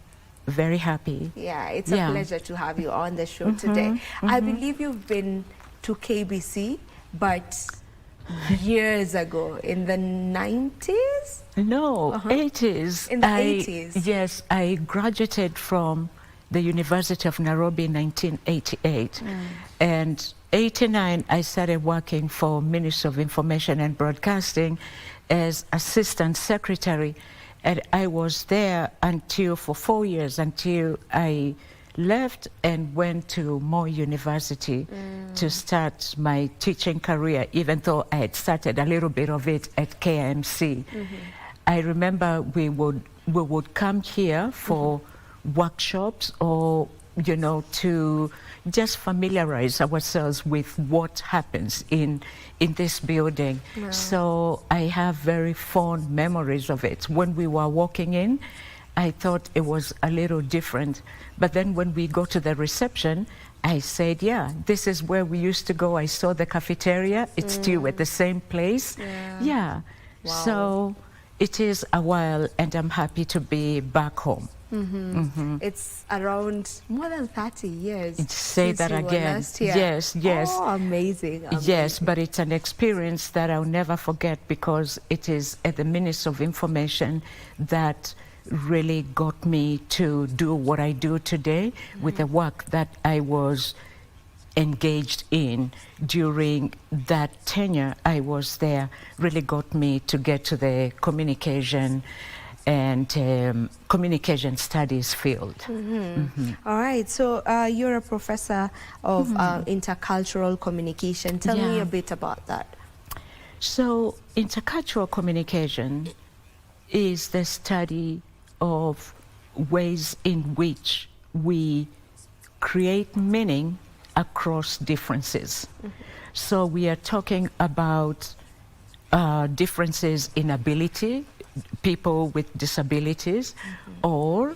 very happy. Yeah, it's a pleasure to have you on the show today. I believe you've been to KBC, but years ago, in the 90s? No, 80s. In the 80s? Yes, I graduated from the University of Nairobi in 1988. And 89, I started working for Ministry of Information and Broadcasting as Assistant Secretary. And I was there for 4 years until I left and went to Moy University to start my teaching career, even though I had started a little bit of it at KMC. I remember we would come here for workshops or, you know, to just familiarize ourselves with what happens in this building. So I have very fond memories of it. When we were walking in, I thought it was a little different. But then when we go to the reception, I said, yeah, this is where we used to go. I saw the cafeteria. It's still at the same place. Yeah. Wow. So it is a while, and I'm happy to be back home. It's around more than 30 years. Say that again. Yes, yes. Oh, amazing. Yes, but it's an experience that I'll never forget, because it is at the Ministry of Information that really got me to do what I do today with the work that I was engaged in during that tenure I was there. Really got me to get to the communication and communication studies field. All right, so you're a professor of intercultural communication. Tell me a bit about that. So intercultural communication is the study of ways in which we create meaning across differences. So we are talking about differences in ability, people with disabilities, or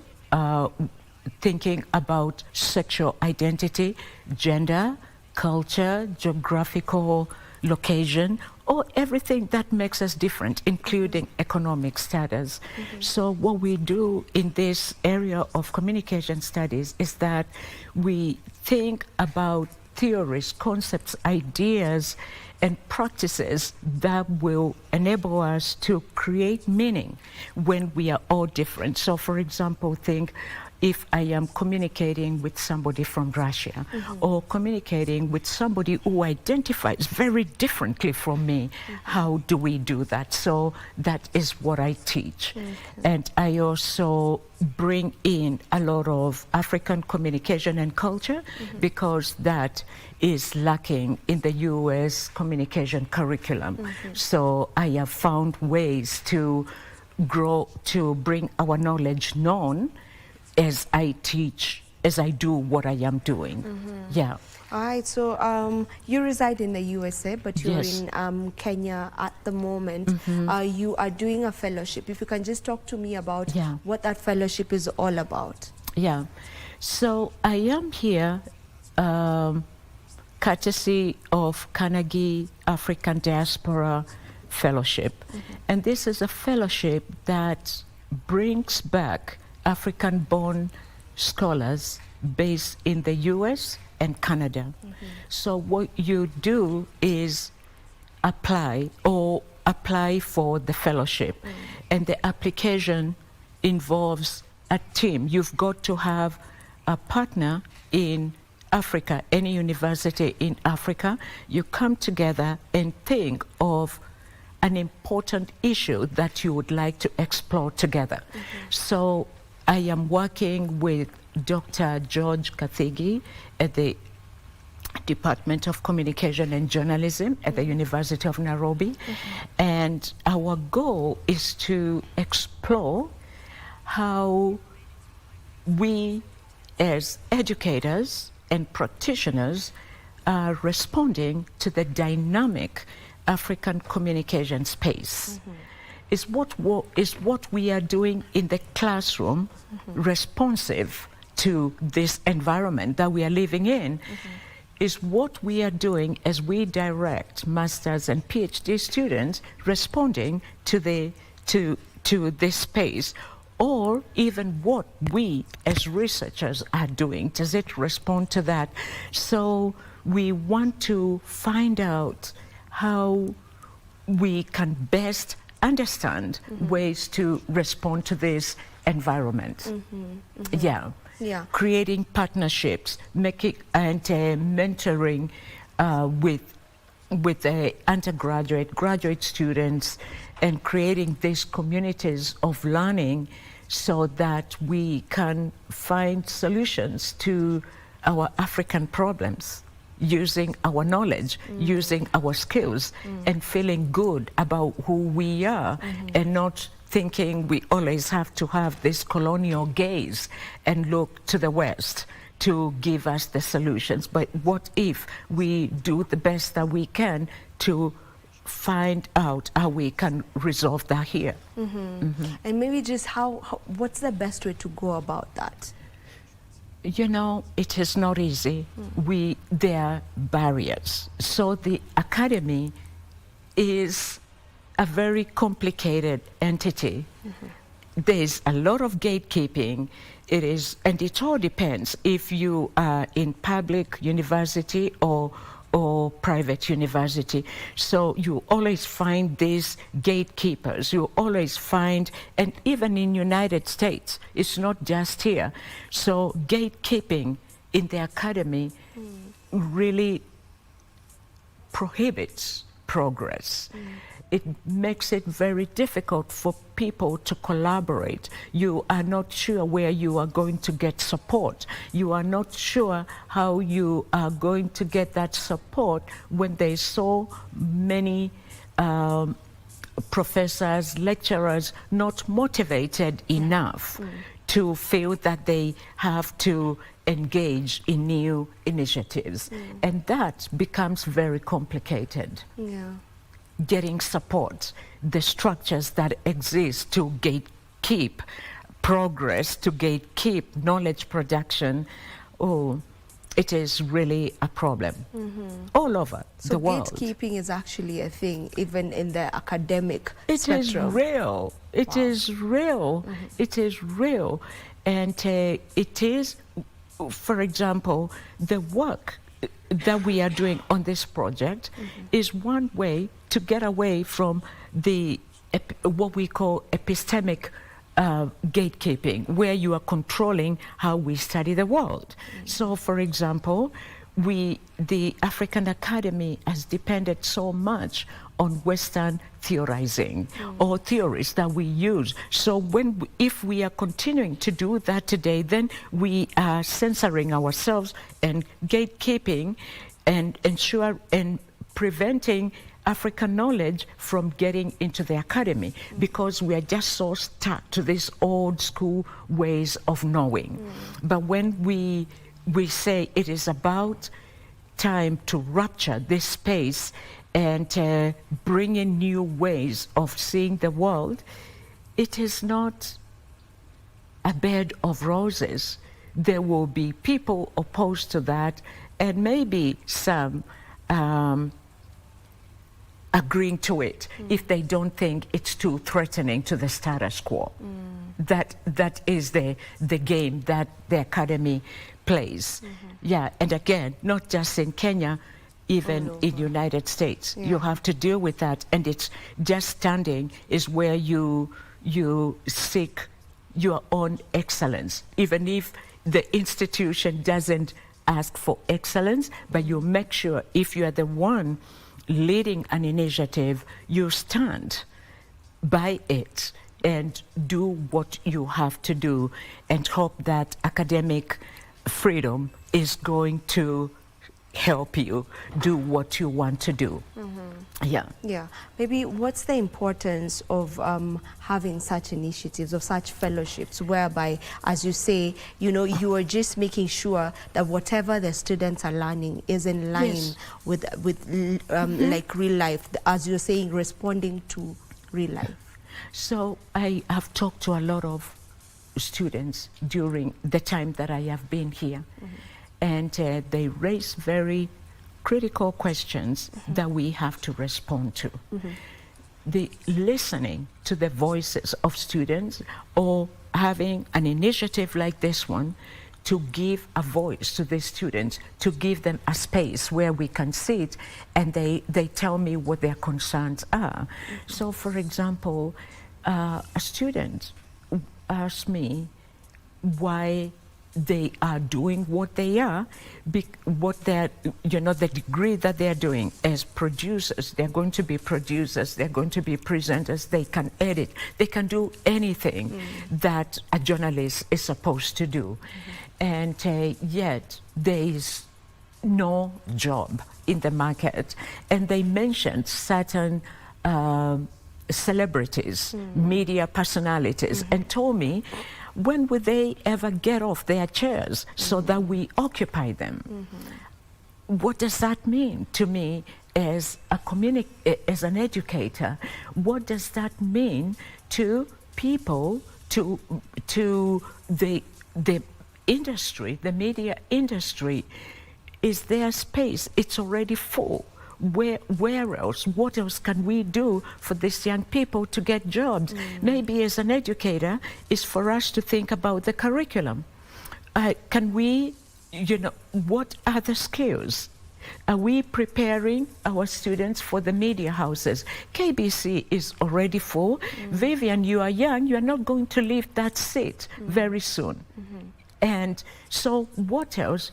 thinking about sexual identity, gender, culture, geographical location, or everything that makes us different, including economic status. So what we do in this area of communication studies is that we think about theories, concepts, ideas, and practices that will enable us to create meaning when we are all different. So, for example, think if I am communicating with somebody from Russia or communicating with somebody who identifies very differently from me, how do we do that? So that is what I teach. And I also bring in a lot of African communication and culture because that is lacking in the US communication curriculum. So I have found ways to grow, to bring our knowledge known as I teach, as I do what I am doing. Yeah. All right, so you reside in the USA, but you're in Kenya at the moment. You are doing a fellowship. If you can just talk to me about what that fellowship is all about. Yeah. So I am here courtesy of Carnegie African Diaspora Fellowship. And this is a fellowship that brings back African-born scholars based in the US and Canada. So what you do is apply for the fellowship. And the application involves a team. You've got to have a partner in Africa, any university in Africa. You come together and think of an important issue that you would like to explore together. So I am working with Dr. George Kathigi at the Department of Communication and Journalism at the University of Nairobi. And our goal is to explore how we as educators and practitioners are responding to the dynamic African communication space. Is what we are doing in the classroom responsive to this environment that we are living in? Is what we are doing as we direct masters and PhD students responding to this space? Or even what we as researchers are doing, does it respond to that? So we want to find out how we can best understand ways to respond to this environment. Yeah. Creating partnerships, making and mentoring with the undergraduate, graduate students, and creating these communities of learning so that we can find solutions to our African problems using our knowledge, using our skills, and feeling good about who we are, and not thinking we always have to have this colonial gaze and look to the West to give us the solutions. But what if we do the best that we can to find out how we can resolve that here? And maybe just what's the best way to go about that? You know, it is not easy. There are barriers. So the academy is a very complicated entity. There's a lot of gatekeeping. And it all depends if you are in public university or private university. So you always find these gatekeepers. You always find, and even in United States, it's not just here. So gatekeeping in the academy really prohibits progress. It makes it very difficult for people to collaborate. You are not sure where you are going to get support. You are not sure how you are going to get that support when there's so many professors, lecturers not motivated enough to feel that they have to engage in new initiatives. And that becomes very complicated. Getting support, the structures that exist to gatekeep progress, to gatekeep knowledge production, it is really a problem all over the world. So gatekeeping is actually a thing, even in the academic spectrum. It is real. It is real. It is real. And it is, for example, the work that we are doing on this project is one way to get away from the what we call epistemic gatekeeping, where you are controlling how we study the world. So, for example, the African Academy has depended so much on Western theorizing or theories that we use. So if we are continuing to do that today, then we are censoring ourselves and gatekeeping and preventing African knowledge from getting into the academy because we are just so stuck to these old school ways of knowing. But when we say it is about time to rupture this space and bring in new ways of seeing the world, it is not a bed of roses. There will be people opposed to that, and maybe some agreeing to it if they don't think it's too threatening to the status quo. That is the game that the academy plays. Yeah, and again, not just in Kenya, even in United States. You have to deal with that, and it's just standing is where you seek your own excellence, even if the institution doesn't ask for excellence, but you make sure if you are the one leading an initiative, you stand by it and do what you have to do and hope that academic freedom is going to help you do what you want to do. Yeah. Maybe what's the importance of having such initiatives, of such fellowships, whereby, as you say, you are just making sure that whatever the students are learning is in line with like real life, as you're saying, responding to real life. So I have talked to a lot of students during the time that I have been here. And they raise very critical questions that we have to respond to. The listening to the voices of students, or having an initiative like this one to give a voice to the students, to give them a space where we can sit and they tell me what their concerns are. So, for example, a student asked me why they are doing what they are, what they're, the degree that they're doing as producers. They're going to be producers, they're going to be presenters, they can edit, they can do anything that a journalist is supposed to do. And yet there is no job in the market. And they mentioned certain celebrities, media personalities, and told me, when will they ever get off their chairs so that we occupy them? What does that mean to me as as an educator? What does that mean to people, to the industry, the media industry? Is there space? It's already full. Where else? What else can we do for these young people to get jobs? Maybe as an educator, is for us to think about the curriculum. Can we, what are the skills? Are we preparing our students for the media houses? KBC is already full. Vivian, you are young, you are not going to leave that seat very soon. And so what else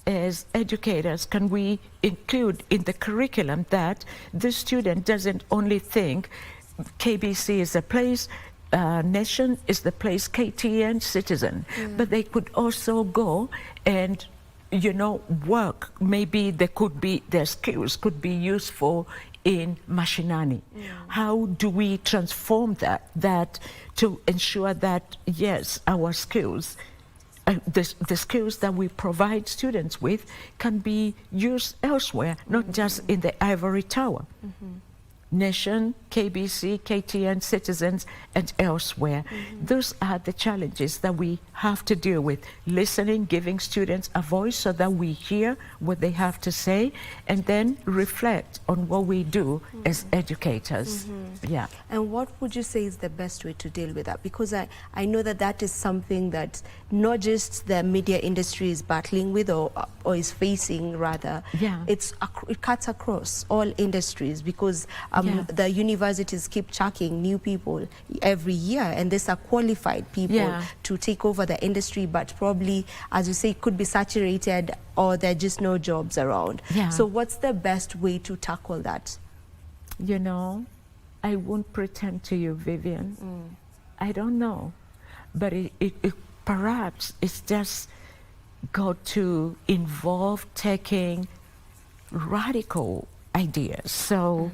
as educators can we include in the curriculum that the student doesn't only think KBC is a place, Nation is the place, KTN, Citizen, but they could also go and work. Maybe their skills could be useful in mashinani. How do we transform that to ensure that, yes, our skills, the skills that we provide students with, can be used elsewhere, not just in the ivory tower. Nation, KBC, KTN, Citizens, and elsewhere. Those are the challenges that we have to deal with. Listening, giving students a voice so that we hear what they have to say, and then reflect on what we do as educators. Yeah. And what would you say is the best way to deal with that? Because I know that is something that not just the media industry is battling with or is facing, rather. Yeah. It cuts across all industries, because the universities keep chucking new people every year, and these are qualified people to take over the industry, but probably, as you say, could be saturated, or there are just no jobs around. So what's the best way to tackle that? I won't pretend to you, Vivian. I don't know, but it perhaps it's just got to involve taking radical ideas. So,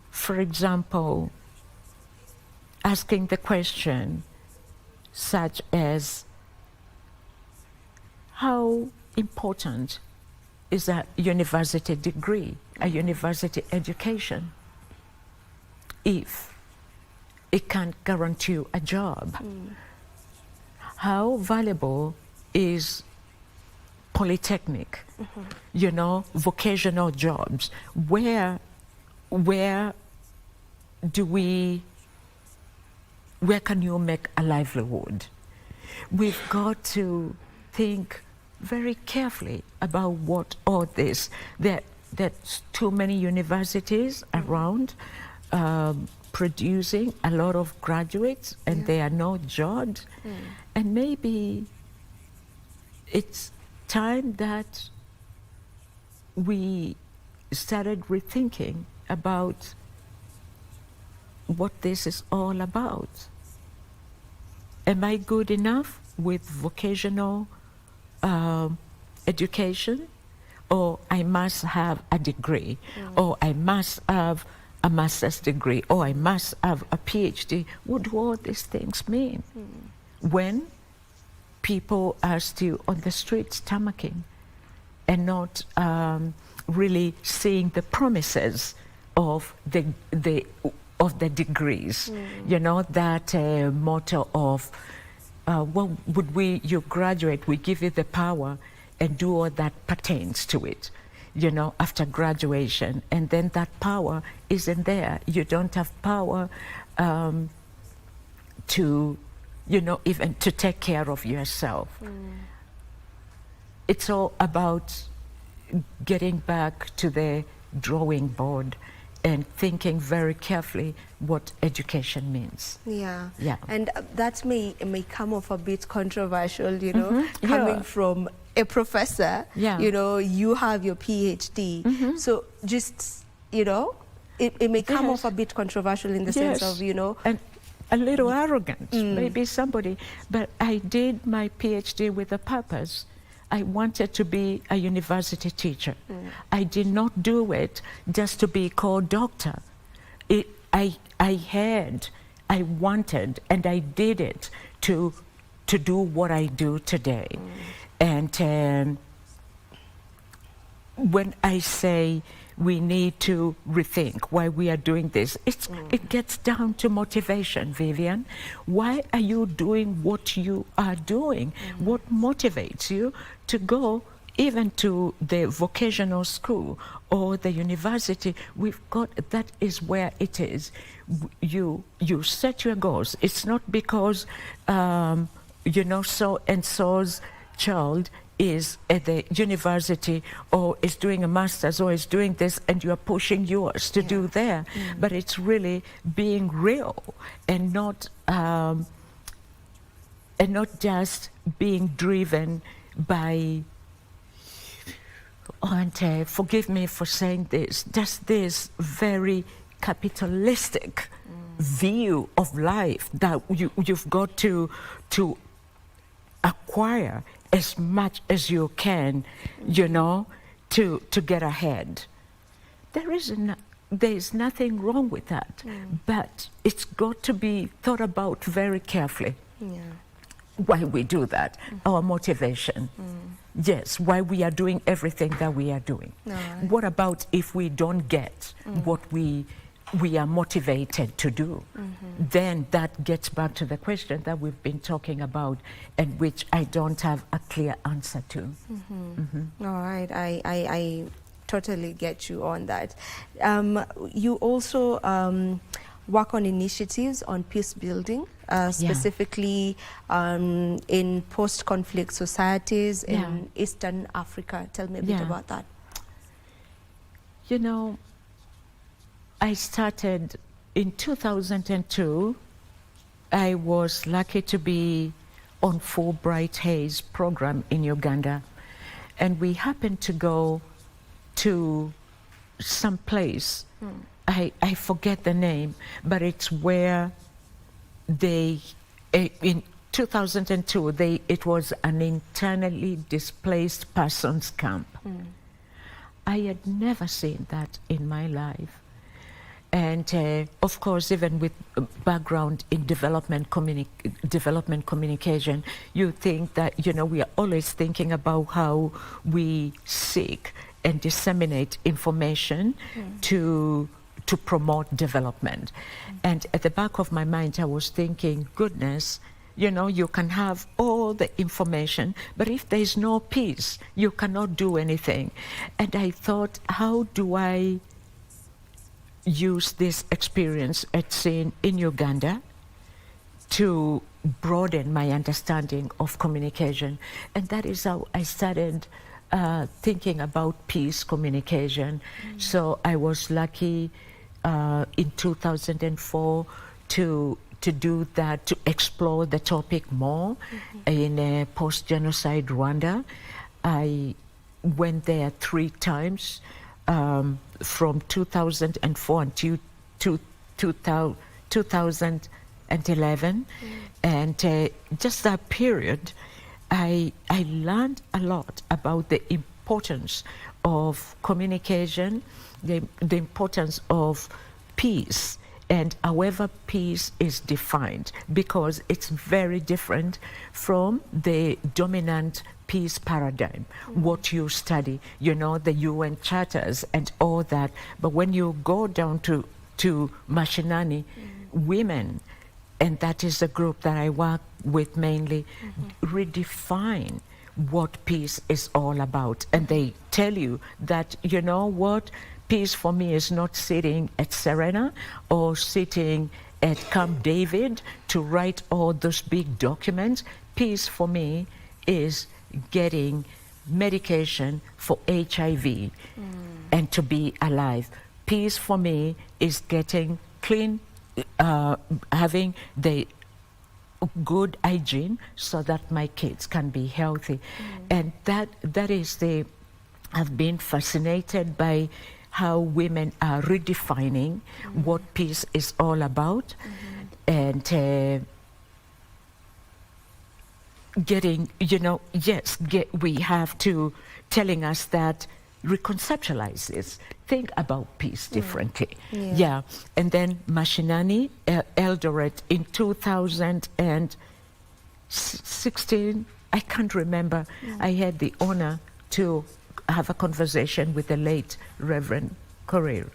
for example, asking the question such as, how important is a university degree, a university education, if it can't guarantee you a job? How valuable is polytechnic, vocational jobs, where where can you make a livelihood? We've got to think very carefully about what all this. There's too many universities around producing a lot of graduates, and they are not jobs. And maybe it's time that we started rethinking about what this is all about. Am I good enough with vocational education? Or I must have a degree, or I must have a master's degree, or I must have a PhD. What do all these things mean? When people are still on the streets stomaching and not really seeing the promises of the degrees, you know, that motto of, what would you graduate, we give you the power and do all that pertains to it, you know, after graduation. And then that power isn't there. You don't have power to, you know, even to take care of yourself. It's all about getting back to the drawing board and thinking very carefully what education means. Yeah. Yeah. And that may come off a bit controversial, you know, coming from a professor. You know, you have your PhD. So just, you know, it may come off a bit controversial in the sense of, you know, and a little arrogant, maybe somebody, but I did my PhD with a purpose. I wanted to be a university teacher. I did not do it just to be called doctor. I wanted, and I did it to do what I do today. And when I say we need to rethink why we are doing this, it gets down to motivation, Vivian. Why are you doing what you are doing? What motivates you to go even to the vocational school or the university? We've got, that is where it is. You set your goals. It's not because, you know, so-and-so's child is at the university or is doing a master's or is doing this and you are pushing yours to do there. But it's really being real and not just being driven by, and forgive me for saying this, just this very capitalistic view of life that you've got to acquire as much as you can, you know, to get ahead. There is nothing wrong with that, but it's got to be thought about very carefully. Why we do that, our motivation. Yes, why we are doing everything that we are doing. What about if we don't get what we are motivated to do? Then that gets back to the question that we've been talking about and which I don't have a clear answer to. All right, I totally get you on that. You also work on initiatives on peace building, specifically in post-conflict societies in Eastern Africa. Tell me a bit about that. You know, I started in 2002. I was lucky to be on Fulbright Hayes program in Uganda, and we happened to go to some place. I forget the name, but it's where they, in 2002, it was an internally displaced persons camp. I had never seen that in my life. And of course, even with background in development communication, you think that, you know, we are always thinking about how we seek and disseminate information to promote development. And at the back of my mind, I was thinking, goodness, you know, you can have all the information, but if there is no peace, you cannot do anything. And I thought, how do I used this experience at scene in Uganda to broaden my understanding of communication. And that is how I started thinking about peace communication. So I was lucky in 2004 to do that, to explore the topic more in post-genocide Rwanda. I went there 3 times from 2004 until 2011. And just that period, I learned a lot about the importance of communication, the importance of peace, and however peace is defined, because it's very different from the dominant peace paradigm, what you study, you know, the UN charters and all that. But when you go down to Mashinani, women, and that is the group that I work with mainly, redefine what peace is all about. And they tell you that, you know what, peace for me is not sitting at Serena or sitting at Camp David to write all those big documents. Peace for me is getting medication for HIV and to be alive. Peace for me is getting clean, having the good hygiene so that my kids can be healthy. And that is I've been fascinated by how women are redefining what peace is all about, and getting, you know, we have to telling us that reconceptualize this, think about peace differently. And then Mashinani, Eldoret in 2016, I can't remember, I had the honor to have a conversation with the late Reverend Korir,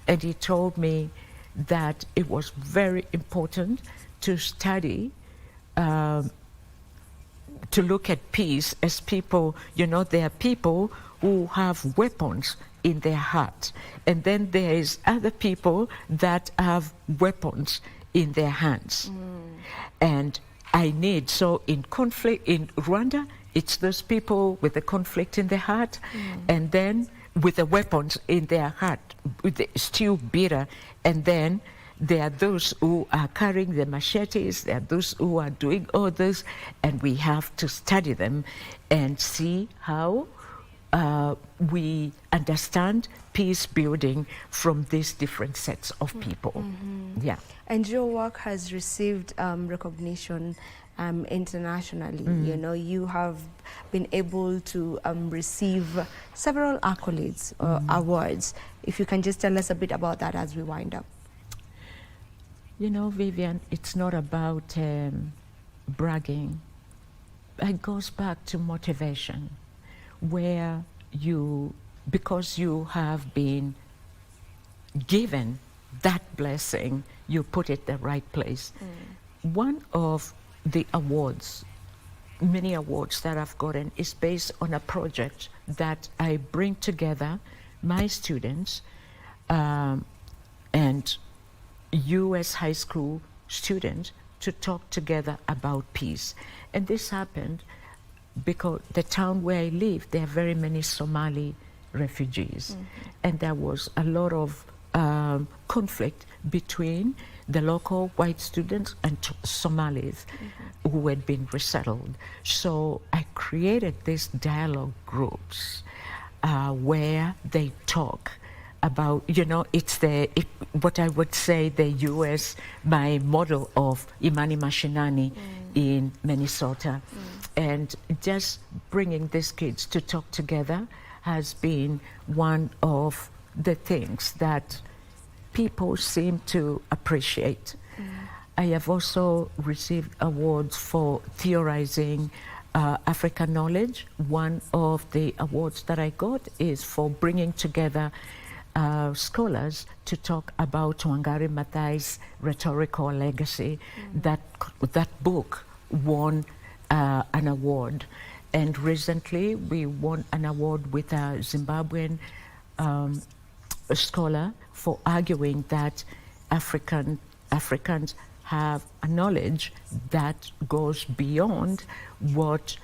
and he told me that it was very important to study, to look at peace as people, you know, there are people who have weapons in their heart, and then there is other people that have weapons in their hands. And so in conflict in Rwanda, it's those people with the conflict in their heart, and then with the weapons in their heart, with the still bitter, and then there are those who are carrying the machetes, there are those who are doing all this, and we have to study them and see how we understand peace building from these different sets of people. And your work has received recognition internationally. You know, you have been able to receive several accolades or awards. If you can just tell us a bit about that as we wind up. You know, Vivian, it's not about bragging. It goes back to motivation, where because you have been given that blessing, you put it the right place. One of the awards, many awards that I've gotten, is based on a project that I bring together my students and US high school students to talk together about peace. And this happened because the town where I live, there are very many Somali refugees. And there was a lot of conflict between the local white students and Somalis who had been resettled. So I created these dialogue groups where they talk about, you know, it's what I would say the US, my model of Imani Mashinani in Minnesota. And just bringing these kids to talk together has been one of the things that people seem to appreciate. I have also received awards for theorizing African knowledge. One of the awards that I got is for bringing together scholars to talk about Wangari Maathai's rhetorical legacy. That book won an award, and recently we won an award with a Zimbabwean scholar for arguing that Africans have a knowledge that goes beyond what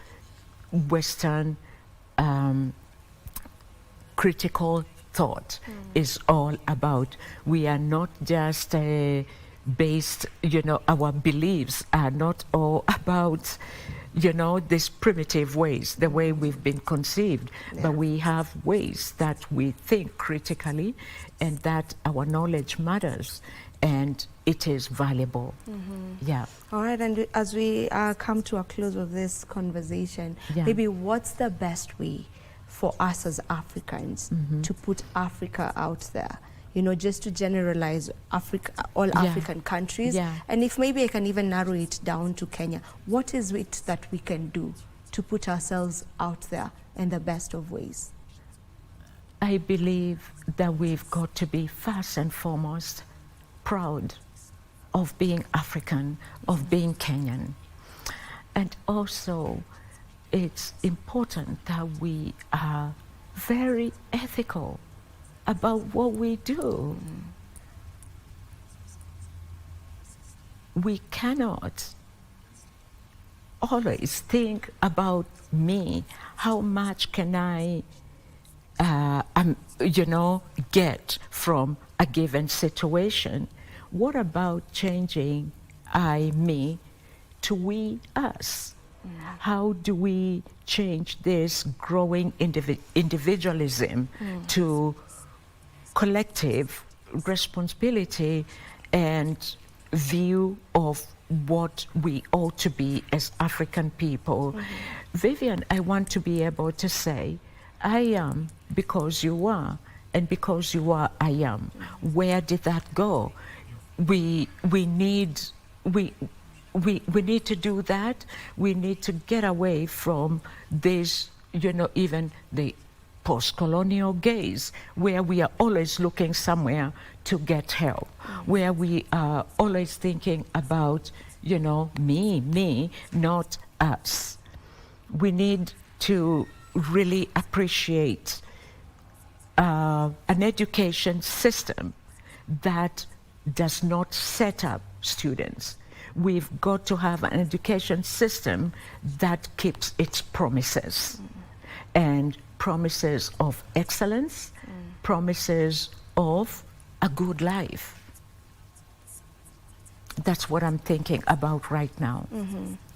Western critical thought is all about. We are not just based, our beliefs are not all about, these primitive ways, the way we've been conceived, but we have ways that we think critically and that our knowledge matters and it is valuable. Yeah. All right, and as we come to a close of this conversation, maybe what's the best way for us as Africans to put Africa out there? Just to generalize all African countries. And if maybe I can even narrow it down to Kenya, what is it that we can do to put ourselves out there in the best of ways? I believe that we've got to be first and foremost proud of being African, of being Kenyan. And also, it's important that we are very ethical about what we do. We cannot always think about me. How much can I, get from a given situation? What about changing I, me, to we, us? How do we change this growing individualism to collective responsibility and view of what we ought to be as African people? Vivian, I want to be able to say, I am because you are, and because you are, I am. Where did that go? We need to do that. We need to get away from this, even the post-colonial gaze, where we are always looking somewhere to get help, where we are always thinking about, me, not us. We need to really appreciate an education system that does not set up students. We've got to have an education system that keeps its promises, and promises of excellence, promises of a good life. That's what I'm thinking about right now.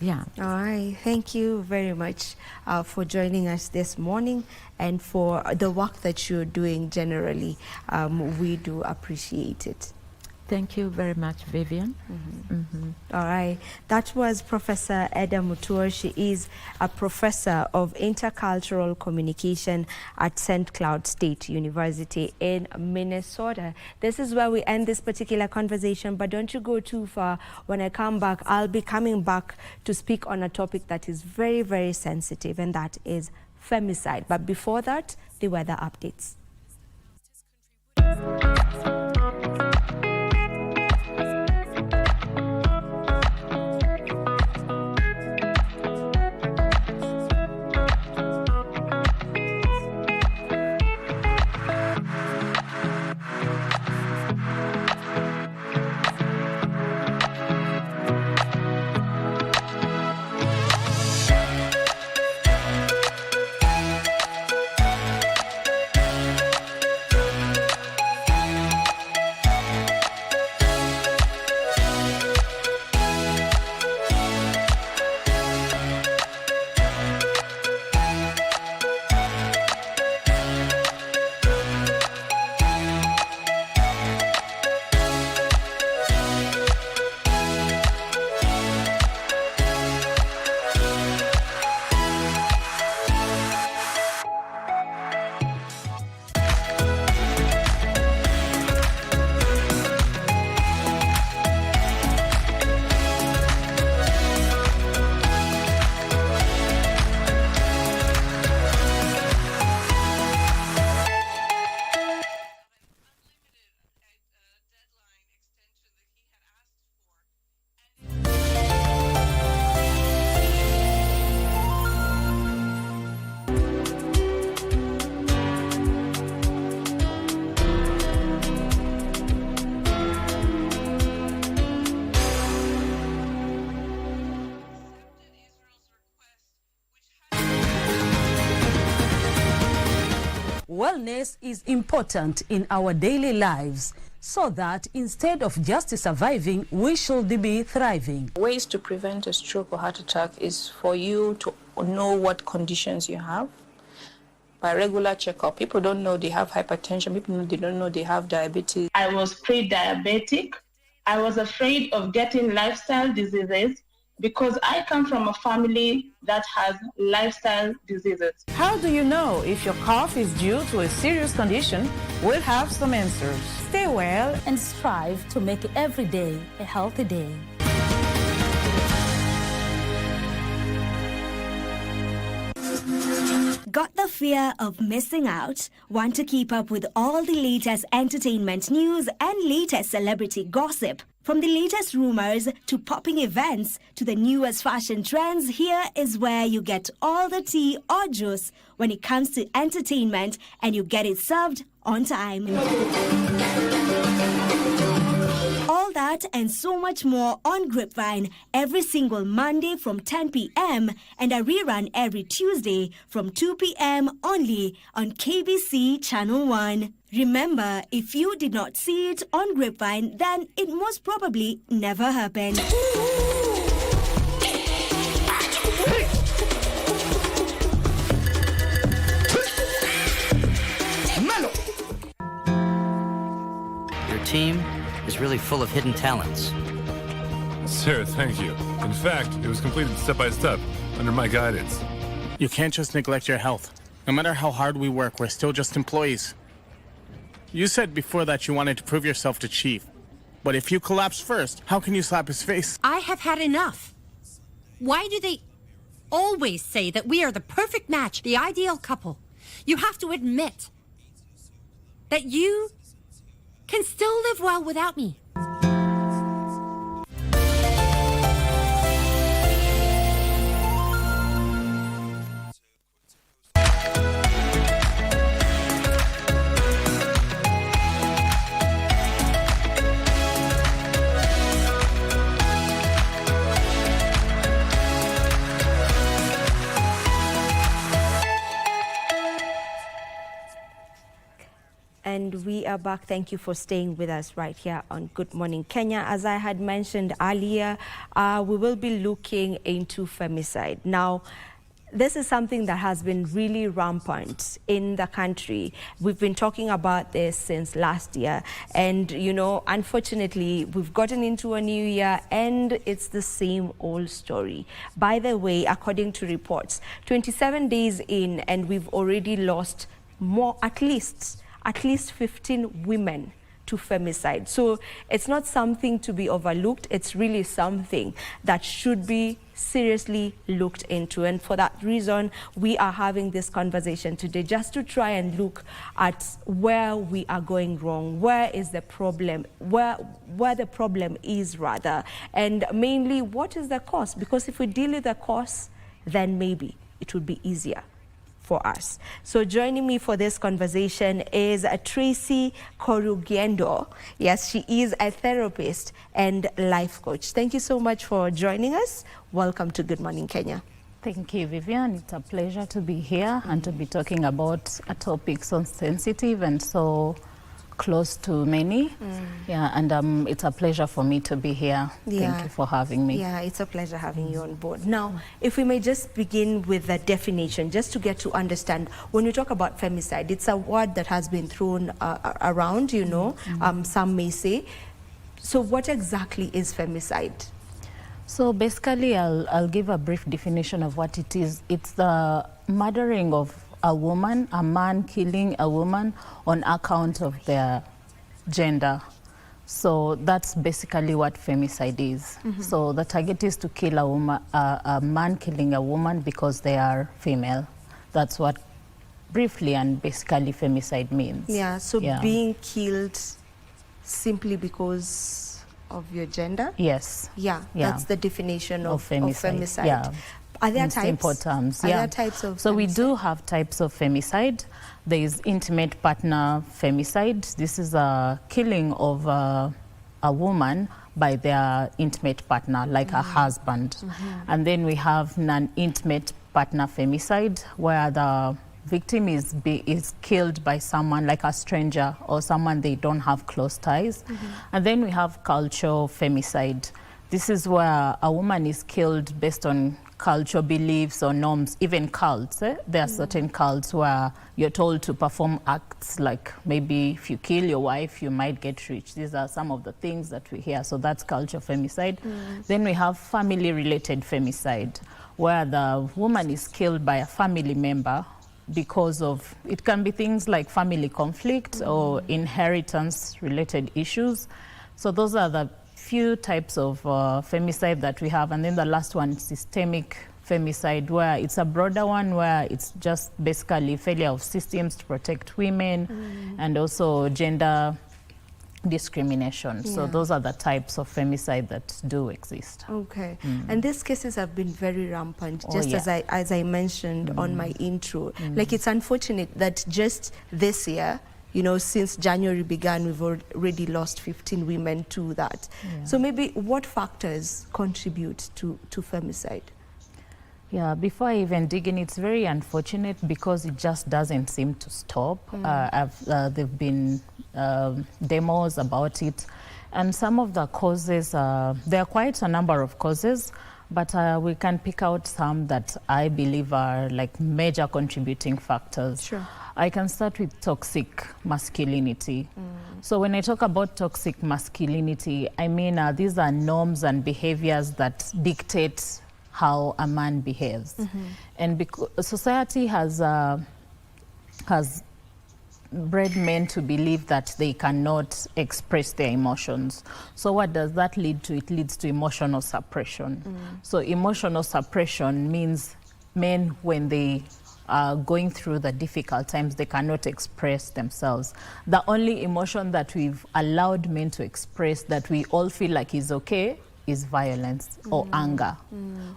Yeah. All right. Thank you very much for joining us this morning and for the work that you're doing generally. We do appreciate it. Thank you very much, Vivian. All right. That was Professor Eda Mutua. She is a professor of intercultural communication at St. Cloud State University in Minnesota. This is where we end this particular conversation, but don't you go too far. When I come back, I'll be coming back to speak on a topic that is very, very sensitive, and that is femicide. But before that, the weather updates. wellness is important in our daily lives, so that instead of just surviving, we should be thriving. Ways to prevent a stroke or heart attack is for you to know what conditions you have. By regular checkup, people don't know they have hypertension, they don't know they have diabetes. I was pre-diabetic. I was afraid of getting lifestyle diseases because I come from a family that has lifestyle diseases. How do you know if your cough is due to a serious condition? We'll have some answers. Stay well and strive to make every day a healthy day. Got the fear of missing out? Want to keep up with all the latest entertainment news and latest celebrity gossip? From the latest rumors to popping events to the newest fashion trends, here is where you get all the tea or juice when it comes to entertainment, and you get it served on time. All that and so much more on Grapevine every single Monday from 10 p.m. and a rerun every Tuesday from 2 p.m. only on KBC Channel 1. Remember, if you did not see it on Grapevine, then it most probably never happened. Your team is really full of hidden talents. Sir, thank you. In fact, it was completed step by step, under my guidance. You can't just neglect your health. No matter how hard we work, we're still just employees. You said before that you wanted to prove yourself to Chief. But if you collapse first, how can you slap his face? I have had enough. Why do they always say that we are the perfect match, the ideal couple? You have to admit that you can still live well without me. And we are back. Thank you for staying with us right here on Good Morning Kenya. As I had mentioned earlier, we will be looking into femicide. Now, this is something that has been really rampant in the country. We've been talking about this since last year. And, you know, unfortunately, we've gotten into a new year and it's the same old story. By the way, according to reports, 27 days in and we've already lost more, at least 15 women to femicide. So it's not something to be overlooked. It's really something that should be seriously looked into. And for that reason, we are having this conversation today just to try and look at where we are going wrong, where is the problem, where the problem is rather, and mainly what is the cause? Because if we deal with the cause, then maybe it would be easier for us. So joining me for this conversation is Tracy Korugendo. Yes, she is a therapist and life coach. Thank you so much for joining us. Welcome to Good Morning Kenya. Thank you, Vivian. It's a pleasure to be here and to be talking about a topic so sensitive and so close to many. Yeah, and it's a pleasure for me to be here. Thank you for having me. Yeah, it's a pleasure having you on board. Now, if we may just begin with the definition, just to get to understand, when you talk about femicide, it's a word that has been thrown around, you know, some may say. So what exactly is femicide? So basically, I'll give a brief definition of what it is. It's the murdering of a woman, a man killing a woman on account of their gender. So that's basically what femicide is. So the target is to kill a woman, a man killing a woman because they are female. That's what briefly and basically femicide means. Yeah, so being killed simply because of your gender? Yes. Yeah, that's the definition of femicide. Yeah. Are there in types? Simple terms, Are there types of So femicide? we do have types of femicide. There is intimate partner femicide. This is a killing of a woman by their intimate partner, like a husband. And then we have non-intimate partner femicide, where the victim is killed by someone like a stranger or someone they don't have close ties. And then we have cultural femicide. This is where a woman is killed based on cultural beliefs or norms, even cults. There are certain cults where you're told to perform acts like maybe if you kill your wife, you might get rich. These are some of the things that we hear. So that's cultural femicide. Then we have family-related femicide, where the woman is killed by a family member because of, it can be things like family conflict or inheritance-related issues. So those are the few types of femicide that we have. And then the last one, systemic femicide, where it's a broader one, where it's just basically failure of systems to protect women and also gender discrimination. So those are the types of femicide that do exist. Okay. And these cases have been very rampant, just as I mentioned on my intro. Like, it's unfortunate that just this year, you know, since January began, we've already lost 15 women to that. So maybe what factors contribute to femicide? Yeah, before I even dig in, it's very unfortunate because it just doesn't seem to stop. There've been demos about it. And some of the causes, there are quite a number of causes, but we can pick out some that I believe are like major contributing factors. Sure. I can start with toxic masculinity. So when I talk about toxic masculinity, I mean these are norms and behaviors that dictate how a man behaves. And because society has bred men to believe that they cannot express their emotions. So what does that lead to? It leads to emotional suppression. So emotional suppression means men, when they are going through the difficult times, they cannot express themselves. The only emotion that we've allowed men to express that we all feel like is okay is violence or anger.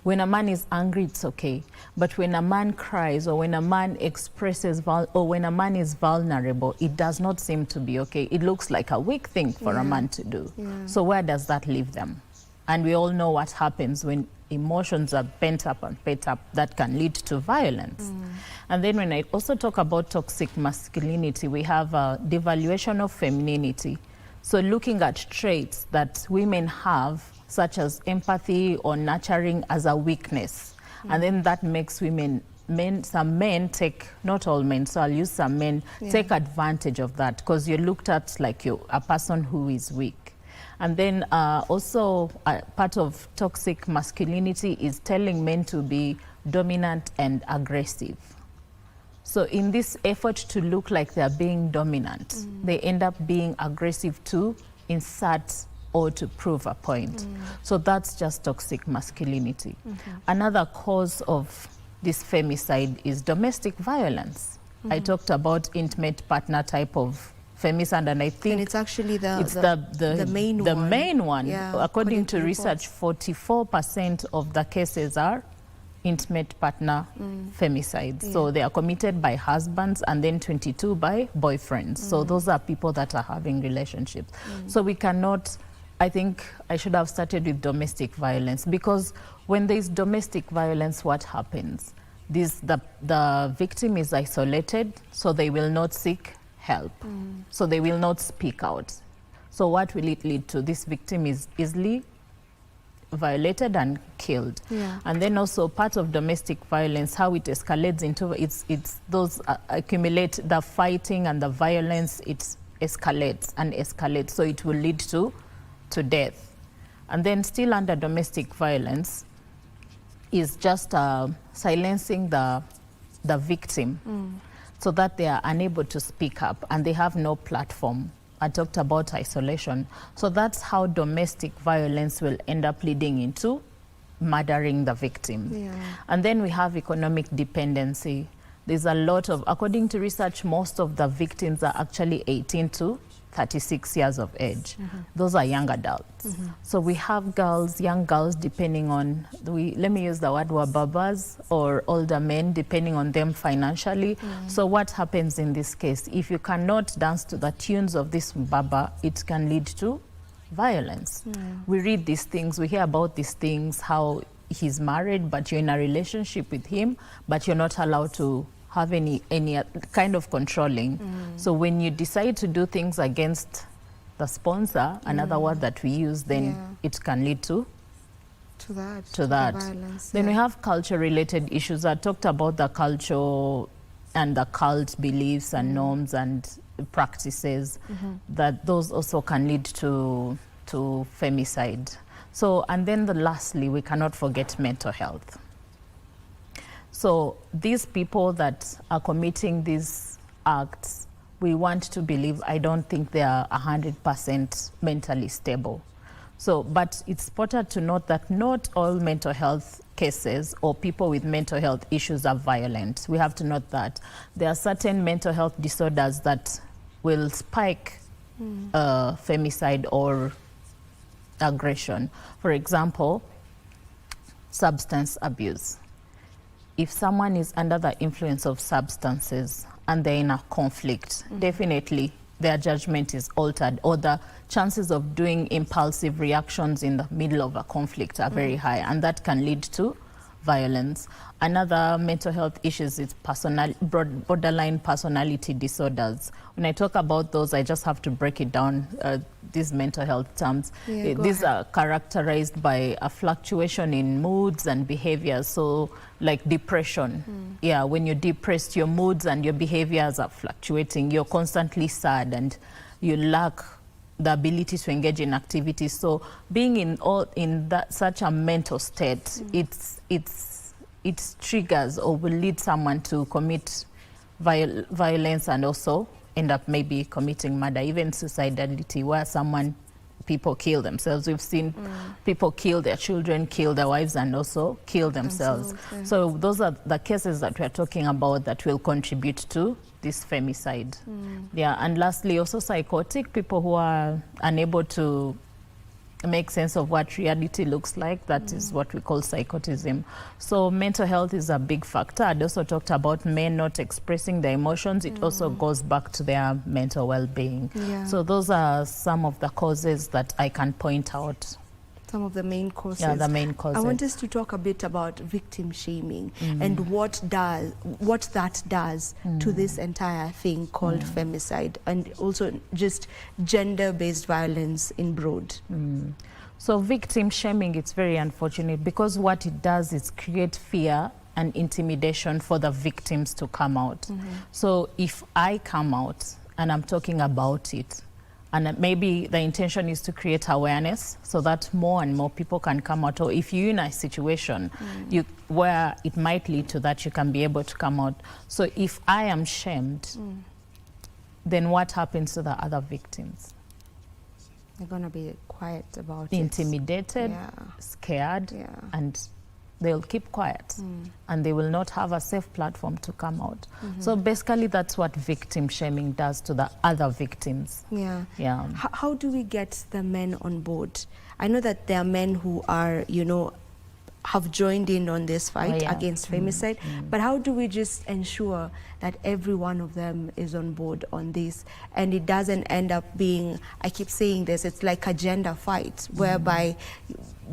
When a man is angry, it's okay. But when a man cries, or when a man expresses, or when a man is vulnerable, it does not seem to be okay. It looks like a weak thing for a man to do. So where does that leave them? And we all know what happens when emotions are pent up and pent up, that can lead to violence. And then when I also talk about toxic masculinity, we have a devaluation of femininity. So looking at traits that women have, such as empathy or nurturing, as a weakness. And then that makes some men take, not all men, so I'll use some men, take advantage of that because you're looked at like you're a person who is weak. And then also part of toxic masculinity is telling men to be dominant and aggressive. So in this effort to look like they're being dominant, they end up being aggressive to insert or to prove a point. So that's just toxic masculinity. Another cause of this femicide is domestic violence. I talked about intimate partner type of femicide, and I think and it's actually the main one. Yeah, according to research, 44% of the cases are intimate partner femicides. So they are committed by husbands and then 22 by boyfriends. So those are people that are having relationships. So we cannot, I think I should have started with domestic violence, because when there is domestic violence, what happens? The victim is isolated, so they will not seek help. So they will not speak out. So what will it lead to? This victim is easily violated and killed. And then also part of domestic violence, how it escalates into, it's those accumulate the fighting and the violence, it escalates and escalates. So it will lead to death. And then still under domestic violence is just silencing the victim so that they are unable to speak up and they have no platform. I talked about isolation. So that's how domestic violence will end up leading into murdering the victim. And then we have economic dependency. There's a lot of, according to research, most of the victims are actually 18 to 36 years of age. Those are young adults. So we have girls, young girls, depending on, let me use the word wababas, or older men, depending on them financially. So what happens in this case? If you cannot dance to the tunes of this baba, it can lead to violence. We read these things, we hear about these things, how he's married, but you're in a relationship with him, but you're not allowed to have any kind of controlling. So when you decide to do things against the sponsor, another word that we use, then it can lead to that. Violence, then we have culture-related issues. I talked about the culture and the cult beliefs and norms and practices, that those also can lead to femicide. So, and then lastly, we cannot forget mental health. So these people that are committing these acts, we want to believe, I don't think they are 100% mentally stable. So, but it's important to note that not all mental health cases or people with mental health issues are violent. We have to note that. There are certain mental health disorders that will spike femicide or aggression. For example, substance abuse. If someone is under the influence of substances and they're in a conflict, definitely their judgment is altered, or the chances of doing impulsive reactions in the middle of a conflict are very high, and that can lead to violence. Another mental health issues is borderline personality disorders. When I talk about those, I just have to break it down, these mental health terms. These are characterized by a fluctuation in moods and behaviors. So like depression. Yeah, when you're depressed, your moods and your behaviors are fluctuating. You're constantly sad and you lack the ability to engage in activities. So being in such a mental state, it triggers or will lead someone to commit violence and also end up maybe committing murder, even suicidality, where people kill themselves. We've seen people kill their children, kill their wives, and also kill themselves. So those are the cases that we're talking about that will contribute to this femicide. Yeah, and lastly, also psychotic, people who are unable to make sense of what reality looks like. That is what we call psychotism. So mental health is a big factor. I also talked about men not expressing their emotions. It also goes back to their mental well-being. So those are some of the causes that I can point out. Some of the main causes. Yeah, the main causes. I want us to talk a bit about victim shaming and what that does to this entire thing called femicide, and also just gender-based violence in broad. So victim shaming, it's very unfortunate because what it does is create fear and intimidation for the victims to come out. So if I come out and I'm talking about it, and maybe the intention is to create awareness so that more and more people can come out. Or if you're in a situation where it might lead to that, you can be able to come out. So if I am shamed, then what happens to the other victims? They're going to be quiet about intimidated, scared, and they'll keep quiet and they will not have a safe platform to come out. So basically that's what victim shaming does to the other victims. How do we get the men on board? I know that there are men who are, have joined in on this fight against femicide, but how do we just ensure that every one of them is on board on this and it doesn't end up being, I keep saying this, it's like a gender fight whereby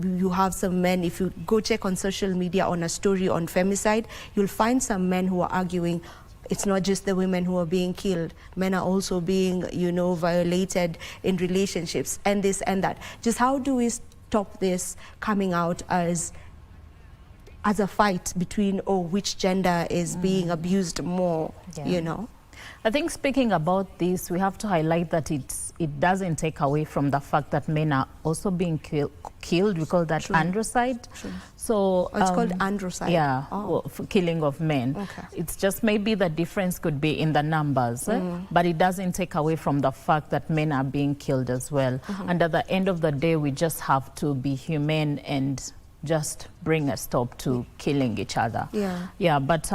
you have some men, if you go check on social media on a story on femicide, you'll find some men who are arguing it's not just the women who are being killed, men are also being, violated in relationships and this and that. Just how do we stop this coming out as a fight between which gender is being abused more, I think speaking about this, we have to highlight that it doesn't take away from the fact that men are also being killed. We call that androcide. So it's called androcide. Yeah, for killing of men. It's just maybe the difference could be in the numbers, but it doesn't take away from the fact that men are being killed as well. And at the end of the day, we just have to be humane and just bring a stop to killing each other. But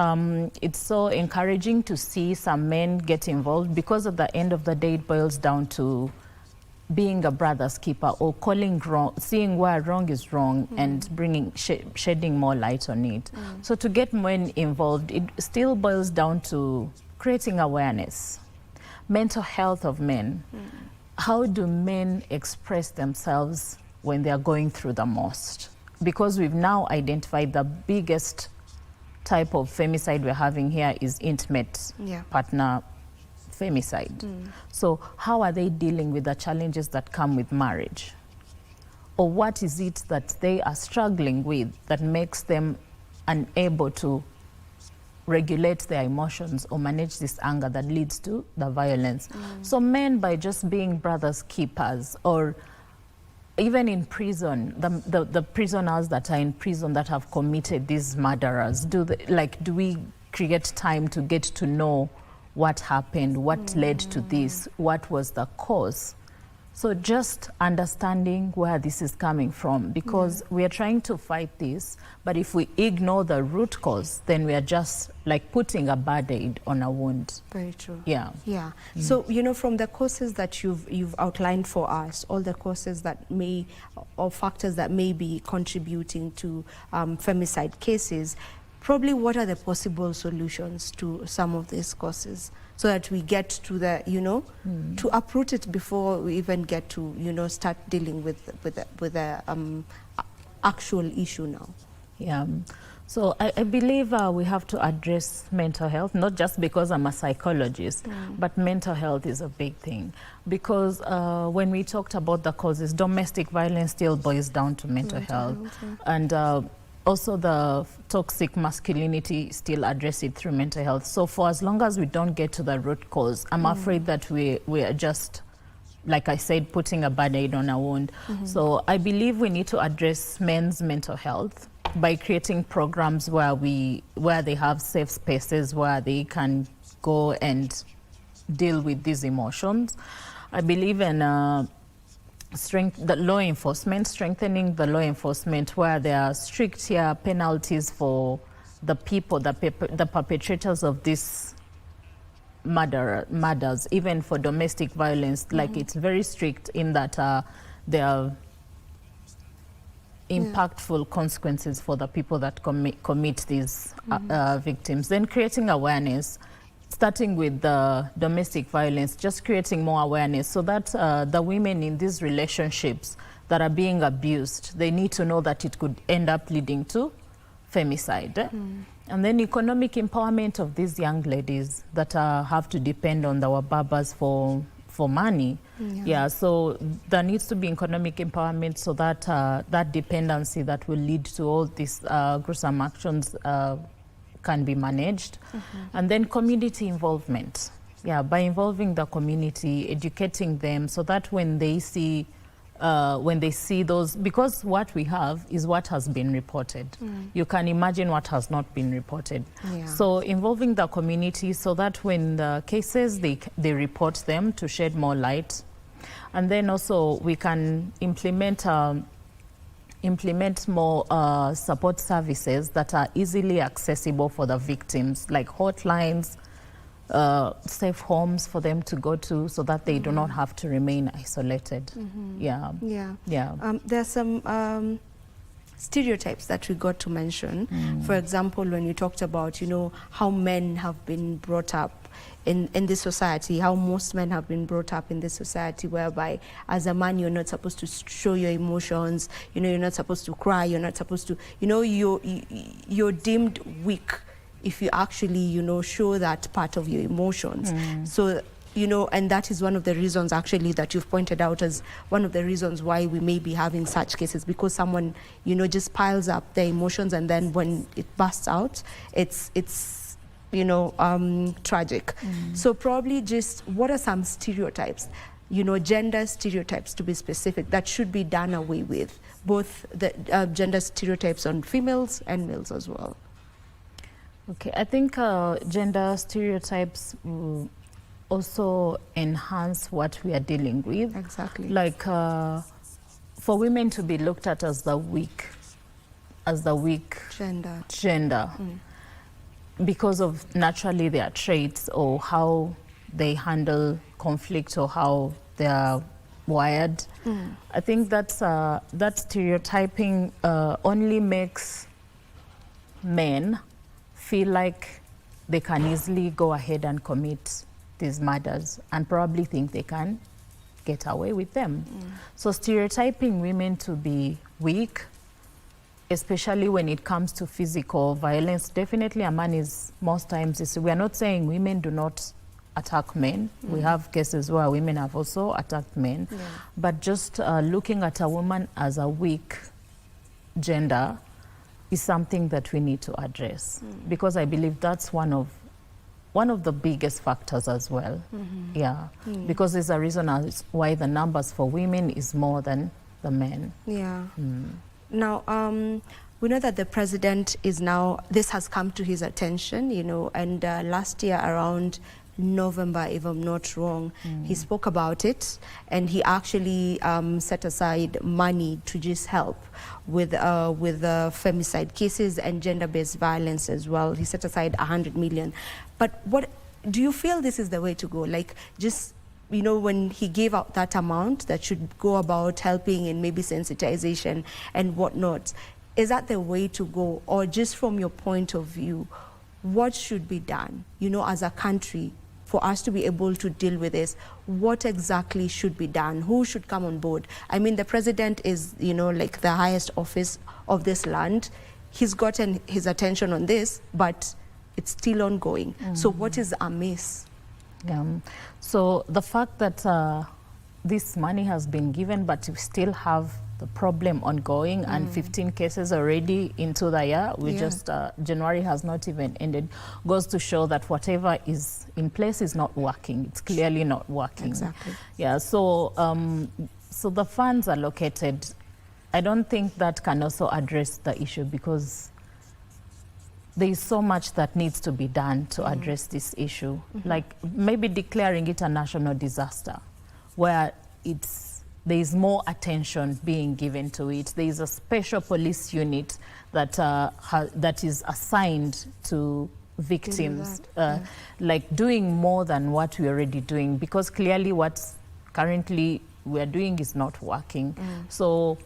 it's so encouraging to see some men get involved, because at the end of the day it boils down to being a brother's keeper, or calling wrong, seeing where wrong is wrong and bringing shedding more light on it. So to get men involved, it still boils down to creating awareness. Mental health of men. How do men express themselves when they are going through the most? Because we've now identified the biggest type of femicide we're having here is intimate partner femicide. So how are they dealing with the challenges that come with marriage? Or what is it that they are struggling with that makes them unable to regulate their emotions or manage this anger that leads to the violence? So men, by just being brothers keepers, or even in prison, the prisoners that are in prison that have committed these murderers, do we create time to get to know what happened, what led to this, what was the cause? So just understanding where this is coming from, because we are trying to fight this, but if we ignore the root cause, then we are just like putting a Band-Aid on a wound. Very true. Yeah. Yeah. So, you know, from the causes that you've outlined for us, all the causes that may, or factors that may be contributing to femicide cases, probably what are the possible solutions to some of these causes, so that we get to the, you know, to uproot it before we even get to, you know, start dealing with the actual issue now? Yeah. So I believe we have to address mental health, not just because I'm a psychologist, but mental health is a big thing. Because when we talked about the causes, domestic violence still boils down to mental health. And also the toxic masculinity still address it through mental health. So for as long as we don't get to the root cause, I'm afraid that we are just, like I said, putting a Band-Aid on a wound. So I believe we need to address men's mental health by creating programs where they have safe spaces where they can go and deal with these emotions. I believe in strengthening the law enforcement, where there are strict penalties for the people, the perpetrators of these murders, even for domestic violence. Like it's very strict in that there are impactful consequences for the people that commit these victims. Then creating awareness, starting with the domestic violence, just creating more awareness so that the women in these relationships that are being abused, they need to know that it could end up leading to femicide. And then economic empowerment of these young ladies that have to depend on our babas for money. So there needs to be economic empowerment so that that dependency that will lead to all these gruesome actions can be managed. And then community involvement. By involving the community, educating them so that when they see those, because what we have is what has been reported. You can imagine what has not been reported. So involving the community so that when the cases, they report them to shed more light. And then also we can implement more support services that are easily accessible for the victims, like hotlines, safe homes for them to go to so that they do not have to remain isolated. There's some stereotypes that we got to mention. For example, when you talked about, you know, how men have been brought up in this society, how most men have been brought up in this society, whereby as a man you're not supposed to show your emotions, you know, you're not supposed to cry, you're not supposed to, you know, you're deemed weak if you actually, you know, show that part of your emotions. So, you know, and that is one of the reasons actually that you've pointed out as one of the reasons why we may be having such cases, because someone, you know, just piles up their emotions and then when it bursts out, it's you know, tragic. So probably just what are some stereotypes, you know, gender stereotypes to be specific, that should be done away with, both the gender stereotypes on females and males as well? Okay, I think gender stereotypes also enhance what we are dealing with. Exactly. Like for women to be looked at as the weak gender. Because of naturally their traits or how they handle conflict or how they are wired. I think that's that stereotyping only makes men feel like they can easily go ahead and commit these murders and probably think they can get away with them. So stereotyping women to be weak especially when it comes to physical violence, definitely a man is most times, we are not saying women do not attack men. We have cases where women have also attacked men. But just looking at a woman as a weak gender is something that we need to address, because I believe that's one of the biggest factors as well. Yeah, because there's a reason as why the numbers for women is more than the men. Yeah. Now, we know that the president is now, this has come to his attention, you know, and last year around November, if I'm not wrong, he spoke about it, and he actually set aside money to just help with femicide cases and gender-based violence as well. He set aside 100 million. But what do you feel this is the way to go? Like, just, you know, when he gave out that amount that should go about helping in maybe sensitization and whatnot, is that the way to go? Or just from your point of view, what should be done, you know, as a country, for us to be able to deal with this? What exactly should be done? Who should come on board? I mean, the president is, you know, like the highest office of this land. He's gotten his attention on this, but it's still ongoing. So what is amiss? So the fact that this money has been given, but we still have the problem ongoing, and 15 cases already into the year. We just, January has not even ended, goes to show that whatever is in place is not working. It's clearly not working. Exactly. Yeah, so, so the funds allocated, I don't think that can also address the issue, because there is so much that needs to be done to address this issue. Like maybe declaring it a national disaster, where there is more attention being given to it. There is a special police unit that that is assigned to victims, like doing more than what we're already doing, because clearly what currently we're doing is not working. So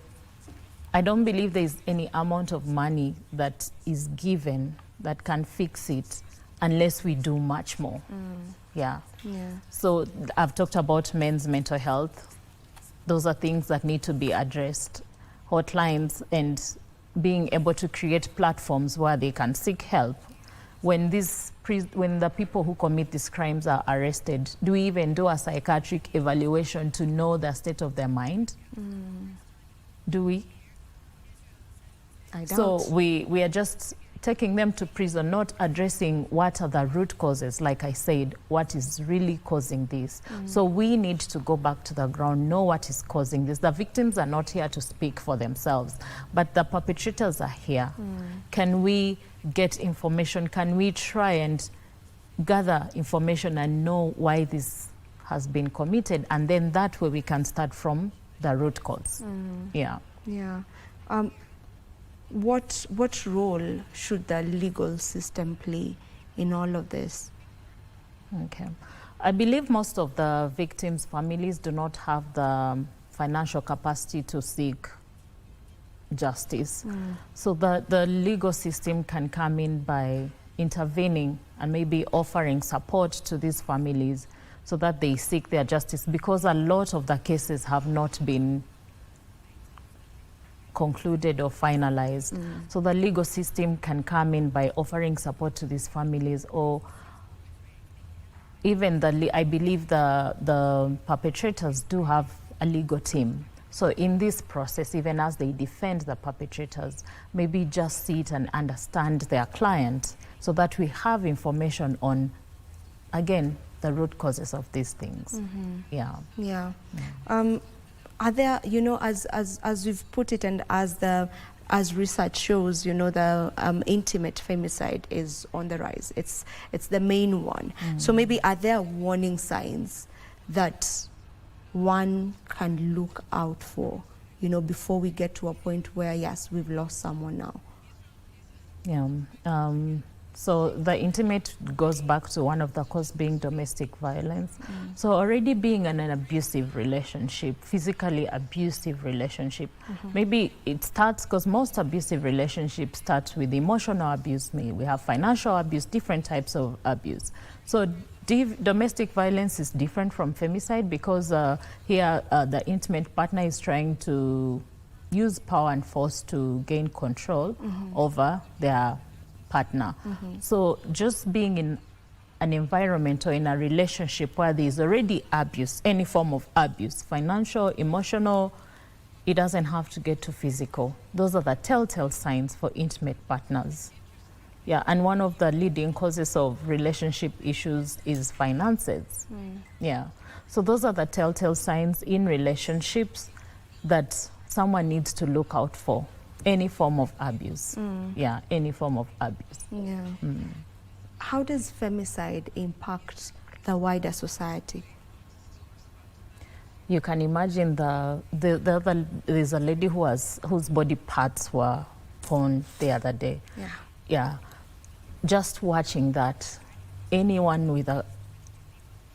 I don't believe there is any amount of money that is given that can fix it unless we do much more. So I've talked about men's mental health. Those are things that need to be addressed. Hotlines and being able to create platforms where they can seek help. When the people who commit these crimes are arrested, do we even do a psychiatric evaluation to know the state of their mind? Do we? I doubt. So we are just taking them to prison, not addressing what are the root causes, like I said, what is really causing this. So we need to go back to the ground, know what is causing this. The victims are not here to speak for themselves, but the perpetrators are here. Can we get information? Can we try and gather information and know why this has been committed? And then that way we can start from the root cause. What role should the legal system play in all of this? Okay. I believe most of the victims' families do not have the financial capacity to seek justice. So the legal system can come in by intervening and maybe offering support to these families so that they seek their justice, because a lot of the cases have not been concluded or finalized. So the legal system can come in by offering support to these families, or even I believe the perpetrators do have a legal team. So in this process, even as they defend the perpetrators, maybe just sit and understand their client so that we have information on, again, the root causes of these things. Are there, you know, as we've put it, and as research shows, you know, the intimate femicide is on the rise. It's the main one. So maybe are there warning signs that one can look out for, you know, before we get to a point where, yes, we've lost someone now? So the intimate goes back to one of the causes being domestic violence. So already being in an abusive relationship, physically abusive relationship, maybe it starts, because most abusive relationships start with emotional abuse. We have financial abuse, different types of abuse. So domestic violence is different from femicide, because here the intimate partner is trying to use power and force to gain control over their partner. So just being in an environment or in a relationship where there is already abuse, any form of abuse, financial, emotional, it doesn't have to get to physical. Those are the telltale signs for intimate partners. Yeah, and one of the leading causes of relationship issues is finances. Yeah, so those are the telltale signs in relationships that someone needs to look out for. Any form of abuse. Yeah, any form of abuse. Yeah. How does femicide impact the wider society? You can imagine there's a lady whose body parts were torn the other day. Yeah. Yeah. Just watching that, anyone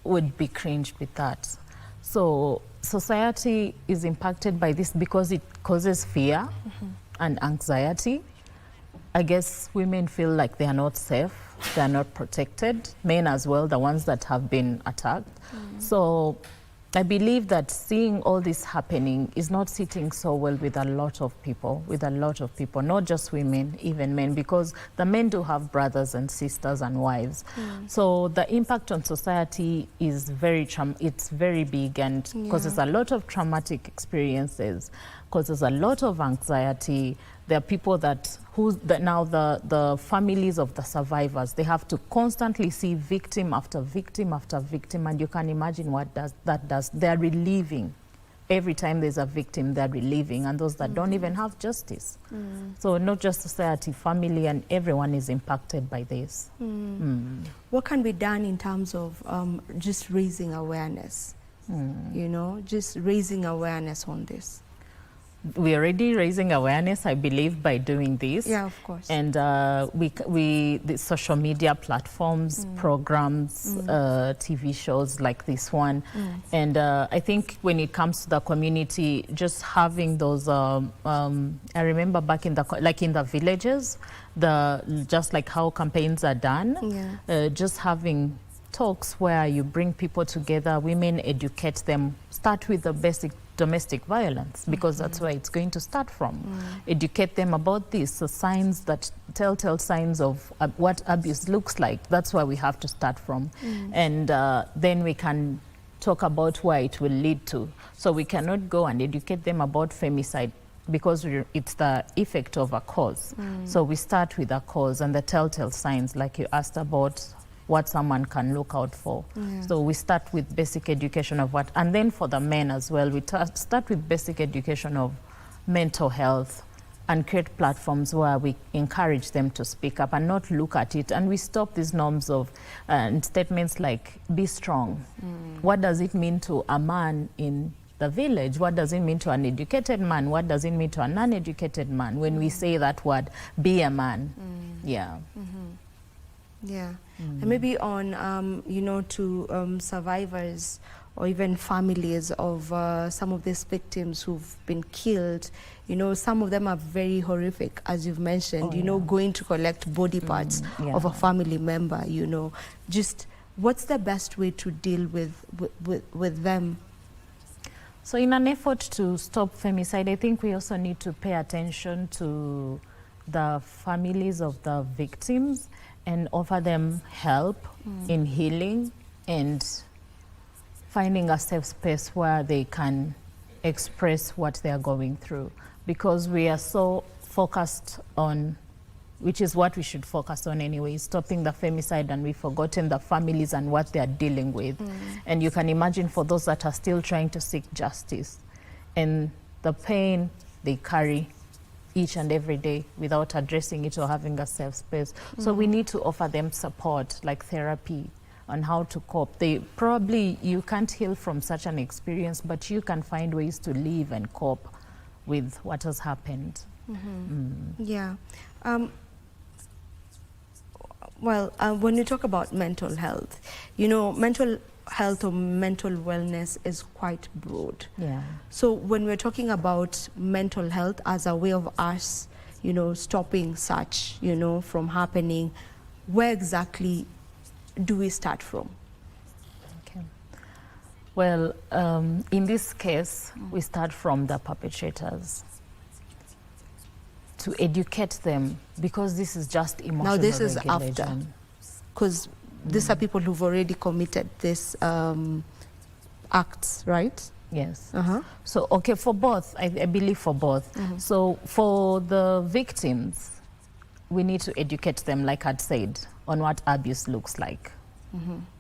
would be cringed with that. So society is impacted by this because it causes fear and anxiety. I guess women feel like they are not safe, they are not protected. Men as well, the ones that have been attacked. So I believe that seeing all this happening is not sitting so well with a lot of people, not just women, even men, because the men do have brothers and sisters and wives. So the impact on society is it's very big and causes a lot of traumatic experiences, causes a lot of anxiety. There are people now the families of the survivors, they have to constantly see victim after victim after victim, and you can imagine what that does. They're relieving. Every time there's a victim, they're relieving, and those that don't even have justice. So not just society, family, and everyone is impacted by this. What can be done in terms of just raising awareness? You know, just raising awareness on this. We're already raising awareness, I believe, by doing this. Yeah, of course. And the social media platforms, programs, TV shows like this one. And I think when it comes to the community, just having those, I remember back in the villages, just like how campaigns are done, just having talks where you bring people together, women educate them, start with the basic domestic violence, because that's where it's going to start from. Educate them about this, the signs, that telltale signs of what abuse looks like. That's where we have to start from. And then we can talk about where it will lead to. So we cannot go and educate them about femicide because it's the effect of a cause. So we start with a cause and the telltale signs, like you asked about, what someone can look out for. So we start with basic education of what, and then for the men as well, we start with basic education of mental health and create platforms where we encourage them to speak up and not look at it. And we stop these norms of statements like, be strong. What does it mean to a man in the village? What does it mean to an educated man? What does it mean to a non-educated man when we say that word, be a man? Yeah. Yeah, and maybe on, you know, to survivors or even families of some of these victims who've been killed, you know, some of them are very horrific, as you've mentioned, you know, going to collect body parts of a family member, you know. Just what's the best way to deal with them? So in an effort to stop femicide, I think we also need to pay attention to the families of the victims and offer them help in healing and finding a safe space where they can express what they are going through. Because we are so focused on, which is what we should focus on anyway, stopping the femicide, and we've forgotten the families and what they are dealing with. And you can imagine for those that are still trying to seek justice and the pain they carry each and every day without addressing it or having a safe space. So we need to offer them support, like therapy, on how to cope. You can't heal from such an experience, but you can find ways to live and cope with what has happened. Yeah. Well, when you talk about mental health, you know, mental health or mental wellness is quite broad. Yeah. So when we're talking about mental health as a way of us, you know, stopping such, you know, from happening, where exactly do we start from? Okay. Well, in this case, we start from the perpetrators. to educate them, because this is just emotional Now this is regulation. after, because these are people who've already committed this acts, right? Yes. So, okay, for both, I believe for both. So for the victims, we need to educate them, like I'd said, on what abuse looks like.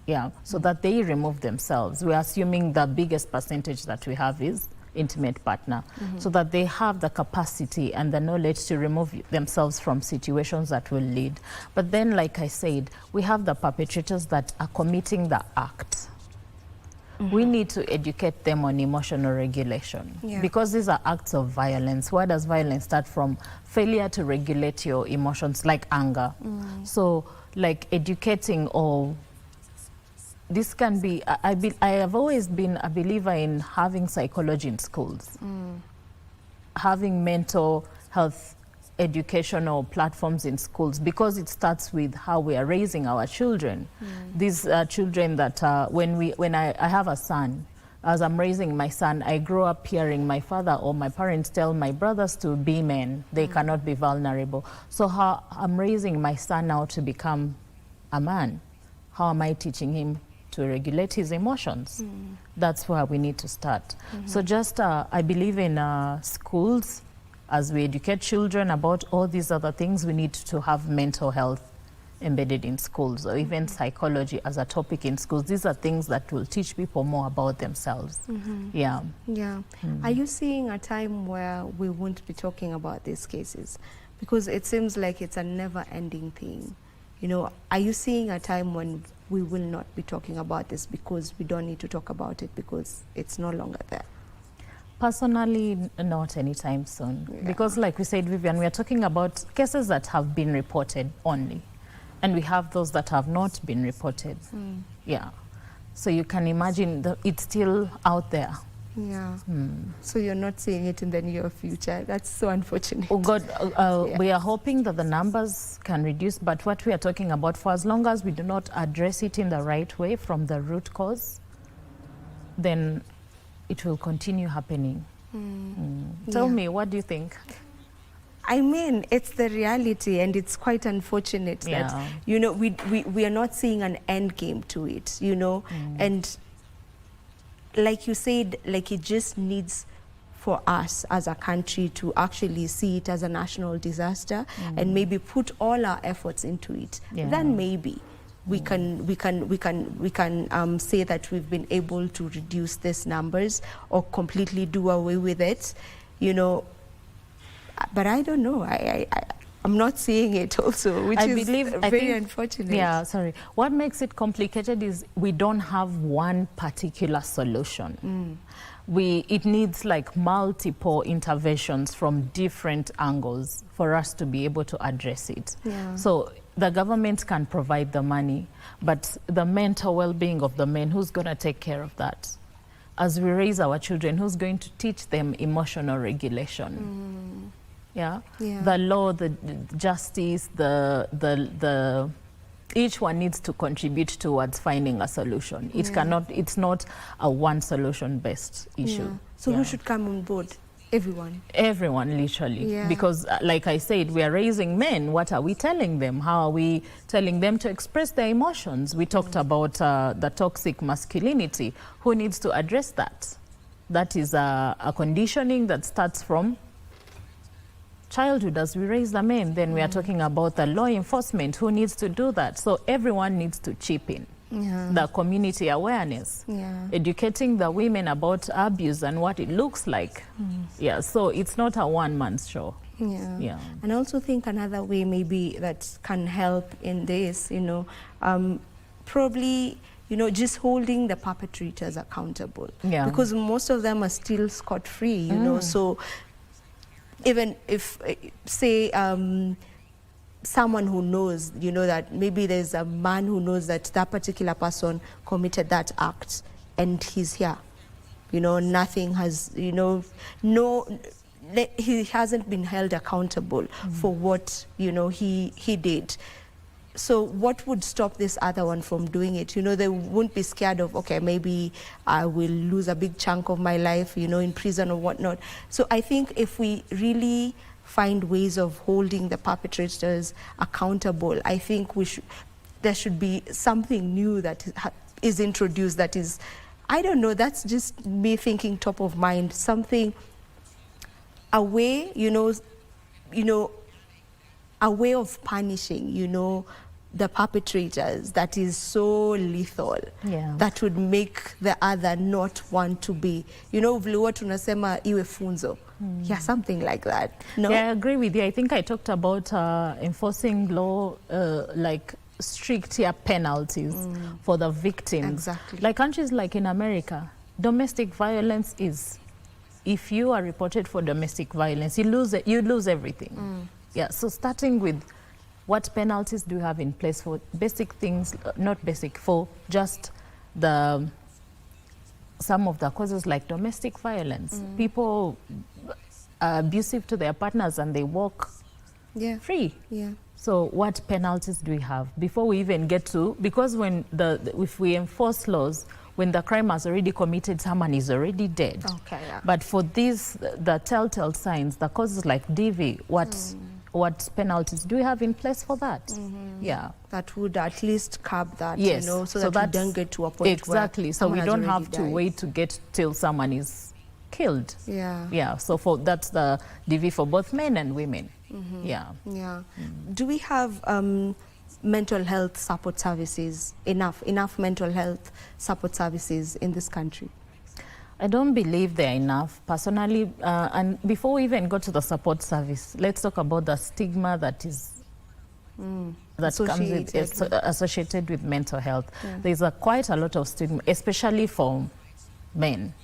Yeah, so that they remove themselves. We're assuming the biggest percentage that we have is intimate partner, so that they have the capacity and the knowledge to remove themselves from situations that will lead. But then, like I said, we have the perpetrators that are committing the act. We need to educate them on emotional regulation, because these are acts of violence. Where does violence start from? Failure to regulate your emotions, like anger. So, like educating, or this can be, I have always been a believer in having psychology in schools, having mental health educational platforms in schools, because it starts with how we are raising our children. These children that when I have a son, as I'm raising my son, I grow up hearing my father or my parents tell my brothers to be men. They cannot be vulnerable. So how I'm raising my son now to become a man, how am I teaching him to regulate his emotions? That's where we need to start. So just, I believe in schools, as we educate children about all these other things, we need to have mental health embedded in schools, or even psychology as a topic in schools. These are things that will teach people more about themselves. Yeah. Are you seeing a time where we won't be talking about these cases? Because it seems like it's a never-ending thing. You know, are you seeing a time when we will not be talking about this because we don't need to talk about it because it's no longer there? Personally, not anytime soon. Because like we said, Vivian, we are talking about cases that have been reported only. And we have those that have not been reported. Yeah. So you can imagine it's still out there. Yeah. So you're not seeing it in the near future. That's so unfortunate. Oh God, we are hoping that the numbers can reduce, but what we are talking about, for as long as we do not address it in the right way from the root cause, then it will continue happening. Tell me, what do you think? I mean, it's the reality, and it's quite unfortunate that, you know, we are not seeing an end game to it, you know, and like you said, like it just needs for us as a country to actually see it as a national disaster and maybe put all our efforts into it. Then maybe we can say that we've been able to reduce these numbers or completely do away with it, you know. But I don't know. I'm not seeing it also, which is very unfortunate. Yeah, sorry. What makes it complicated is we don't have one particular solution. It needs like multiple interventions from different angles for us to be able to address it. So the government can provide the money, but the mental well-being of the men, who's going to take care of that? As we raise our children, who's going to teach them emotional regulation? The law, the justice, each one needs to contribute towards finding a solution. It cannot, it's not a one solution based issue. So who should come on board? Everyone. Everyone, literally. Because like I said, we are raising men. What are we telling them? How are we telling them to express their emotions? We talked about the toxic masculinity. Who needs to address that? That is a conditioning that starts from childhood as we raise the men. Then we are talking about the law enforcement. Who needs to do that? So everyone needs to chip in. The community awareness, educating the women about abuse and what it looks like. So it's not a one-man show. And I also think another way maybe that can help in this, you know, probably, you know, just holding the perpetrators accountable. Because most of them are still scot-free, you know. So even if, say, someone who knows, you know, that maybe there's a man who knows that that particular person committed that act and he's here, you know, nothing has, you know, he hasn't been held accountable for what, you know, he did. So what would stop this other one from doing it? You know, they won't be scared of, okay, maybe I will lose a big chunk of my life, you know, in prison or whatnot. So I think if we really find ways of holding the perpetrators accountable. I think there should be something new that is introduced that is, I don't know, that's just me thinking top of mind, something, a way, a way of punishing, the perpetrators that is so lethal, that would make the other not want to be, vile huwa tunasema iwe funzo. Yeah, something like that. No? Yeah, I agree with you. I think I talked about enforcing law, like stricter penalties for the victims. Exactly. Like countries like in America, domestic violence is, if you are reported for domestic violence, you lose everything. Yeah, so starting with what penalties do you have in place for basic things, not basic, for just some of the causes like domestic violence. People are abusive to their partners and they walk free. Yeah. So what penalties do we have before we even get to, because when if we enforce laws, when the crime has already committed, someone is already dead. Okay, yeah. But for these, the telltale signs, the causes like DV, what penalties do we have in place for that? Yeah. That would at least curb that, yes. So that we don't get to a point exactly. where So we don't have to died. wait to get till someone is killed. Yeah. Yeah. So that's the DV for both men and women. Yeah. Yeah. Do we have mental health support services, enough mental health support services in this country? I don't believe they're enough, personally. And before we even go to the support service, let's talk about the stigma that is associated with mental health. Yeah. There's quite a lot of stigma, especially for men.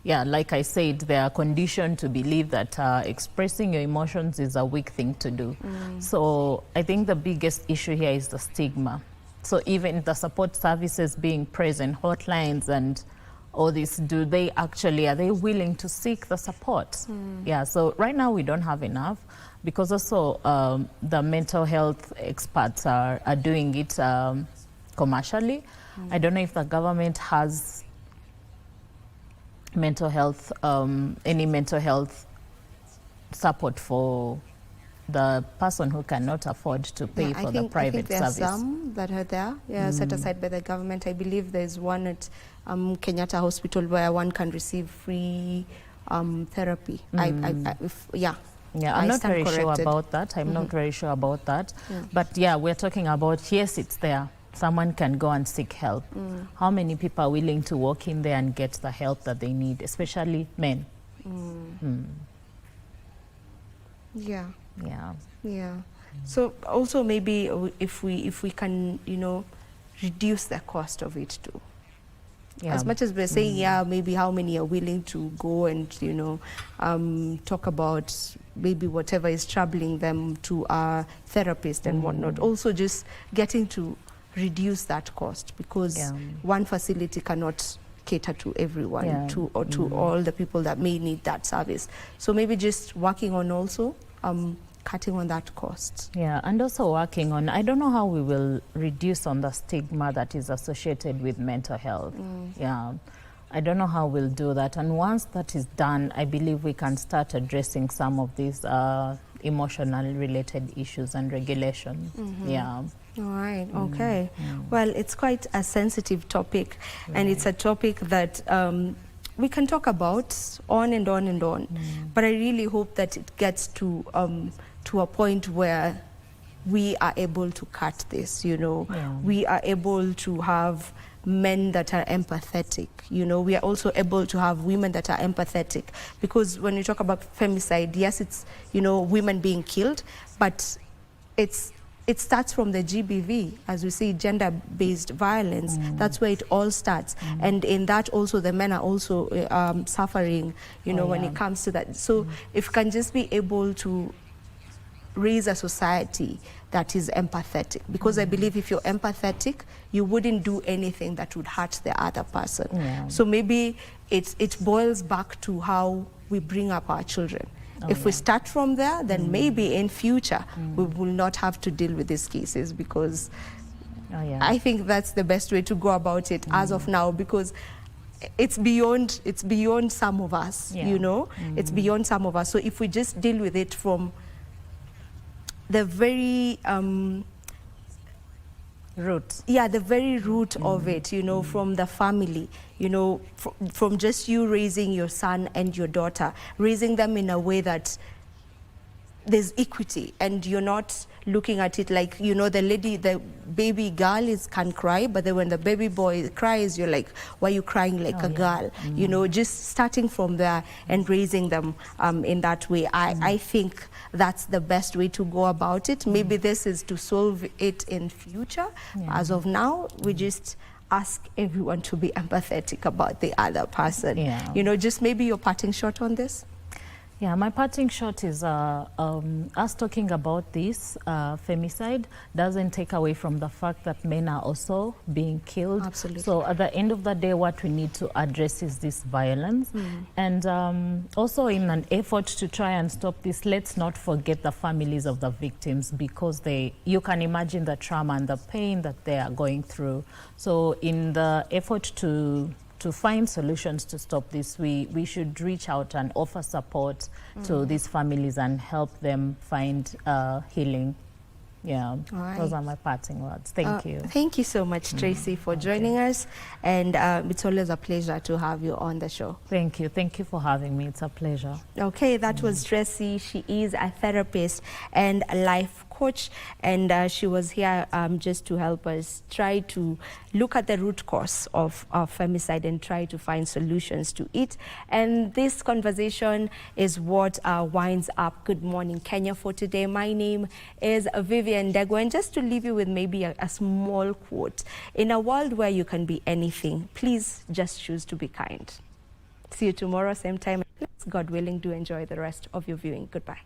Yeah, like I said, they are conditioned to believe that expressing your emotions is a weak thing to do. So I think the biggest issue here is the stigma. So even the support services being present, hotlines and all this, are they willing to seek the support? Yeah, so right now we don't have enough, because also the mental health experts are doing it commercially. I don't know if the government has mental health, any mental health support for the person who cannot afford to pay for the private service. I think there are some that are there, set aside by the government. I believe there's one at Kenyatta Hospital where one can receive free therapy. Yeah, I'm not very sure about that. I'm not very sure about that. But yeah, we're talking about, yes, it's there. Someone can go and seek help. How many people are willing to walk in there and get the help that they need, especially men? Yeah. Yeah. So also maybe if we can, reduce the cost of it too. Yeah. As much as we're saying, maybe how many are willing to go and, talk about maybe whatever is troubling them to a therapist and whatnot. Also just getting to reduce that cost, because one facility cannot cater to everyone, to all the people that may need that service. So maybe just working on also cutting on that cost. Yeah, and also working on, I don't know how we will reduce on the stigma that is associated with mental health. Yeah, I don't know how we'll do that. And once that is done, I believe we can start addressing some of these emotional related issues and regulations. Yeah. All right, okay. Well, it's quite a sensitive topic, and it's a topic that we can talk about on and on and on. But I really hope that it gets to a point where we are able to cut this, We are able to have men that are empathetic, We are also able to have women that are empathetic. Because when you talk about femicide, yes, it's, women being killed, but it starts from the GBV, as we say, gender-based violence. That's where it all starts. And in that also, the men are also suffering, when it comes to that. So if we can just be able to raise a society that is empathetic, because I believe if you're empathetic, you wouldn't do anything that would hurt the other person. So maybe it boils back to how we bring up our children. If we start from there, then maybe in future we will not have to deal with these cases, because I think that's the best way to go about it as of now, because it's beyond some of us, you know. It's beyond some of us. So if we just deal with it from the very root. Yeah, the very root of it, you know, from the family, you know, from just you raising your son and your daughter, raising them in a way that there's equity, and you're not looking at it like, you know, the baby girl can cry, but then when the baby boy cries, you're like, why are you crying like a girl? You know, just starting from there and raising them in that way. I think that's the best way to go about it. Maybe this is to solve it in future. As of now, we just ask everyone to be empathetic about the other person. You know, just maybe your parting shot on this. Yeah, my parting shot is us talking about this femicide doesn't take away from the fact that men are also being killed. Absolutely. So at the end of the day, what we need to address is this violence. And also in an effort to try and stop this, let's not forget the families of the victims, because you can imagine the trauma and the pain that they are going through. So in the effort to find solutions to stop this, we should reach out and offer support to these families and help them find healing. Yeah, those are my parting words. Thank you. Thank you so much, Tracy, for joining us. And it's always a pleasure to have you on the show. Thank you. Thank you for having me. It's a pleasure. Okay, that was Tracy. She is a therapist and a life coach, and she was here just to help us try to look at the root cause of femicide and try to find solutions to it. And this conversation is what winds up Good Morning Kenya for today. My name is Vivian Degwa, and just to leave you with maybe a small quote. In a world where you can be anything, please just choose to be kind. See you tomorrow, same time. Let's, God willing, do enjoy the rest of your viewing. Goodbye.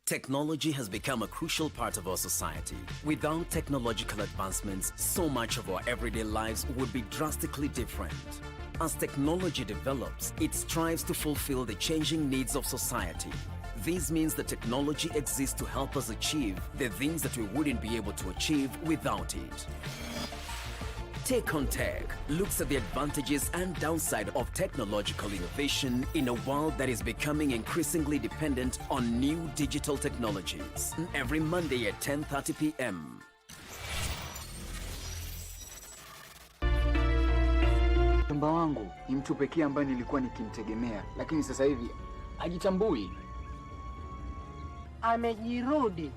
Technology has become a crucial part of our society. Without technological advancements, so much of our everyday lives would be drastically different. As technology develops, it strives to fulfill the changing needs of society. This means that technology exists to help us achieve the things that we wouldn't be able to achieve without it. Take on Tech looks at the advantages and downside of technological innovation in a world that is becoming increasingly dependent on new digital technologies. Every Monday at 10:30 p.m. Mjomba wangu ni mtu pekee ambaye nilikuwa nikimtegemea, lakini sasa hivi hajitambui. Amejirudi.